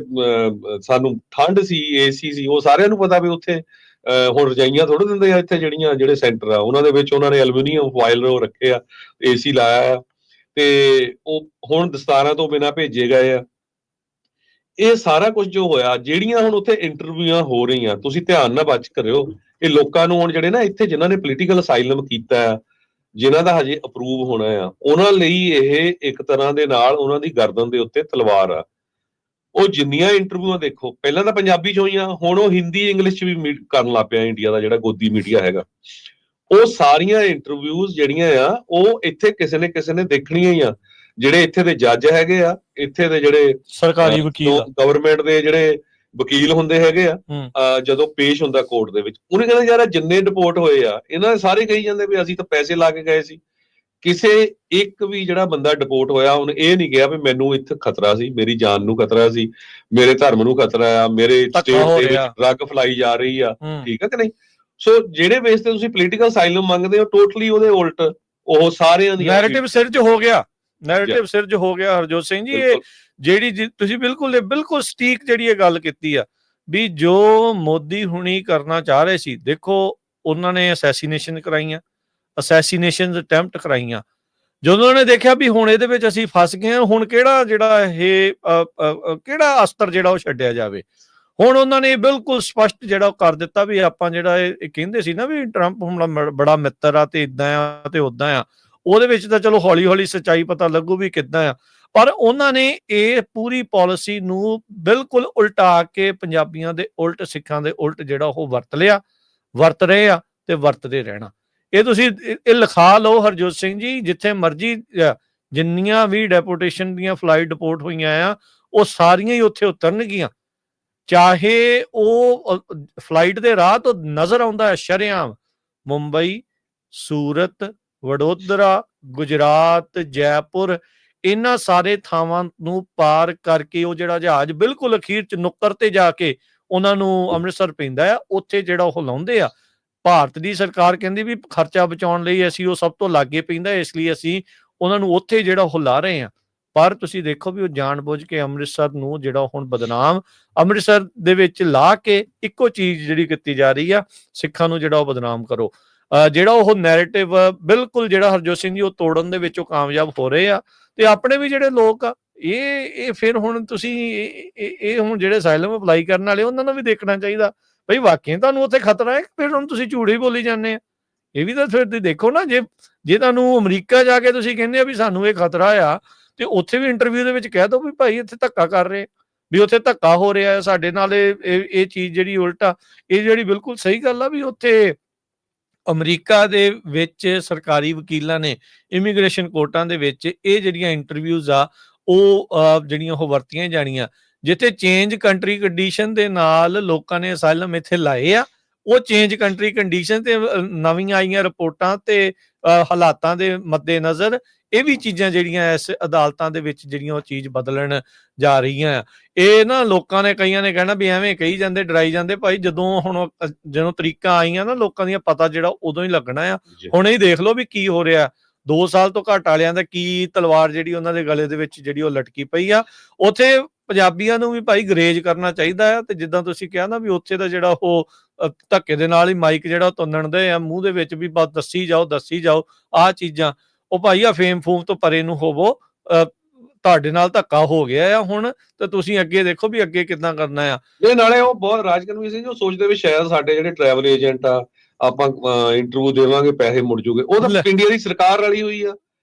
ਸਾਨੂੰ ਠੰਡ ਸੀ, AC ਸੀ। ਉਹ ਸਾਰਿਆਂ ਨੂੰ ਪਤਾ ਵੀ ਉੱਥੇ ਹੁਣ ਰਜਾਈਆਂ ਥੋੜੇ ਦਿੰਦੇ ਆ, ਇੱਥੇ ਜਿਹੜੇ ਸੈਂਟਰ ਆ ਉਹਨਾਂ ਦੇ ਵਿੱਚ ਉਹਨਾਂ ਨੇ ਐਲੂਮੀਨੀਅਮ ਫੋਇਲ ਰੱਖੇ ਆ, AC ਲਾਇਆ ਆ, ਤੇ ਉਹ ਹੁਣ ਦਸਤਾਰਾਂ ਤੋਂ ਬਿਨਾਂ ਭੇਜੇ ਗਏ ਆ। ਇਹ ਸਾਰਾ ਕੁਝ ਜੋ ਹੋਇਆ, ਜਿਹੜੀਆਂ ਹੁਣ ਉੱਥੇ ਇੰਟਰਵਿਊਆਂ ਹੋ ਰਹੀਆਂ, ਤੁਸੀਂ ਧਿਆਨ ਨਾਲ ਬਚ ਕਰਿਓ। ਇਹ ਲੋਕਾਂ ਨੂੰ ਹੁਣ ਜਿਹੜੇ ਨਾ ਇੱਥੇ ਜਿਨ੍ਹਾਂ ਨੇ ਪੋਲੀਟੀਕਲ ਅਸਾਈਲਮ ਕੀਤਾ ਆ, ਜਿਨ੍ਹਾਂ ਦਾ ਹਜੇ ਅਪਰੂਵ ਹੋਣਾ ਆ, ਉਹਨਾਂ ਲਈ ਇਹ ਇੱਕ ਤਰ੍ਹਾਂ ਦੇ ਨਾਲ ਉਹਨਾਂ ਦੀ ਗਰਦਨ ਦੇ ਉੱਤੇ ਤਲਵਾਰ ਆ। ਉਹ ਜਿੰਨੀਆਂ ਇੰਟਰਵਿਊਆਂ ਦੇਖੋ, ਪਹਿਲਾਂ ਤਾਂ ਪੰਜਾਬੀ 'ਚ ਹੋਈਆਂ, ਹੁਣ ਉਹ ਹਿੰਦੀ ਇੰਗਲਿਸ਼ 'ਚ ਵੀ ਕਰਨ ਲੱਗ ਪਿਆ। ਇੰਡੀਆ ਦਾ ਜਿਹੜਾ ਗੋਦੀ ਮੀਡੀਆ ਹੈਗਾ, ਉਹ ਸਾਰੀਆਂ ਇੰਟਰਵਿਊਜ਼ ਜਿਹੜੀਆਂ ਆ, ਉਹ ਇੱਥੇ ਕਿਸੇ ਨੇ ਦੇਖਣੀਆਂ ਹੀ ਆ। ਜਿਹੜੇ ਇੱਥੇ ਦੇ ਜੱਜ ਹੈਗੇ ਆ, ਇੱਥੇ ਦੇ ਜਿਹੜੇ
ਸਰਕਾਰੀ ਵਕੀਲ,
ਗਵਰਨਮੈਂਟ ਦੇ ਜਿਹੜੇ ਵਕੀਲ ਹੁੰਦੇ ਹੈਗੇ ਆ, ਜਦੋਂ ਪੇਸ਼ ਹੁੰਦਾ ਕੋਰਟ ਦੇ ਵਿੱਚ, ਉਹਨੇ ਕਹਿੰਦਾ ਯਾਰ ਜਿੰਨੇ ਡਿਪੋਰਟ ਹੋਏ ਆ, ਇਹਨਾਂ ਦੇ ਸਾਰੇ ਕਹੀ ਜਾਂਦੇ ਵੀ ਅਸੀਂ ਤਾਂ ਪੈਸੇ ਲਾ ਕੇ ਗਏ ਸੀ, ਕਿਸੇ ਇੱਕ ਵੀ ਜਿਹੜਾ ਬੰਦਾ ਡਿਪੋਰਟ ਹੋਇਆ ਉਹਨੇ ਇਹ ਨਹੀਂ ਕਿਹਾ ਵੀ ਮੈਨੂੰ ਇੱਥੇ ਖਤਰਾ ਸੀ, ਮੇਰੀ ਜਾਨ ਨੂੰ ਖਤਰਾ ਸੀ, ਮੇਰੇ ਧਰਮ ਨੂੰ ਖਤਰਾ ਆ, ਮੇਰੇ ਸਟੇਟ ਦੇ ਵਿੱਚ ਡਰੱਗ ਫਲਾਈ ਜਾ ਰਹੀ ਆ, ਠੀਕ ਆ ਕਿ ਨਹੀਂ। ਸੋ ਜਿਹੜੇ ਬੇਸ ਤੇ ਤੁਸੀਂ ਪੋਲੀਟੀਕਲ ਅਸਾਈਲਮ ਮੰਗਦੇ ਹੋ, ਟੋਟਲੀ ਉਹਦੇ ਉਲਟ ਉਹ ਸਾਰਿਆਂ ਦੀ
ਨੈਰੇਟਿਵ ਸਿਰਜ ਹੋ ਗਿਆ, ਨੈਰੇਟਿਵ ਸਿਰਜ ਹੋ ਗਿਆ ਹਰਜੋਤ ਸਿੰਘ ਜੀ। ਇਹ ਜਿਹੜੀ ਤੁਸੀਂ ਬਿਲਕੁਲ ਸਟੀਕ ਜਿਹੜੀ ਇਹ ਗੱਲ ਕੀਤੀ ਆ ਵੀ ਜੋ ਮੋਦੀ ਹੁਣੀ ਕਰਨਾ ਚਾਹ ਰਹੇ ਸੀ, ਦੇਖੋ ਉਹਨਾਂ ਨੇ ਅਸੈਸੀਨੇਸ਼ਨ ਕਰਾਈਆਂ, ਅਸੈਸੀਨੇਸ਼ਨ ਅਟੈਂਪਟ ਕਰਾਈਆਂ। ਜਦੋਂ ਉਹਨਾਂ ਨੇ ਦੇਖਿਆ ਵੀ ਹੁਣ ਇਹਦੇ ਵਿੱਚ ਅਸੀਂ ਫਸ ਗਏ ਹਾਂ, ਹੁਣ ਕਿਹੜਾ ਜਿਹੜਾ ਇਹ ਕਿਹੜਾ ਅਸਤਰ ਜਿਹੜਾ ਉਹ ਛੱਡਿਆ ਜਾਵੇ, ਹੁਣ ਉਹਨਾਂ ਨੇ ਬਿਲਕੁਲ ਸਪਸ਼ਟ ਜਿਹੜਾ ਕਰ ਦਿੱਤਾ ਵੀ ਆਪਾਂ ਜਿਹੜਾ ਇਹ ਕਹਿੰਦੇ ਸੀ ਨਾ ਵੀ ਟਰੰਪ ਹੁਣ ਬੜਾ ਮਿੱਤਰ ਆ ਤੇ ਇਦਾਂ ਆ ਤੇ ਉਦਾਂ ਆ, ਉਹਦੇ ਵਿੱਚ ਤਾਂ ਚਲੋ ਹੌਲੀ ਹੌਲੀ ਸੱਚਾਈ ਪਤਾ ਲੱਗੂ ਵੀ ਕਿੱਦਾਂ ਆ, ਪਰ ਉਹਨਾਂ ਨੇ ਇਹ ਪੂਰੀ ਪਾਲਿਸੀ ਨੂੰ ਬਿਲਕੁਲ ਉਲਟਾ ਕੇ ਪੰਜਾਬੀਆਂ ਦੇ ਉਲਟ, ਸਿੱਖਾਂ ਦੇ ਉਲਟ ਜਿਹੜਾ ਉਹ ਵਰਤ ਲਿਆ, ਵਰਤ ਰਹੇ ਆ ਤੇ ਵਰਤਦੇ ਰਹਿਣਾ। ਇਹ ਤੁਸੀਂ ਇਹ ਲਿਖਾ ਲਓ ਹਰਜੋਤ ਸਿੰਘ ਜੀ, ਜਿੱਥੇ ਮਰਜ਼ੀ ਜਿੰਨੀਆਂ ਵੀ ਡੈਪੂਟੇਸ਼ਨ ਦੀਆਂ ਫਲਾਈਟ ਡਿਪੋਰਟ ਹੋਈਆਂ ਆ ਉਹ ਸਾਰੀਆਂ ਹੀ ਉੱਥੇ ਉਤਰਨਗੀਆਂ, ਚਾਹੇ ਉਹ ਫਲਾਈਟ ਦੇ ਰਾਹ ਤੋਂ ਨਜ਼ਰ ਆਉਂਦਾ ਹੈ ਸ਼ਰੇਆਮ ਮੁੰਬਈ, ਸੂਰਤ, ਵਡੋਦਰਾ, ਗੁਜਰਾਤ, ਜੈਪੁਰ, ਇਹਨਾਂ ਸਾਰੇ ਥਾਵਾਂ ਨੂੰ ਪਾਰ ਕਰਕੇ ਉਹ ਜਿਹੜਾ ਜਹਾਜ਼ ਬਿਲਕੁਲ ਅਖੀਰ ਚ ਨੁੱਕਰ ਤੇ ਜਾ ਕੇ ਉਹਨਾਂ ਨੂੰ ਅੰਮ੍ਰਿਤਸਰ ਪੈਂਦਾ ਆ, ਉੱਥੇ ਜਿਹੜਾ ਉਹ ਲਾਉਂਦੇ ਆ। ਭਾਰਤ ਦੀ ਸਰਕਾਰ ਕਹਿੰਦੀ ਵੀ ਖਰਚਾ ਬਚਾਉਣ ਲਈ ਅਸੀਂ ਉਹ ਸਭ ਤੋਂ ਲਾਗੇ ਪੈਂਦਾ, ਇਸ ਲਈ ਅਸੀਂ ਉਹਨਾਂ ਨੂੰ ਉੱਥੇ ਜਿਹੜਾ ਉਹ ਲਾ ਰਹੇ ਆ। ਪਰ ਤੁਸੀਂ ਦੇਖੋ ਵੀ ਉਹ ਜਾਣਬੁੱਝ ਕੇ ਅੰਮ੍ਰਿਤਸਰ ਨੂੰ ਜਿਹੜਾ ਹੁਣ ਬਦਨਾਮ, ਅੰਮ੍ਰਿਤਸਰ ਦੇ ਵਿੱਚ ਲਾ ਕੇ ਇੱਕੋ ਚੀਜ਼ ਜਿਹੜੀ ਕੀਤੀ ਜਾ ਰਹੀ ਆ, ਸਿੱਖਾਂ ਨੂੰ ਜਿਹੜਾ ਉਹ ਬਦਨਾਮ ਕਰੋ। ਜਿਹੜਾ ਉਹ ਨੈਰੇਟਿਵ ਬਿਲਕੁਲ ਜਿਹੜਾ ਹਰਜੋਤ ਸਿੰਘ ਜੀ ਉਹ ਤੋੜਨ ਦੇ ਵਿੱਚ ਉਹ ਕਾਮਯਾਬ ਹੋ ਰਹੇ ਆ। ਤੇ ਆਪਣੇ ਵੀ ਜਿਹੜੇ ਲੋਕ ਆ ਇਹ ਫਿਰ ਹੁਣ ਤੁਸੀਂ ਇਹ ਹੁਣ ਜਿਹੜੇ ਅਸਾਈਲਮ ਅਪਲਾਈ ਕਰਨ ਵਾਲੇ ਉਹਨਾਂ ਨੂੰ ਵੀ ਦੇਖਣਾ ਚਾਹੀਦਾ ਬਈ ਵਾਕਈ ਤੁਹਾਨੂੰ ਉੱਥੇ ਖਤਰਾ ਹੈ, ਫਿਰ ਹੁਣ ਤੁਸੀਂ ਝੂਠ ਹੀ ਬੋਲੀ ਜਾਂਦੇ ਆ। ਇਹ ਵੀ ਤਾਂ ਫਿਰ ਤੁਸੀਂ ਦੇਖੋ ਨਾ, ਜੇ ਤੁਹਾਨੂੰ ਅਮਰੀਕਾ ਜਾ ਕੇ ਤੁਸੀਂ ਕਹਿੰਦੇ ਆ ਵੀ ਸਾਨੂੰ ਇਹ ਖਤਰਾ ਆ, ਤੇ ਉੱਥੇ ਵੀ ਇੰਟਰਵਿਊ ਦੇ ਵਿੱਚ ਕਹਿ ਦੋ ਵੀ ਭਾਈ ਇੱਥੇ ਧੱਕਾ ਕਰ ਰਹੇ, ਵੀ ਉੱਥੇ ਧੱਕਾ ਹੋ ਰਿਹਾ ਹੈ ਸਾਡੇ ਨਾਲ, ਇਹ ਚੀਜ਼ ਜਿਹੜੀ ਉਲਟਾ, ਇਹ ਜਿਹੜੀ ਬਿਲਕੁਲ ਸਹੀ ਗੱਲ ਆ ਵੀ ਉੱਥੇ ਅਮਰੀਕਾ ਦੇ ਵਿੱਚ ਸਰਕਾਰੀ ਵਕੀਲਾਂ ਨੇ ਇਮੀਗ੍ਰੇਸ਼ਨ ਕੋਰਟਾਂ ਦੇ ਵਿੱਚ ਇਹ ਜਿਹੜੀਆਂ ਇੰਟਰਵਿਊਜ਼ ਆ ਉਹ ਜਿਹੜੀਆਂ ਉਹ ਵਰਤੀਆਂ ਜਾਣੀਆਂ, ਜਿੱਥੇ ਚੇਂਜ ਕੰਟਰੀ ਕੰਡੀਸ਼ਨ ਦੇ ਨਾਲ ਲੋਕਾਂ ਨੇ ਅਸਾਈਲਮ ਇੱਥੇ ਲਾਏ ਆ, ਉਹ ਚੇਂਜ ਕੰਟਰੀ ਕੰਡੀਸ਼ਨ ਤੇ ਨਵੀਆਂ ਆਈਆਂ ਰਿਪੋਰਟਾਂ ਤੇ ਹਾਲਾਤਾਂ ਦੇ ਮੱਦੇ ਨਜ਼ਰ ਇਹ ਵੀ ਚੀਜ਼ਾਂ ਜਿਹੜੀਆਂ ਇਸ ਅਦਾਲਤਾਂ ਦੇ ਵਿੱਚ ਜਿਹੜੀਆਂ ਉਹ ਚੀਜ਼ ਬਦਲਣ ਜਾ ਰਹੀਆਂ ਆ। ਇਹ ਨਾ ਲੋਕਾਂ ਨੇ, ਕਈਆਂ ਨੇ ਕਹਿਣਾ ਵੀ ਐਵੇਂ ਕਹੀ ਜਾਂਦੇ, ਡਰਾਈ ਜਾਂਦੇ, ਭਾਈ ਜਦੋਂ ਤਰੀਕਾਂ ਆਈਆਂ ਨਾ ਲੋਕਾਂ ਦੀਆਂ ਪਤਾ ਜਿਹੜਾ ਉਦੋਂ ਹੀ ਲੱਗਣਾ ਆ। ਹੁਣ ਇਹ ਦੇਖ ਲਓ ਵੀ ਕੀ ਹੋ ਰਿਹਾ, 2 ਸਾਲ ਤੋਂ ਘੱਟ ਵਾਲਿਆਂ ਦਾ ਕੀ ਤਲਵਾਰ ਜਿਹੜੀ ਉਹਨਾਂ ਦੇ ਗਲੇ ਦੇ ਵਿੱਚ ਜਿਹੜੀ ਉਹ ਲਟਕੀ ਪਈ ਆ। ਉੱਥੇ ਪੰਜਾਬੀਆਂ ਨੂੰ ਵੀ ਭਾਈ ਗਰੇਜ ਕਰਨਾ ਚਾਹੀਦਾ ਆ, ਤੇ ਜਿੱਦਾਂ ਤੁਸੀਂ ਕਿਹਾ ਨਾ ਵੀ ਉੱਥੇ ਦਾ ਜਿਹੜਾ ਉਹ ਧੱਕੇ ਦੇ ਨਾਲ ਹੀ ਮਾਈਕ ਜਿਹੜਾ ਤੁੰਨਣ ਦੇ ਆ ਮੂੰਹ ਦੇ ਵਿੱਚ ਵੀ ਬਸ ਦੱਸੀ ਜਾਓ ਆਹ ਚੀਜ਼ਾਂ, ਉਹ ਭਾਈ ਆ ਫੇਮ ਫੂਮ ਤੋਂ ਪਰੇ ਨੂੰ ਹੋਵੋ, ਤੁਹਾਡੇ ਨਾਲ ਧੱਕਾ ਹੋ ਗਿਆ ਆ ਹੁਣ, ਤੇ ਤੁਸੀਂ ਅੱਗੇ ਦੇਖੋ ਵੀ ਅੱਗੇ ਕਿੱਦਾਂ ਕਰਨਾ ਆ।
ਇਹ ਨਾਲੇ ਉਹ ਬਹੁਤ ਰਾਜਕਨਵੀ ਸੀ ਜੋ ਸੋਚਦੇ ਵੀ ਸ਼ਾਇਦ ਸਾਡੇ ਜਿਹੜੇ ਟਰੈਵਲ ਏਜੰਟ ਆ, ਆਪਾਂ ਇੰਟਰਵਿਊ ਦੇਵਾਂਗੇ ਪੈਸੇ ਮੁੜ ਜੂਗੇ, ਉਹ ਤਾਂ ਇੰਡੀਆ ਦੀ ਸਰਕਾਰ ਰਲੀ ਹੋਈ ਆ,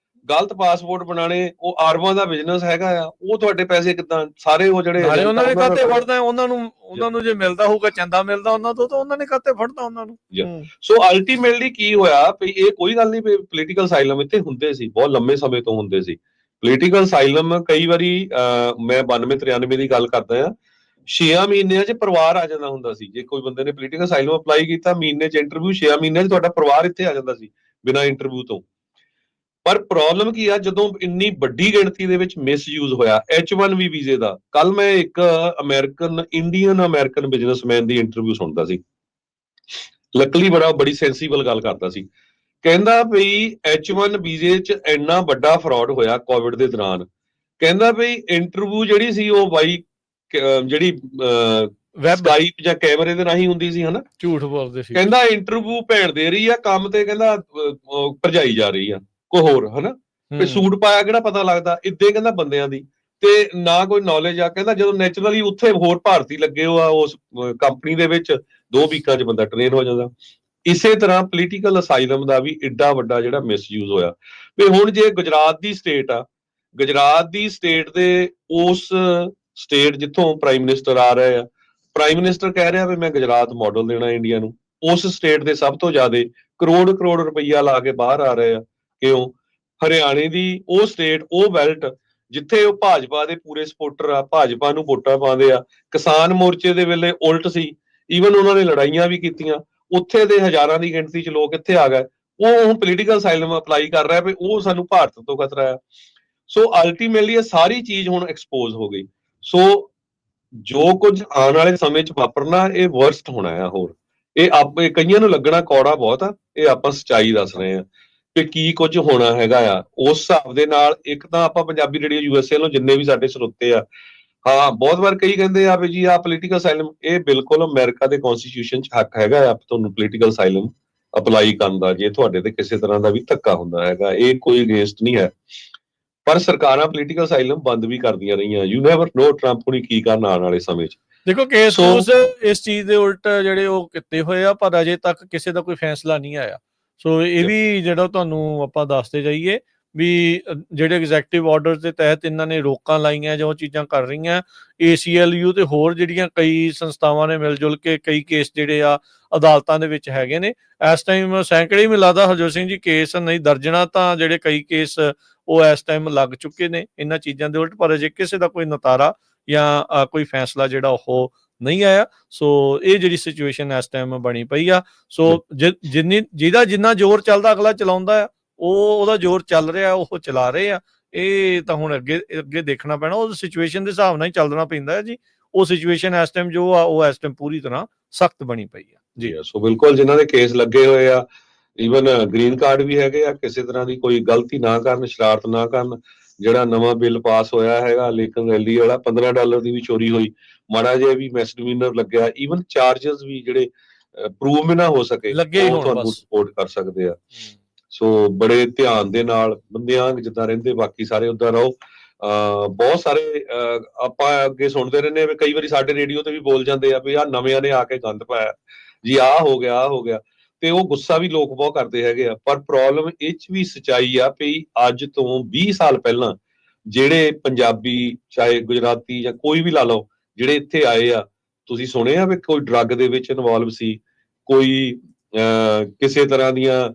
ਗਲਤ ਪਾਸਪੋਰਟ ਬਣਾਣੇ, ਉਹ ਆਰਮਾਂ ਦਾ ਬਿਜ਼ਨਸ ਹੈਗਾ ਆ, ਉਹ ਤੁਹਾਡੇ ਪੈਸੇ ਕਿੱਦਾਂ ਸਾਰੇ ਉਹ ਜਿਹੜੇ
ਉਹਨਾਂ ਦੇ ਖਾਤੇ ਫੜਦਾ, ਉਹਨਾਂ ਨੂੰ ਜੇ ਮਿਲਦਾ ਹੋਊਗਾ ਚੰਦਾ ਮਿਲਦਾ ਉਹਨਾਂ ਤੋਂ, ਤਾਂ ਉਹਨਾਂ ਨੇ ਖਾਤੇ ਫੜਦਾ ਉਹਨਾਂ ਨੂੰ।
ਸੋ ਅਲਟੀਮੇਟਲੀ ਕੀ ਹੋਇਆ ਵੀ ਇਹ ਕੋਈ ਗੱਲ ਨਹੀਂ, ਪੋਲੀਟੀਕਲ ਅਸਾਈਲਮ ਇੱਥੇ ਹੁੰਦੇ ਸੀ, ਬਹੁਤ ਲੰਮੇ ਸਮੇਂ ਤੋਂ ਹੁੰਦੇ ਸੀ ਪੋਲੀਟੀਕਲ ਅਸਾਈਲਮ। ਕਈ ਵਾਰੀ ਮੈਂ 92-93 ਦੀ ਗੱਲ ਕਰਦਾ ਆ, 6 ਮਹੀਨਿਆਂ 'ਚ ਪਰਿਵਾਰ ਆ ਜਾਂਦਾ ਹੁੰਦਾ ਸੀ। ਜੇ ਕੋਈ ਬੰਦੇ ਨੇ ਪੋਲੀਟੀਕਲ ਅਸਾਈਲਮ ਅਪਲਾਈ ਕੀਤਾ, ਮਹੀਨੇ 'ਚ ਇੰਟਰਵਿਊ, 6 ਮਹੀਨਿਆਂ 'ਚ ਤੁਹਾਡਾ ਪਰਿਵਾਰ ਇੱਥੇ ਆ ਜਾਂਦਾ ਸੀ ਬਿਨਾਂ ਇੰਟਰਵਿਊ ਤੋਂ। ਪਰ ਪ੍ਰੋਬਲਮ ਕੀ ਆ, ਜਦੋਂ ਇੰਨੀ ਵੱਡੀ ਗਿਣਤੀ ਦੇ ਵਿੱਚ ਮਿਸਯੂਜ਼ ਹੋਇਆ H1B ਵੀਜ਼ੇ ਦਾ। ਕੱਲ ਮੈਂ ਇੱਕ ਇੰਡੀਅਨ ਅਮਰੀਕਨ ਬਿਜ਼ਨਸਮੈਨ ਦੀ ਇੰਟਰਵਿਊ ਸੁਣਦਾ ਸੀ, ਲੱਕਲੀ ਬੜੀ ਸੈਂਸੀਬਲ ਗੱਲ ਕਰਦਾ ਸੀ, ਕਹਿੰਦਾ ਬਈ H1 ਵੀਜ਼ੇ 'ਚ ਇੰਨਾ ਵੱਡਾ ਫਰਾਡ ਹੋਇਆ ਕੋਵਿਡ ਦੇ ਦੌਰਾਨ, ਕਹਿੰਦਾ ਬਈ ਇੰਟਰਵਿਊ ਜਿਹੜੀ ਸੀ ਉਹ ਬਾਈ ਜਿਹੜੀ ਸਕਾਈਪ ਜਾਂ ਕੈਮਰੇ ਦੇ ਰਾਹੀਂ ਹੁੰਦੀ ਸੀ, ਹਨਾ,
ਝੂਠ ਬੋਲਦੇ ਸੀ,
ਕਹਿੰਦਾ ਇੰਟਰਵਿਊ ਭੈਣ ਦੇ ਰਹੀ ਆ ਕੰਮ ਤੇ, ਕਹਿੰਦਾ ਭਰਜਾਈ ਜਾ ਰਹੀ ਆ ਕੋਈ ਹੋਰ, ਹਨਾ, ਤੇ ਸੂਟ ਪਾਇਆ ਕਿਹੜਾ ਪਤਾ ਲੱਗਦਾ, ਇੱਦਾਂ ਕਹਿੰਦਾ ਬੰਦਿਆਂ ਦੀ, ਤੇ ਨਾ ਕੋਈ ਨੌਲੇਜ ਆ। ਕਹਿੰਦਾ ਜਦੋਂ ਨੈਚੁਰਲੀ ਉੱਥੇ ਹੋਰ ਭਾਰਤੀ ਲੱਗੇ ਹੋ ਆ ਉਸ ਕੰਪਨੀ ਦੇ ਵਿੱਚ, 2 ਵੀਕਾਂ 'ਚ ਬੰਦਾ ਟ੍ਰੇਨ ਹੋ ਜਾਂਦਾ। ਇਸੇ ਤਰ੍ਹਾਂ ਪੋਲੀਟੀਕਲ ਅਸਾਈਲਮ ਦਾ ਵੀ ਏਡਾ ਵੱਡਾ ਜਿਹੜਾ ਮਿਸਯੂਜ਼ ਹੋਇਆ। ਵੀ ਹੁਣ ਜੇ ਗੁਜਰਾਤ ਦੀ ਸਟੇਟ ਆ, ਗੁਜਰਾਤ ਦੀ ਸਟੇਟ ਦੇ ਉਸ ਸਟੇਟ ਜਿੱਥੋਂ ਪ੍ਰਾਈਮ ਮਿਨਿਸਟਰ ਆ ਰਹੇ ਆ, ਪ੍ਰਾਈਮ ਮਿਨਿਸਟਰ ਕਹਿ ਰਿਹਾ ਵੀ ਮੈਂ ਗੁਜਰਾਤ ਮਾਡਲ ਦੇਣਾ ਇੰਡੀਆ ਨੂੰ, ਉਸ ਸਟੇਟ ਦੇ ਸਭ ਤੋਂ ਜ਼ਿਆਦਾ ਕਰੋੜ ਰੁਪਈਆ ਲਾ ਕੇ ਬਾਹਰ ਆ ਰਹੇ ਆ। ਕਿਉਂ? ਹਰਿਆਣੇ ਦੀ ਉਹ ਸਟੇਟ, ਉਹ ਬੈਲਟ ਜਿੱਥੇ ਉਹ ਭਾਜਪਾ ਦੇ ਪੂਰੇ ਸਪੋਰਟਰ ਆ, ਭਾਜਪਾ ਨੂੰ ਵੋਟਾਂ ਪਾਉਂਦੇ ਆ, ਕਿਸਾਨ ਮੋਰਚੇ ਦੇ ਵੇਲੇ ਉਲਟ ਸੀ, ਈਵਨ ਉਹਨਾਂ ਨੇ ਲੜਾਈਆਂ ਵੀ ਕੀਤੀਆਂ, ਉੱਥੇ ਦੇ ਹਜ਼ਾਰਾਂ ਦੀ ਗਿਣਤੀ 'ਚ ਲੋਕ ਇੱਥੇ ਆ ਗਏ, ਉਹ ਹੁਣ ਪੋਲੀਟੀਕਲ ਅਸਾਈਲਮ ਅਪਲਾਈ ਕਰ ਰਿਹਾ ਵੀ ਉਹ ਸਾਨੂੰ ਭਾਰਤ ਤੋਂ ਖਤਰਾ ਹੈ। ਸੋ ਅਲਟੀਮੇਟਲੀ ਇਹ ਸਾਰੀ ਚੀਜ਼ ਹੁਣ ਐਕਸਪੋਜ਼ ਹੋ ਗਈ। ਸੋ ਜੋ ਕੁਝ ਆਉਣ ਵਾਲੇ ਸਮੇਂ 'ਚ ਵਾਪਰਨਾ ਇਹ ਵਰਸਟ ਹੋਣਾ ਆ। ਹੋਰ ਇਹ ਕਈਆਂ ਨੂੰ ਲੱਗਣਾ ਕੌੜਾ ਬਹੁਤ ਆ, ਇਹ ਆਪਾਂ ਸੱਚਾਈ ਦੱਸ ਰਹੇ ਆ ਕਿ ਕੀ ਕੁਝ ਹੋਣਾ ਹੈਗਾ ਆ। ਉਸ ਹਿਸਾਬ ਦੇ ਨਾਲ ਇੱਕ ਤਾਂ ਆਪਾਂ ਪੰਜਾਬੀ ਰੇਡੀਓ USA ਨੂੰ ਜਿੰਨੇ ਵੀ ਸਾਡੇ ਸਰੋਤੇ ਆ, ਹਾਂ ਬਹੁਤ ਵਾਰ ਕਈ ਕਹਿੰਦੇ ਆ ਵੀ ਜੀ ਆਹ ਪੋਲੀਟੀਕਲ ਅਸਾਈਲਮ, ਇਹ ਬਿਲਕੁਲ ਅਮਰੀਕਾ ਦੇ ਕਨਸਟੀਟਿਊਸ਼ਨ 'ਚ ਹੱਕ ਹੈਗਾ ਆ ਤੁਹਾਨੂੰ ਪੋਲੀਟੀਕਲ ਅਸਾਈਲਮ ਅਪਲਾਈ ਕਰਨ ਦਾ, ਜੇ ਤੁਹਾਡੇ ਤੇ ਕਿਸੇ ਤਰ੍ਹਾਂ ਦਾ ਵੀ ਧੱਕਾ ਹੁੰਦਾ ਹੈਗਾ, ਇਹ ਕੋਈ ਅਗੇਂਸਟ ਨਹੀਂ ਹੈ। ਪਰ ਸਰਕਾਰਾਂ ਪੋਲੀਟੀਕਲ ਅਸਾਈਲਮ ਬੰਦ ਵੀ ਕਰਦੀਆਂ ਰਹੀਆਂ। ਯੂ ਨੈਵਰ ਨੋ ਟਰੰਪ ਹੁਣੀ ਕੀ ਕਰਨ ਆਉਣ ਵਾਲੇ ਸਮੇਂ 'ਚ।
ਦੇਖੋ ਕੇਸ ਇਸ ਚੀਜ਼ ਦੇ ਉਲਟ ਜਿਹੜੇ ਉਹ ਕੀਤੇ ਹੋਏ ਆ, ਪਰ ਅਜੇ ਤੱਕ ਕਿਸੇ ਦਾ ਕੋਈ ਫੈਸਲਾ ਨਹੀਂ ਆਇਆ। ਸੋ ਇਹ ਵੀ ਜਿਹੜਾ ਤੁਹਾਨੂੰ ਆਪਾਂ ਦੱਸਦੇ ਜਾਈਏ ਵੀ ਜਿਹੜੇ ਐਗਜ਼ੈਕਟਿਵ ਆਰਡਰ ਦੇ ਤਹਿਤ ਇਹਨਾਂ ਨੇ ਰੋਕਾਂ ਲਾਈਆਂ ਜਾਂ ਉਹ ਚੀਜ਼ਾਂ ਕਰ ਰਹੀਆਂ, ACLU ਤੇ ਹੋਰ ਜਿਹੜੀਆਂ ਕਈ ਸੰਸਥਾਵਾਂ ਨੇ ਮਿਲ ਜੁਲ ਕੇ ਕਈ ਕੇਸ ਜਿਹੜੇ ਆ ਅਦਾਲਤਾਂ ਦੇ ਵਿੱਚ ਹੈਗੇ ਨੇ ਇਸ ਟਾਈਮ। ਸੈਂਕੜੇ ਮੈਨੂੰ ਲੱਗਦਾ ਹਰਜੋਤ ਸਿੰਘ ਜੀ ਕੇਸ ਨਹੀਂ, ਦਰਜਨਾਂ ਤਾਂ ਜਿਹੜੇ ਕਈ ਕੇਸ ਉਹ ਇਸ ਟਾਈਮ ਲੱਗ ਚੁੱਕੇ ਨੇ ਇਹਨਾਂ ਚੀਜ਼ਾਂ ਦੇ ਉਲਟ, ਪਰ ਅਜੇ ਕਿਸੇ ਦਾ ਕੋਈ ਨਤਾਰਾ ਜਾਂ ਕੋਈ ਫੈਸਲਾ ਜਿਹੜਾ ਉਹ ਨਹੀਂ ਆਇਆ। ਸੋ ਇਹ ਜਿਹੜੀ ਸਿਚੁਏਸ਼ਨ ਇਸ ਟਾਈਮ ਬਣੀ ਪਈ ਆ। ਸੋ ਜਿਹਦਾ ਜਿੰਨਾ ਜ਼ੋਰ ਚੱਲਦਾ ਅਗਲਾ ਚਲਾਉਂਦਾ ਆ, ਉਹਦਾ ਜ਼ੋਰ ਚੱਲ ਰਿਹਾ, ਉਹ ਚਲਾ ਰਹੇ ਆ। ਇਹ ਤਾਂ ਹੁਣ ਅੱਗੇ ਦੇਖਣਾ ਪੈਣਾ, ਉਹ ਸਿਚੁਏਸ਼ਨ ਦੇ ਹਿਸਾਬ ਨਾਲ ਹੀ ਚੱਲਣਾ ਪੈਂਦਾ ਹੈ ਜੀ। ਉਹ ਸਿਚੁਏਸ਼ਨ ਇਸ ਟਾਈਮ ਜੋ ਆ ਉਹ ਇਸ ਟਾਈਮ ਪੂਰੀ ਤਰ੍ਹਾਂ ਸਖਤ ਬਣੀ ਪਈ ਆ ਜੀ।
ਸੋ ਬਿਲਕੁਲ ਜਿਨ੍ਹਾਂ ਦੇ ਕੇਸ ਲੱਗੇ ਹੋਏ ਆ, ਈਵਨ ਗ੍ਰੀਨ ਕਾਰਡ ਵੀ ਹੈਗੇ ਆ, ਕਿਸੇ ਤਰ੍ਹਾਂ ਦੀ ਕੋਈ ਗਲਤੀ ਨਾ ਕਰਨ, ਸ਼ਰਾਰਤ ਨਾ ਕਰਨ। ਜਿਹੜਾ ਨਵਾਂ ਬਿੱਲ ਪਾਸ ਹੋਇਆ ਹੈਗਾ ਲੇਕਿਨ ਰੈਲੀ ਵਾਲਾ, $15 ਦੀ ਵੀ ਚੋਰੀ ਹੋਈ, ਮਾੜਾ ਜਿਹਾ ਵੀ ਮਿਸਡਿਮੀਨਰ ਲੱਗਿਆ, ਈਵਨ ਚਾਰजेस ਵੀ ਜਿਹੜੇ ਪ੍ਰੂਵ ਵੀ ਨਾ ਹੋ ਸਕੇ ਉਹ ਤੁਹਾਨੂੰ ਸਪੋਰਟ ਕਰ ਸਕਦੇ ਆ। ਸੋ ਬੜੇ ਧਿਆਨ ਦੇ ਨਾਲ ਬੰਦਿਆਂ ਜਿੱਦਾਂ ਰਹਿੰਦੇ ਬਾਕੀ ਸਾਰੇ ਉੱਦਾਂ ਰਹੋ। ਬਹੁਤ ਸਾਰੇ ਆਪਾਂ ਅੱਗੇ ਸੁਣਦੇ ਰਹਿੰਦੇ ਆ ਵੀ ਕਈ ਵਾਰੀ ਸਾਡੇ ਰੇਡੀਓ ਤੇ ਵੀ ਬੋਲ ਜਾਂਦੇ ਆ ਵੀ ਆਹ ਨਵਿਆਂ ਨੇ ਆ ਕੇ ਗੰਦ ਪਾਇਆ ਜੀ, ਆਹ ਹੋ ਗਿਆ, ਤੇ ਉਹ ਗੁੱਸਾ ਵੀ ਲੋਕ ਬਹੁਤ ਕਰਦੇ ਹੈਗੇ ਆ। ਪਰ ਪ੍ਰੋਬਲਮ ਇਹ 'ਚ ਵੀ ਸੱਚਾਈ ਆ ਵੀ ਅੱਜ ਤੋਂ 20 ਸਾਲ ਪਹਿਲਾਂ ਜਿਹੜੇ ਪੰਜਾਬੀ ਚਾਹੇ ਗੁਜਰਾਤੀ ਜਾਂ ਕੋਈ ਵੀ ਲਾ ਲਓ ਜਿਹੜੇ ਇੱਥੇ ਆਏ ਆ, ਤੁਸੀਂ ਸੁਣਿਆ ਵੀ ਕੋਈ ਡਰੱਗ ਦੇ ਵਿੱਚ ਇਨਵੋਲਵ ਸੀ, ਕੋਈ ਕਿਸੇ ਤਰ੍ਹਾਂ ਦੀਆਂ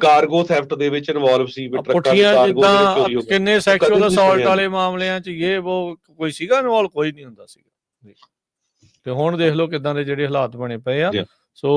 ਕਾਰਗੋ ਥੈਫਟ ਦੇ ਵਿੱਚ ਇਨਵੋਲਵ ਸੀ,
ਕਿੰਨੇ ਸੈਕਸ਼ੂਅਲ ਅਸੌਲਟ ਵਾਲੇ ਮਾਮਲਿਆਂ 'ਚ ਇਹ ਉਹ ਕੋਈ ਸੀਗਾ ਇਨਵੋਲਵ? ਕੋਈ ਨਹੀਂ ਹੁੰਦਾ ਸੀਗਾ। ਤੇ ਹੁਣ ਦੇਖ ਲਓ ਕਿੱਦਾਂ ਦੇ ਜਿਹੜੇ ਹਾਲਾਤ ਬਣੇ ਪਏ ਆ। ਸੋ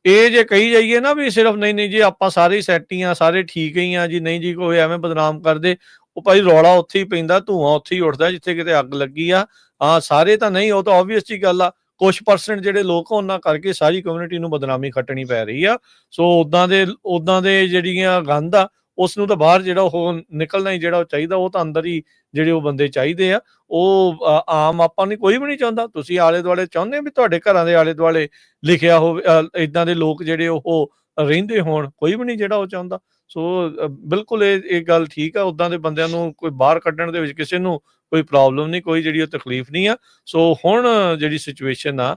ਇਹ ਜੇ ਕਹੀ ਜਾਈਏ ਨਾ ਵੀ ਸਿਰਫ ਨਹੀਂ ਜੀ ਆਪਾਂ ਸਾਰੇ ਸੈੱਟ ਹੀ ਆ, ਸਾਰੇ ਠੀਕ ਹੀ ਆ ਜੀ, ਨਹੀਂ ਜੀ ਕੋਈ ਐਵੇਂ ਬਦਨਾਮ ਕਰਦੇ, ਉਹ ਭਾਈ ਰੌਲਾ ਉੱਥੇ ਹੀ ਪੈਂਦਾ, ਧੂੰਆਂ ਉੱਥੇ ਹੀ ਉੱਠਦਾ ਜਿੱਥੇ ਕਿਤੇ ਅੱਗ ਲੱਗੀ ਆ। ਹਾਂ ਸਾਰੇ ਤਾਂ ਨਹੀਂ, ਉਹ ਤਾਂ ਆਬਵੀਅਸ ਜੀ ਗੱਲ ਆ, ਕੁਛ % ਜਿਹੜੇ ਲੋਕ ਉਹਨਾਂ ਕਰਕੇ ਸਾਰੀ ਕਮਿਊਨਿਟੀ ਨੂੰ ਬਦਨਾਮੀ ਖੱਟਣੀ ਪੈ ਰਹੀ ਆ। ਸੋ ਉਦਾਂ ਦੇ ਜਿਹੜੀਆਂ ਗੰਦ ਆ ਉਸ ਨੂੰ ਤਾਂ ਬਾਹਰ ਜਿਹੜਾ ਉਹ ਨਿਕਲਣਾ ਹੀ ਜਿਹੜਾ ਉਹ ਚਾਹੀਦਾ, ਉਹ ਤਾਂ ਅੰਦਰ ਹੀ ਜਿਹੜੇ ਉਹ ਬੰਦੇ ਚਾਹੀਦੇ ਆ। ਉਹ ਆਮ ਆਪਾਂ ਨਹੀਂ, ਕੋਈ ਵੀ ਨਹੀਂ ਚਾਹੁੰਦਾ। ਤੁਸੀਂ ਆਲੇ ਦੁਆਲੇ ਚਾਹੁੰਦੇ ਵੀ ਤੁਹਾਡੇ ਘਰਾਂ ਦੇ ਆਲੇ ਦੁਆਲੇ ਲਿਖਿਆ ਹੋਵੇ ਏਦਾਂ ਦੇ ਲੋਕ ਜਿਹੜੇ ਉਹ ਰਹਿੰਦੇ ਹੋਣ? ਕੋਈ ਵੀ ਨਹੀਂ ਜਿਹੜਾ ਉਹ ਚਾਹੁੰਦਾ। ਸੋ ਬਿਲਕੁਲ ਇਹ ਗੱਲ ਠੀਕ ਆ, ਉੱਦਾਂ ਦੇ ਬੰਦਿਆਂ ਨੂੰ ਕੋਈ ਬਾਹਰ ਕੱਢਣ ਦੇ ਵਿੱਚ ਕਿਸੇ ਨੂੰ ਕੋਈ ਪ੍ਰੋਬਲਮ ਨਹੀਂ, ਕੋਈ ਜਿਹੜੀ ਉਹ ਤਕਲੀਫ ਨਹੀਂ ਆ। ਸੋ ਹੁਣ ਜਿਹੜੀ ਸਿਚੁਏਸ਼ਨ ਆ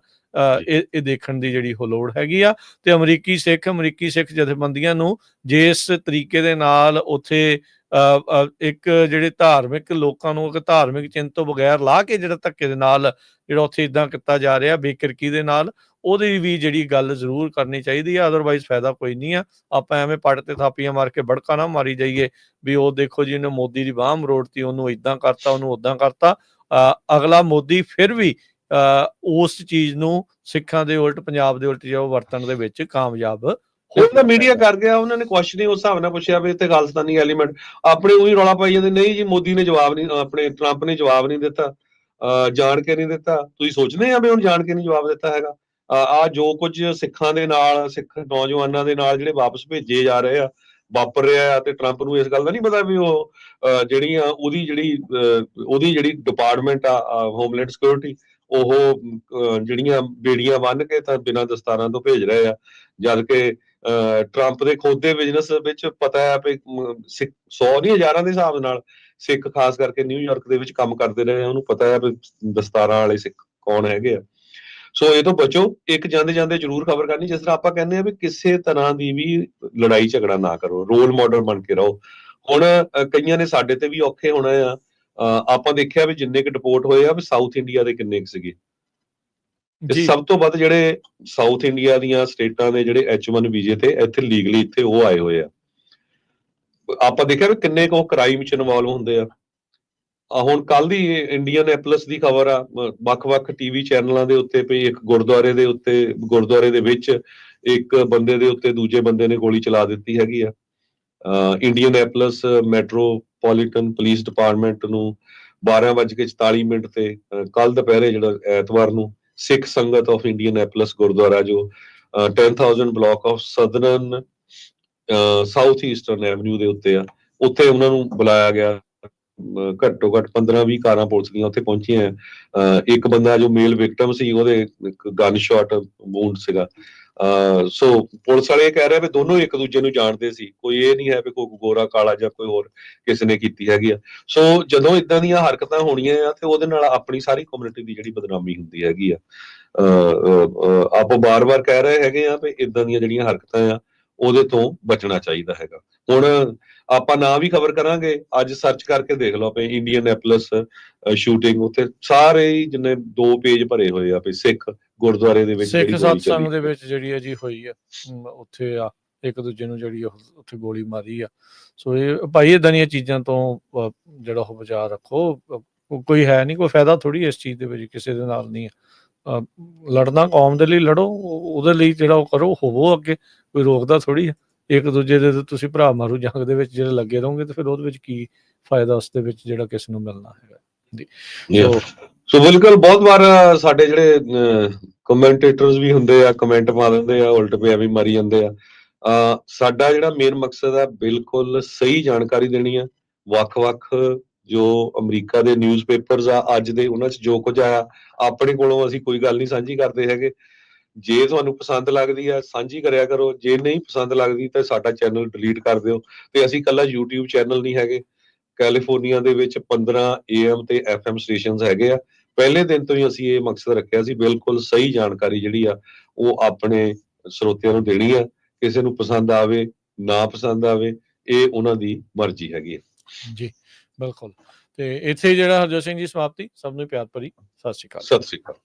ਇਹ ਦੇਖਣ ਦੀ ਜਿਹੜੀ ਉਹ ਲੋੜ ਹੈਗੀ ਆ। ਤੇ ਅਮਰੀਕੀ ਸਿੱਖ ਜਥੇਬੰਦੀਆਂ ਨੂੰ ਜਿਸ ਤਰੀਕੇ ਦੇ ਨਾਲ ਉੱਥੇ ਇੱਕ ਜਿਹੜੇ ਧਾਰਮਿਕ ਲੋਕਾਂ ਨੂੰ ਇੱਕ ਧਾਰਮਿਕ ਚਿੰਨ੍ਹ ਤੋਂ ਬਗੈਰ ਲਾ ਕੇ ਜਿਹੜਾ ਧੱਕੇ ਦੇ ਨਾਲ ਜਿਹੜਾ ਉੱਥੇ ਇੱਦਾਂ ਕੀਤਾ ਜਾ ਰਿਹਾ ਬੇਕਿਰਕੀ ਦੇ ਨਾਲ, ਉਹਦੀ ਵੀ ਜਿਹੜੀ ਗੱਲ ਜ਼ਰੂਰ ਕਰਨੀ ਚਾਹੀਦੀ ਆ। ਅਦਰਵਾਈਜ਼ ਫਾਇਦਾ ਕੋਈ ਨਹੀਂ ਆ। ਆਪਾਂ ਐਵੇਂ ਪੱਟ ਤੇ ਥਾਪੀਆਂ ਮਾਰ ਕੇ ਬੜਕਾ ਨਾ ਮਾਰੀ ਜਾਈਏ ਵੀ ਉਹ ਦੇਖੋ ਜੀ ਇਹਨੇ ਮੋਦੀ ਦੀ ਬਾਂਹ ਮਰੋੜਤੀ, ਉਹਨੂੰ ਇੱਦਾਂ ਕਰਤਾ, ਉਹਨੂੰ ਉੱਦਾਂ ਕਰਤਾ। ਅਗਲਾ ਮੋਦੀ ਫਿਰ ਵੀ ਉਸ ਚੀਜ਼ ਨੂੰ ਸਿੱਖਾਂ ਦੇ ਉਲਟ, ਪੰਜਾਬ ਦੇ ਉਲਟ ਜੋ ਵਰਤਣ ਦੇ ਵਿੱਚ ਕਾਮਯਾਬ
ਉਹਦਾ ਮੀਡੀਆ ਕਰ ਗਿਆ। ਉਹਨਾਂ ਨੇ ਕੁਐਸਚਨ ਉਸ ਹਿਸਾਬ ਨਾਲ ਪੁੱਛਿਆ ਵੀ ਇੱਥੇ ਖਾਲਿਸਤਾਨੀ ਐਲੀਮੈਂਟ ਆਪਣੇ ਉਹੀ ਰੌਲਾ ਪਾਈ ਜਾਂਦੇ, ਨਹੀਂ ਜੀ ਮੋਦੀ ਨੇ ਜਵਾਬ ਨਹੀਂ, ਆਪਣੇ ਟਰੰਪ ਨੇ ਜਵਾਬ ਨਹੀਂ ਦਿੱਤਾ, ਜਾਣ ਕੇ ਨਹੀਂ ਦਿੱਤਾ। ਤੁਸੀਂ ਸੋਚਦੇ ਆ ਵੀ ਹੁਣ ਜਾਣ ਕੇ ਨਹੀਂ ਜਵਾਬ ਦਿੱਤਾ ਹੈਗਾ? ਆ ਜੋ ਕੁਝ ਸਿੱਖਾਂ ਦੇ ਨਾਲ, ਸਿੱਖ ਨੌਜਵਾਨਾਂ ਦੇ ਨਾਲ ਜਿਹੜੇ ਵਾਪਸ ਭੇਜੇ ਜਾ ਰਹੇ ਆ ਵਾਪਰ ਰਿਹਾ ਆ, ਤੇ ਟਰੰਪ ਨੂੰ ਇਸ ਗੱਲ ਦਾ ਨਹੀਂ ਪਤਾ ਵੀ ਉਹ ਉਹਦੀ ਜਿਹੜੀ ਡਿਪਾਰਟਮੈਂਟ ਆ ਹੋਮਲੈਂਡ ਸਿਕਿਉਰਿਟੀ, ਉਹ ਜਿਹੜੀਆਂ ਬੇੜੀਆਂ ਬੰਨ੍ਹ ਕੇ ਤਾਂ ਬਿਨਾਂ ਦਸਤਾਰਾਂ ਤੋਂ ਭੇਜ ਰਹੇ ਆ, ਜਦ ਕਿ ਟਰੰਪ ਦੇ ਖੁਦ ਦੇ ਬਿਜ਼ਨਸ ਵਿੱਚ ਪਤਾ ਹੈ ਵੀ 100 ਨਹੀਂ ਹਜ਼ਾਰਾਂ ਦੇ ਹਿਸਾਬ ਨਾਲ ਸਿੱਖ ਖਾਸ ਕਰਕੇ ਨਿਊਯਾਰਕ ਦੇ ਵਿੱਚ ਕੰਮ ਕਰਦੇ ਰਹੇ ਆ, ਉਹਨੂੰ ਪਤਾ ਹੈ ਵੀ ਦਸਤਾਰਾਂ ਵਾਲੇ ਸਿੱਖ ਕੌਣ ਹੈਗੇ ਆ। ਸੋ ਇਹ ਤੋਂ ਬਚੋ। ਇੱਕ ਜਾਂਦੇ ਜਾਂਦੇ ਜ਼ਰੂਰ ਖਬਰ ਕਰਨੀ, ਜਿਸ ਤਰ੍ਹਾਂ ਆਪਾਂ ਕਹਿੰਦੇ ਆ ਵੀ ਕਿਸੇ ਤਰ੍ਹਾਂ ਦੀ ਵੀ ਲੜਾਈ ਝਗੜਾ ਨਾ ਕਰੋ, ਰੋਲ ਮਾਡਲ ਬਣ ਕੇ ਰਹੋ। ਹੁਣ ਕਈਆਂ ਨੇ ਸਾਡੇ ਤੇ ਵੀ ਔਖੇ ਹੋਣਾ ਆ। ਆਪਾਂ ਦੇਖਿਆ ਵੀ ਜਿੰਨੇ ਕੁ ਡਿਪੋਰਟ ਹੋਏ ਆ ਵੀ ਸਾਊਥ ਇੰਡੀਆ ਦੇ ਕਿੰਨੇ ਕੁ ਸੀਗੇ। ਸਭ ਤੋਂ ਵੱਧ ਜਿਹੜੇ ਸਾਊਥ ਇੰਡੀਆ ਦੀਆਂ ਸਟੇਟਾਂ ਦੇ ਜਿਹੜੇ H1 ਵੀਜ਼ੇ ਤੇ ਇੱਥੇ ਲੀਗਲੀ ਇੱਥੇ ਉਹ ਆਏ ਹੋਏ ਆ। ਆਪਾਂ ਦੇਖਿਆ ਵੀ ਕਿੰਨੇ ਕੁ ਕ੍ਰਾਈਮ ਚ ਇਨਵੋਲਵ ਹੁੰਦੇ ਆ। ਹੁਣ ਕੱਲ ਦੀ ਇੰਡੀਅਨ ਐਪਲਸ ਦੀ ਖਬਰ ਆ, ਵੱਖ-ਵੱਖ ਟੀਵੀ ਚੈਨਲਾਂ ਦੇ ਉੱਤੇ ਵੀ ਇੱਕ ਗੁਰਦੁਆਰੇ ਦੇ ਵਿੱਚ ਇੱਕ ਬੰਦੇ ਦੇ ਉੱਤੇ ਦੂਜੇ ਬੰਦੇ ਨੇ ਗੋਲੀ ਚਲਾ ਦਿੱਤੀ ਹੈਗੀ ਆ। Indian apples metropolitan police department ਨੂੰ 12:44 ਤੇ ਕੱਲ ਦੁਪਹਿਰੇ ਜਿਹੜਾ ਐਤਵਾਰ ਨੂੰ ਸਿੱਖ ਸੰਗਤ ਆਫ ਇੰਡੀਅਨ ਐਪਲਸ ਗੁਰਦੁਆਰਾ ਜੋ 10,000 block of southern south eastern avenue ਦੇ ਉੱਤੇ ਆ, ਉੱਥੇ ਉਹਨਾਂ ਨੂੰ ਬੁਲਾਇਆ ਗਿਆ। ਘੱਟੋ ਘੱਟ 15-20 ਕਾਰਾਂ ਪੁਲਿਸ ਦੀਆਂ ਉੱਥੇ ਪਹੁੰਚੀਆਂ। ਇੱਕ ਬੰਦਾ ਜੋ ਮੇਲ ਵਿਕਟਮ ਸੀ ਉਹਦੇ ਇੱਕ ਗਨ ਸ਼ਾਟ ਵੂੰਡ ਸੀਗਾ। ਸੋ ਪੁਲਿਸ ਵਾਲੇ ਇਹ ਕਹਿ ਰਹੇ ਵੀ ਦੋਨੋਂ ਇੱਕ ਦੂਜੇ ਨੂੰ ਜਾਣਦੇ ਸੀ, ਕੋਈ ਇਹ ਨਹੀਂ ਹੈ ਵੀ ਕੋਈ ਗੋਰਾ ਕਾਲਾ ਜਾਂ ਕੋਈ ਹੋਰ ਕਿਸੇ ਨੇ ਕੀਤੀ ਹੈਗੀ ਆ। ਸੋ ਜਦੋਂ ਇਦਾਂ ਦੀਆਂ ਹਰਕਤਾਂ ਹੋਣੀਆਂ ਆ ਤੇ ਉਹਦੇ ਨਾਲ ਆਪਣੀ ਸਾਰੀ ਕਮਿਊਨਿਟੀ ਦੀ ਜਿਹੜੀ ਬਦਨਾਮੀ ਹੁੰਦੀ ਹੈਗੀ ਆ। ਆਪਾਂ ਬਾਰ-ਬਾਰ ਕਹਿ ਰਹੇ ਹੈਗੇ ਆ ਵੀ ਇਦਾਂ ਦੀਆਂ ਜਿਹੜੀਆਂ ਹਰਕਤਾਂ ਆ ਉਹਦੇ ਤੋਂ ਬਚਣਾ ਚਾਹੀਦਾ ਹੈਗਾ। ਹੁਣ ਆਪਾਂ ਨਾ ਵੀ ਖਬਰ ਕਰਾਂਗੇ, ਅੱਜ ਸਰਚ ਕਰਕੇ ਦੇਖ ਲਓ ਵੀ ਇੰਡੀਅਨ ਐਪਲਸ ਸ਼ੂਟਿੰਗ, ਉੱਥੇ ਸਾਰੇ ਹੀ ਜਿੰਨੇ 2 ਪੇਜ ਭਰੇ ਹੋਏ ਆ ਵੀ ਸਿੱਖ ਗੁਰਦੁਆਰੇ ਦੇ ਵਿੱਚ
ਸਿੱਖ
ਜਿਹੜੀ ਗੋਲੀ
ਸਤਸੰਗ
ਚੱਲੀ।
ਦੇ ਵਿੱਚ ਜਿਹੜੀ ਹੈ ਜੀ ਹੋਈ ਆ, ਉੱਥੇ ਆ ਇੱਕ ਦੂਜੇ ਨੂੰ ਜਿਹੜੀ ਉੱਥੇ ਗੋਲੀ ਮਾਰੀ ਆ। ਸੋ ਇਹ ਭਾਈ ਇਦਾਂ ਦੀਆਂ ਚੀਜ਼ਾਂ ਤੋਂ ਜਿਹੜਾ ਉਹ ਬਚਾਅ ਰੱਖੋ। ਕੋਈ ਹੈ ਨਹੀਂ, ਕੋਈ ਫਾਇਦਾ ਥੋੜੀ ਇਸ ਚੀਜ਼ ਦੇ ਵਿੱਚ, ਕਿਸੇ ਦੇ ਨਾਲ ਨਹੀਂ ਆ। ਲੜਨਾ ਕੌਮ ਦੇ ਲਈ ਲੜੋ, ਉਹਦੇ ਲਈ ਜਿਹੜਾ ਉਹ ਕਰੋ, ਹੋਵੋ ਅੱਗੇ, ਕੋਈ ਰੋਕਦਾ ਥੋੜੀ ਆ। ਇੱਕ ਦੂਜੇ ਦੇ ਤੁਸੀਂ ਭਰਾ ਮਾਰੂ ਜੰਗ ਦੇ ਵਿੱਚ ਜਿਹੜੇ ਲੱਗੇ ਰਹੋਗੇ ਤੇ ਫਿਰ ਉਹਦੇ ਵਿੱਚ ਕੀ ਫਾਇਦਾ ਉਸ ਦੇ ਵਿੱਚ ਜਿਹੜਾ ਕਿਸੇ ਨੂੰ ਮਿਲਣਾ ਹੈਗਾ ਜੀ।
ਸੋ ਬਿਲਕੁਲ ਬਹੁਤ ਵਾਰ ਸਾਡੇ ਜਿਹੜੇ ਕਮੈਂਟੇਟਰਸ ਵੀ ਹੁੰਦੇ ਆ, ਕਮੈਂਟ ਪਾ ਦਿੰਦੇ ਆ, ਉਲਟ ਪਿਆ ਵੀ ਮਾਰੀ ਜਾਂਦੇ ਆ। ਸਾਡਾ ਜਿਹੜਾ ਮੇਨ ਮਕਸਦ ਆ ਬਿਲਕੁਲ ਸਹੀ ਜਾਣਕਾਰੀ ਦੇਣੀ ਆ। ਵੱਖ-ਵੱਖ ਜੋ ਅਮਰੀਕਾ ਦੇ ਨਿਊਜ਼ਪੇਪਰਸ ਆ ਅੱਜ ਦੇ, ਉਹਨਾਂ 'ਚ ਜੋ ਕੁਝ ਆਇਆ ਆਪਣੇ ਕੋਲੋਂ ਅਸੀਂ ਕੋਈ ਗੱਲ ਨਹੀਂ ਸਾਂਝੀ ਕਰਦੇ ਹੈਗੇ। ਜੇ ਤੁਹਾਨੂੰ ਪਸੰਦ ਲੱਗਦੀ ਆ ਸਾਂਝੀ ਕਰਿਆ ਕਰੋ, ਜੇ ਨਹੀਂ ਪਸੰਦ ਲੱਗਦੀ ਤਾਂ ਸਾਡਾ ਚੈਨਲ ਡਿਲੀਟ ਕਰ ਦਿਓ। ਤੇ ਅਸੀਂ ਇਕੱਲਾ YouTube ਚੈਨਲ ਨਹੀਂ ਹੈਗੇ, ਕੈਲੀਫੋਰਨੀਆ ਦੇ ਵਿੱਚ 15 AM ਤੇ FM ਸਟੇਸ਼ਨਸ ਹੈਗੇ ਆ। ਪਹਿਲੇ ਦਿਨ ਤੋਂ ਹੀ ਅਸੀਂ ਇਹ ਮਕਸਦ ਰੱਖਿਆ ਸੀ ਬਿਲਕੁਲ ਸਹੀ ਜਾਣਕਾਰੀ ਜਿਹੜੀ ਆ ਉਹ ਆਪਣੇ ਸਰੋਤਿਆਂ ਨੂੰ ਦੇਣੀ ਆ। ਕਿਸੇ ਨੂੰ ਪਸੰਦ ਆਵੇ ਨਾ ਪਸੰਦ ਆਵੇ, ਇਹ ਉਹਨਾਂ ਦੀ ਮਰਜ਼ੀ ਹੈਗੀ
ਜੀ। ਬਿਲਕੁਲ। ਤੇ ਇੱਥੇ ਜਿਹੜਾ ਹਰਜੋਤ ਸਿੰਘ ਜੀ ਸਮਾਪਤੀ। ਸਭ ਨੂੰ ਪਿਆਰ ਭਰੀ ਸਤਿ ਸ਼੍ਰੀ ਅਕਾਲ।
ਸਤਿ ਸ਼੍ਰੀ ਅਕਾਲ।